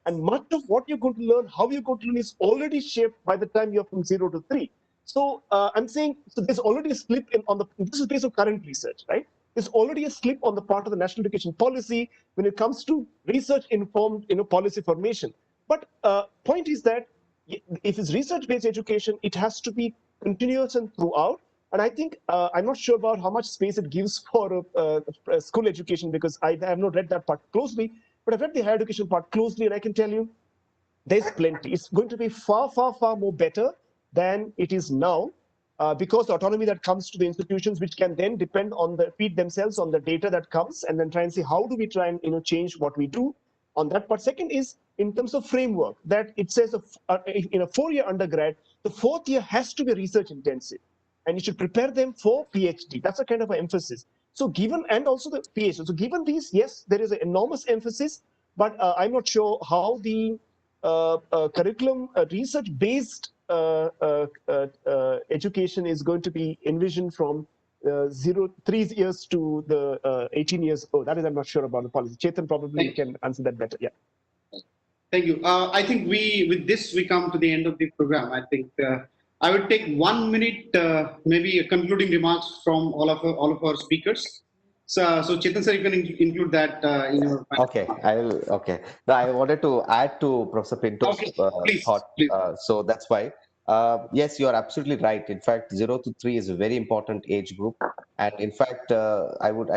And much of what you're going to learn, how you're going to learn, is already shaped by the time you're from 0 to 3. So I'm saying, so there's already a slip this is based on current research, right? There's already a slip on the part of the national education policy when it comes to research-informed, policy formation. But point is that if it's research-based education, it has to be continuous and throughout. And I think I'm not sure about how much space it gives for school education, because I have not read that part closely, but I've read the higher education part closely, and I can tell you there's plenty. It's going to be far, far, far more better than it is now, because the autonomy that comes to the institutions, which can then depend on feed themselves on the data that comes, and then try and see how do we try and change what we do on that part. Second is in terms of framework, that it says in a 4-year undergrad, the 4th year has to be research intensive, and you should prepare them for PhD. That's a kind of an emphasis. So given, and also the PhD. So given these, yes, there is an enormous emphasis, but I'm not sure how the curriculum research-based education is going to be envisioned from 3 years to the 18 years old. That is, I'm not sure about the policy. Chetan probably can answer that better. Yeah. Thank you. I think with this we come to the end of the program. I think I would take 1 minute, maybe concluding remarks from all of our speakers. So Chetan sir, you can include that in your final Okay, remarks. I will. Okay. Now, I wanted to add to Professor Pinto's Okay, please, thought. please. So that's why, yes, you are absolutely right. In fact, 0 to 3 is a very important age group. And in fact,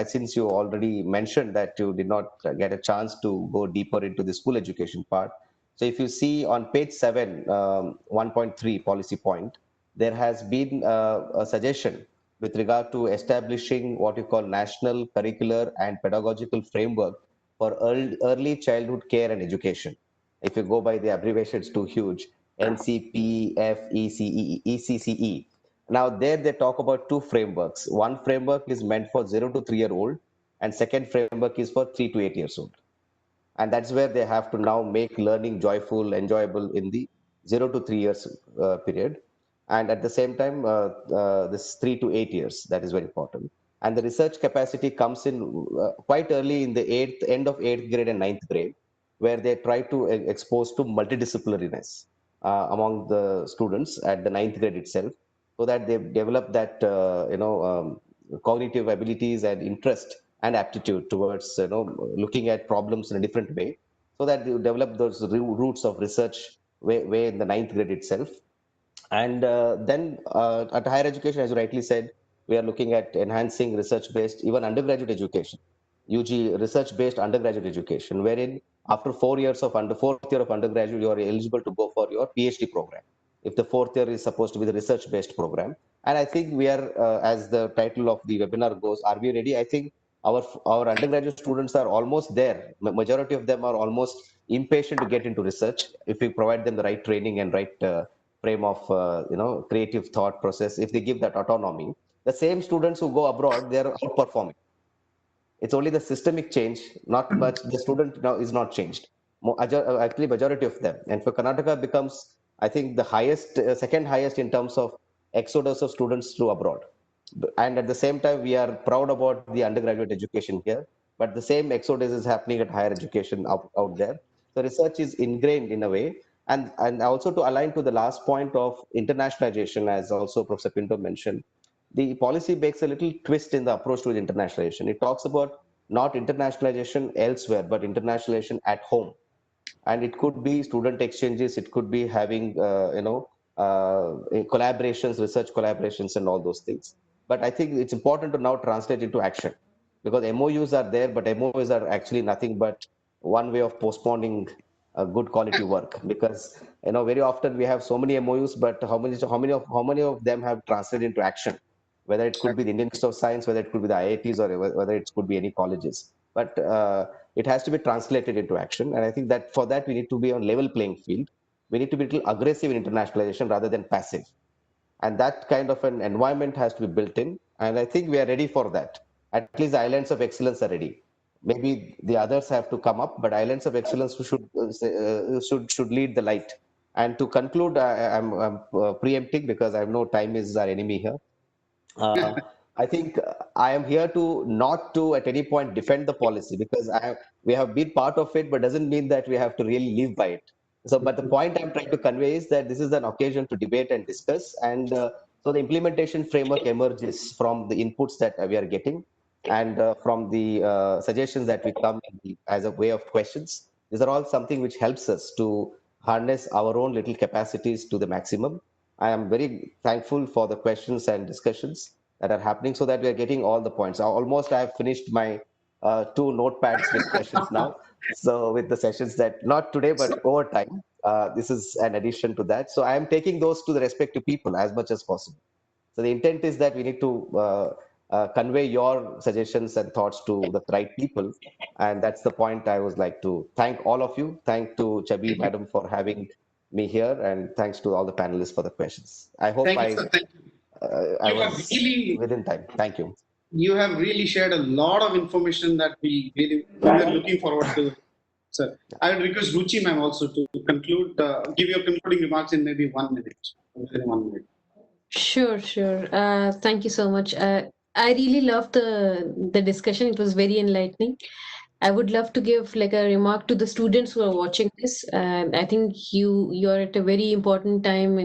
since you already mentioned that you did not get a chance to go deeper into the school education part. So if you see on page 7, 1.3 policy point, there has been a suggestion with regard to establishing what you call national curricular and pedagogical framework for early childhood care and education. If you go by the abbreviation, it's too huge. ECCE. Now there they talk about two frameworks. One framework is meant for 0 to 3 year old, and second framework is for 3 to 8 years old. And that's where they have to now make learning joyful, enjoyable in the 0 to 3 years period. And at the same time, this 3 to 8 years, that is very important. And the research capacity comes in quite early in the end of 8th grade and 9th grade, where they try to expose to multidisciplinariness among the students at the 9th grade itself, so that they develop that cognitive abilities and interest and aptitude towards looking at problems in a different way, so that you develop those roots of research way in the 9th grade itself. And then at higher education, as you rightly said, we are looking at enhancing research-based, even undergraduate education, UG research-based undergraduate education, wherein after 4 years of fourth year of undergraduate, you are eligible to go for your PhD program. If the fourth year is supposed to be the research-based program, and I think we are, as the title of the webinar goes, are we ready? I think our undergraduate students are almost there. Majority of them are almost impatient to get into research if we provide them the right training and right frame of creative thought process. If they give that autonomy, the same students who go abroad, they are outperforming. It's only the systemic change, not much. The student now is not changed. Actually, majority of them. And for Karnataka becomes, I think, the highest, second highest in terms of exodus of students to abroad. And at the same time, we are proud about the undergraduate education here, but the same exodus is happening at higher education out there. So research is ingrained in a way. And also to align to the last point of internationalization, as also Professor Pinto mentioned, the policy makes a little twist in the approach to the internationalization. It talks about not internationalization elsewhere, but internationalization at home. And it could be student exchanges, it could be having, collaborations, research collaborations, and all those things. But I think it's important to now translate into action, because MOUs are there, but MOUs are actually nothing but one way of postponing good quality work. Because very often we have so many MOUs, but how many of them have translated into action? Whether it could be the Indian Institute of Science, whether it could be the IITs, or whether it could be any colleges. But it has to be translated into action. And I think that for that, we need to be on level playing field. We need to be a little aggressive in internationalization rather than passive. And that kind of an environment has to be built in. And I think we are ready for that. At least the islands of excellence are ready. Maybe the others have to come up, but islands of excellence should lead the light. And to conclude, I'm preempting, because I know time is our enemy here. I think I am here to not to at any point defend the policy, because we have been part of it, but doesn't mean that we have to really live by it. So, but the point I'm trying to convey is that this is an occasion to debate and discuss. And so the implementation framework emerges from the inputs that we are getting, and from the suggestions that we come as a way of questions. These are all something which helps us to harness our own little capacities to the maximum. I am very thankful for the questions and discussions that are happening, so that we are getting all the points. Almost I have finished my 2 notepads with questions now. So with the sessions that not today, but over time, this is an addition to that. So I am taking those to the respective people as much as possible. So the intent is that we need to convey your suggestions and thoughts to the right people. And that's the point I would like to thank all of you. Thank to Chabi Madam for having me here, and thanks to all the panelists for the questions. I hope Thank you, sir. Thank you. I You have was really, within time. Thank you. you have really shared a lot of information that we were looking forward to. Sir, I would request Ruchi ma'am also to conclude, give your concluding remarks in maybe 1 minute. Within 1 minute. Sure, sure. Thank you so much. I really loved the discussion. It was very enlightening. I would love to give like a remark to the students who are watching this. I think you're at a very important time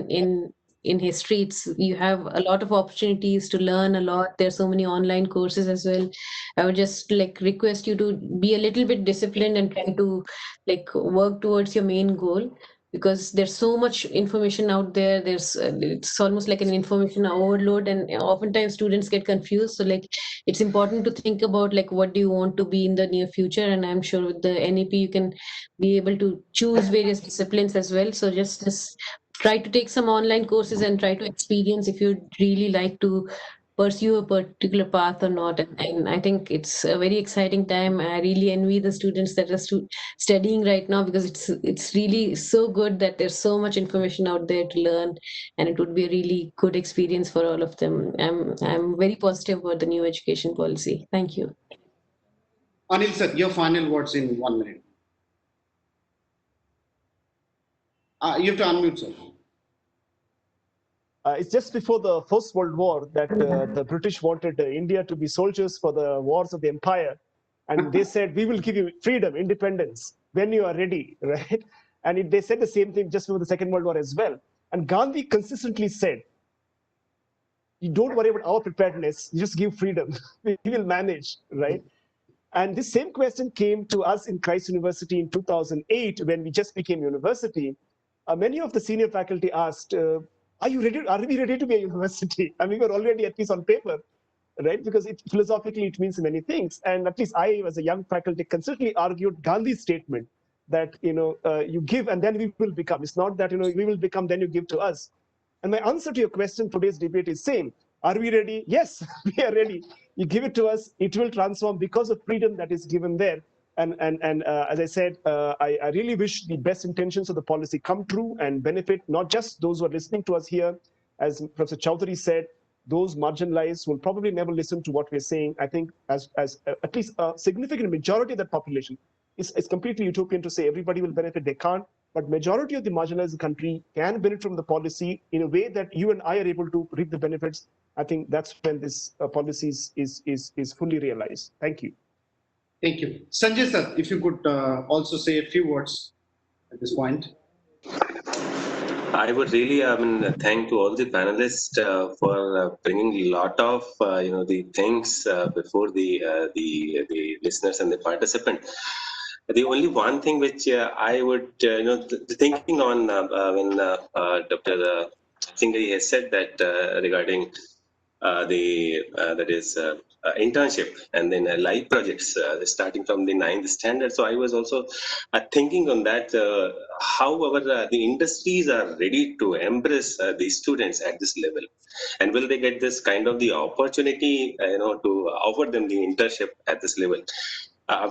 in history, you have a lot of opportunities to learn a lot. There's so many online courses as well. I would just like request you to be a little bit disciplined and try to like work towards your main goal, because there's so much information out there. There's it's almost like an information overload, and oftentimes students get confused. So like it's important to think about like what do you want to be in the near future, and I'm sure with the NEP you can be able to choose various disciplines as well. So just try to take some online courses and try to experience if you'd really like to pursue a particular path or not. And I think it's a very exciting time. I really envy the students that are studying right now, because it's really so good that there's so much information out there to learn, and it would be a really good experience for all of them. I'm very positive about the new education policy. Thank you. Anil sir, your final words in 1 minute. You have to unmute, sir. It's just before the First World War that the British wanted India to be soldiers for the wars of the empire. And they said, we will give you freedom, independence, when you are ready, right? And they said the same thing just before the Second World War as well. And Gandhi consistently said, you don't worry about our preparedness, you just give freedom. We will manage, right? And this same question came to us in Christ University in 2008 when we just became university. Many of the senior faculty asked, are we ready to be a university? I mean, we're already at least on paper, right? Because philosophically, it means many things. And at least I, as a young faculty, consistently argued Gandhi's statement that, you give and then we will become. It's not that, we will become, then you give to us. And my answer to your question, today's debate is same. Are we ready? Yes, we are ready. You give it to us, it will transform because of freedom that is given there. And as I said, I really wish the best intentions of the policy come true and benefit not just those who are listening to us here. As Professor Chowdhury said, those marginalized will probably never listen to what we're saying. I think as at least a significant majority of that population, it's completely utopian to say everybody will benefit. They can't. But majority of the marginalized country can benefit from the policy in a way that you and I are able to reap the benefits. I think that's when this policy is fully realized. Thank you. Thank you. Sanjay sir, if you could also say a few words at this point. I would really thank to all the panelists for bringing a lot of the things before the listeners and the participant. The only one thing which I would thinking on when Dr. Singh has said that regarding that is internship and then live projects starting from the 9th standard. So I was also thinking on that how the industries are ready to embrace these students at this level, and will they get this kind of the opportunity to offer them the internship at this level.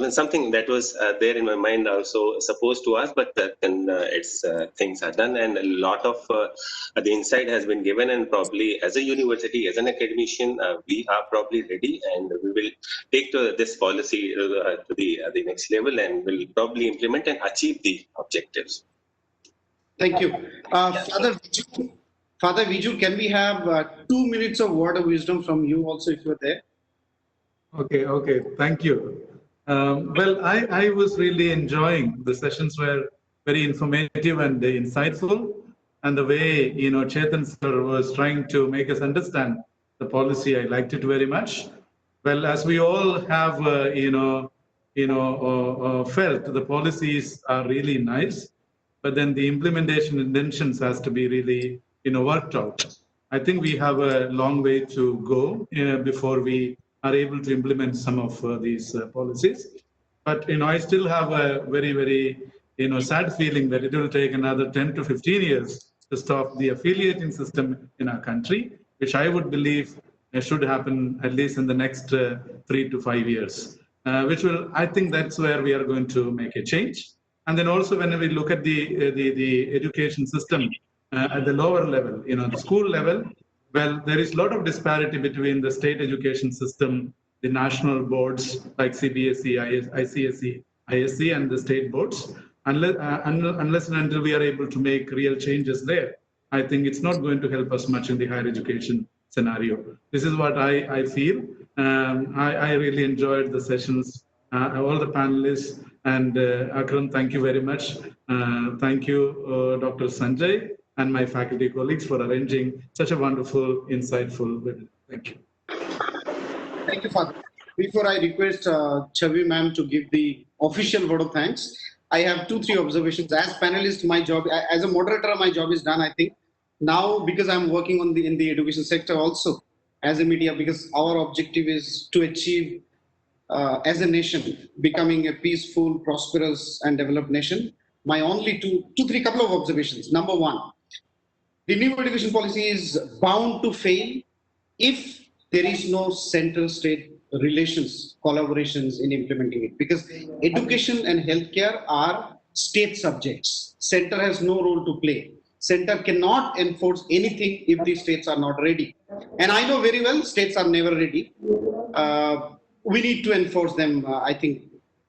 Something that was there in my mind also supposed to ask, but then it's things are done, and a lot of the insight has been given, and probably as a university, as an academician, we are probably ready, and we will take this policy to the next level, and will probably implement and achieve the objectives. Thank you. Father Viju, can we have 2 minutes of word of wisdom from you also, if you're there? Okay. Thank you. Well, I was really enjoying the sessions were very informative and insightful, and the way Chetan sir was trying to make us understand the policy, I liked it very much. Well, as we all have felt, the policies are really nice, but then the implementation intentions has to be really worked out. I think we have a long way to go before we are able to implement some of these policies. But I still have a very, very sad feeling that it will take another 10 to 15 years to stop the affiliating system in our country, which I would believe should happen at least in the next 3 to 5 years, I think that's where we are going to make a change. And then also when we look at the education system at the lower level, the school level, well, there is a lot of disparity between the state education system, the national boards like CBSE, ICSE, ISC, and the state boards. Unless and until we are able to make real changes there, I think it's not going to help us much in the higher education scenario. This is what I feel. I really enjoyed the sessions, all the panelists, and Akram, thank you very much. Thank you, Dr. Sanjay. and my faculty colleagues for arranging such a wonderful, insightful webinar. Thank you. Thank you, Father. Before I request Chavi ma'am to give the official word of thanks, I have 2-3 observations. As panelist, my job, as a moderator, my job is done, I think. Now, because I'm working on in the education sector also, as a media, because our objective is to achieve, as a nation, becoming a peaceful, prosperous, and developed nation. My only 2-3 couple of observations. Number one, the new education policy is bound to fail if there is no center-state relations, collaborations in implementing it. Because education and healthcare are state subjects. Center has no role to play. Center cannot enforce anything if the states are not ready. And I know very well states are never ready. We need to enforce them, I think,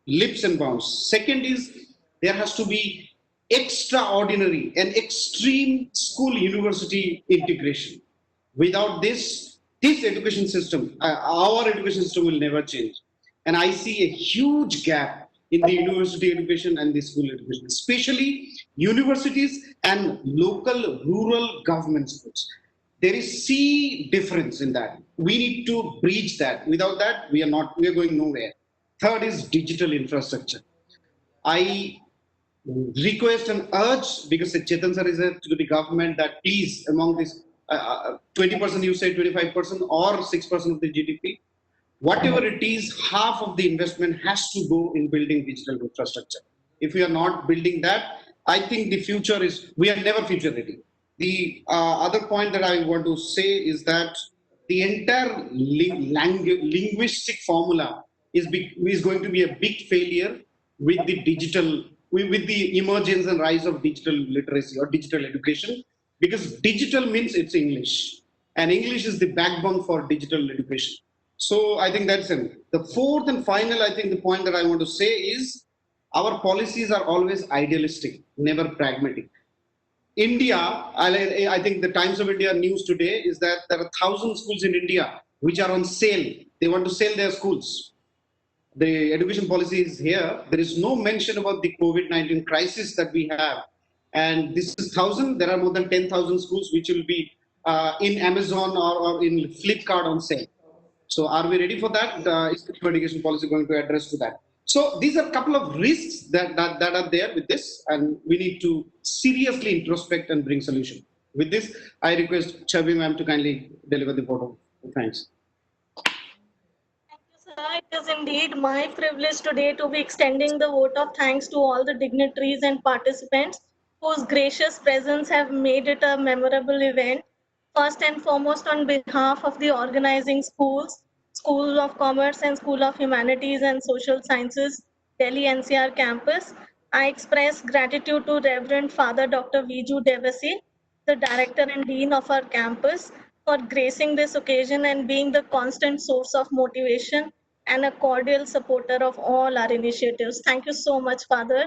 leaps and bounds. Second is there has to be extraordinary and extreme school-university integration. Without this education system, our education system will never change. And I see a huge gap in the university education and the school education, especially universities and local rural government schools. There is sea difference in that. We need to bridge that. Without that, we are going nowhere. Third is digital infrastructure. I request and urge, because Chetan sir is to the government, that please, among this 20% you say, 25% or 6% of the GDP, whatever it is, half of the investment has to go in building digital infrastructure. If we are not building that, I think the future is, we are never future ready. The other point that I want to say is that the entire linguistic formula is going to be a big failure with the digital, with the emergence and rise of digital literacy or digital education, because digital means it's English, and English is the backbone for digital education. So I think that's it. The fourth and final, I think the point that I want to say is our policies are always idealistic, never pragmatic. India, I think the Times of India news today is that there are 1,000 schools in India which are on sale. They want to sell their schools. The education policy is here. There is no mention about the COVID-19 crisis that we have. And this is 1,000. There are more than 10,000 schools which will be in Amazon or in Flipkart on sale. So are we ready for that? Is the new education policy going to address to that? So these are a couple of risks that are there with this, and we need to seriously introspect and bring solution. With this, I request Chavi ma'am to kindly deliver the vote of thanks. Thank you, sir. It is indeed my privilege today to be extending the vote of thanks to all the dignitaries and participants whose gracious presence have made it a memorable event. First and foremost, on behalf of the organizing schools, School of Commerce and School of Humanities and Social Sciences, Delhi NCR campus, I express gratitude to Reverend Father Dr. Viju Devasi, the Director and Dean of our campus, for gracing this occasion and being the constant source of motivation and a cordial supporter of all our initiatives. Thank you so much, Father.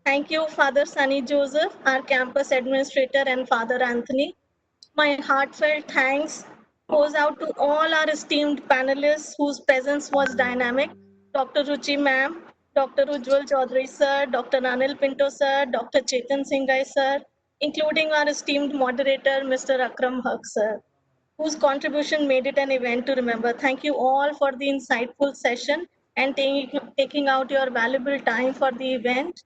Thank you, Father Sunny Joseph, our campus administrator, and Father Anthony. My heartfelt thanks goes out to all our esteemed panelists whose presence was dynamic. Dr. Ruchi ma'am, Dr. Ujjwal Chaudhary sir, Dr. Anil Pinto sir, Dr. Chetan Singhai sir, including our esteemed moderator, Mr. Akram Haq sir, whose contribution made it an event to remember. Thank you all for the insightful session and taking out your valuable time for the event.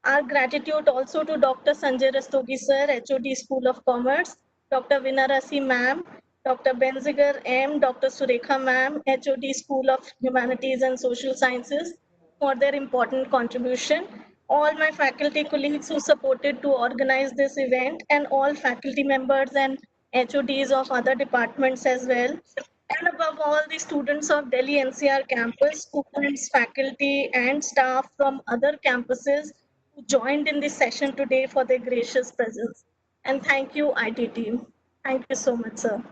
Our gratitude also to Dr. Sanjay Rastogi sir, HOD School of Commerce, Dr. Vinarasi ma'am, Dr. Benziger M, Dr. Surekha ma'am, HOD School of Humanities and Social Sciences, for their important contribution. All my faculty colleagues who supported to organize this event, and all faculty members and HODs of other departments as well. And above all, the students of Delhi NCR campus, students, faculty, and staff from other campuses who joined in this session today for their gracious presence. And thank you, IT team. Thank you so much, sir.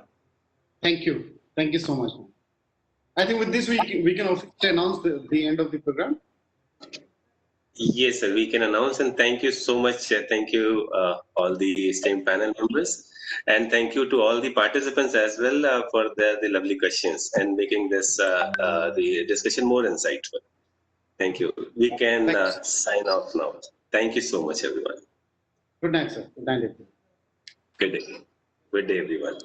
Thank you. Thank you so much. I think with this, we can officially announce the end of the program. Yes, sir, we can announce, and thank you so much. Thank you, all the esteemed panel members, and thank you to all the participants as well for the lovely questions and making this the discussion more insightful. Thank you. We can sign off now. Thank you so much, everyone. Good night, sir. Good night, everyone. Good day. Good day, everyone.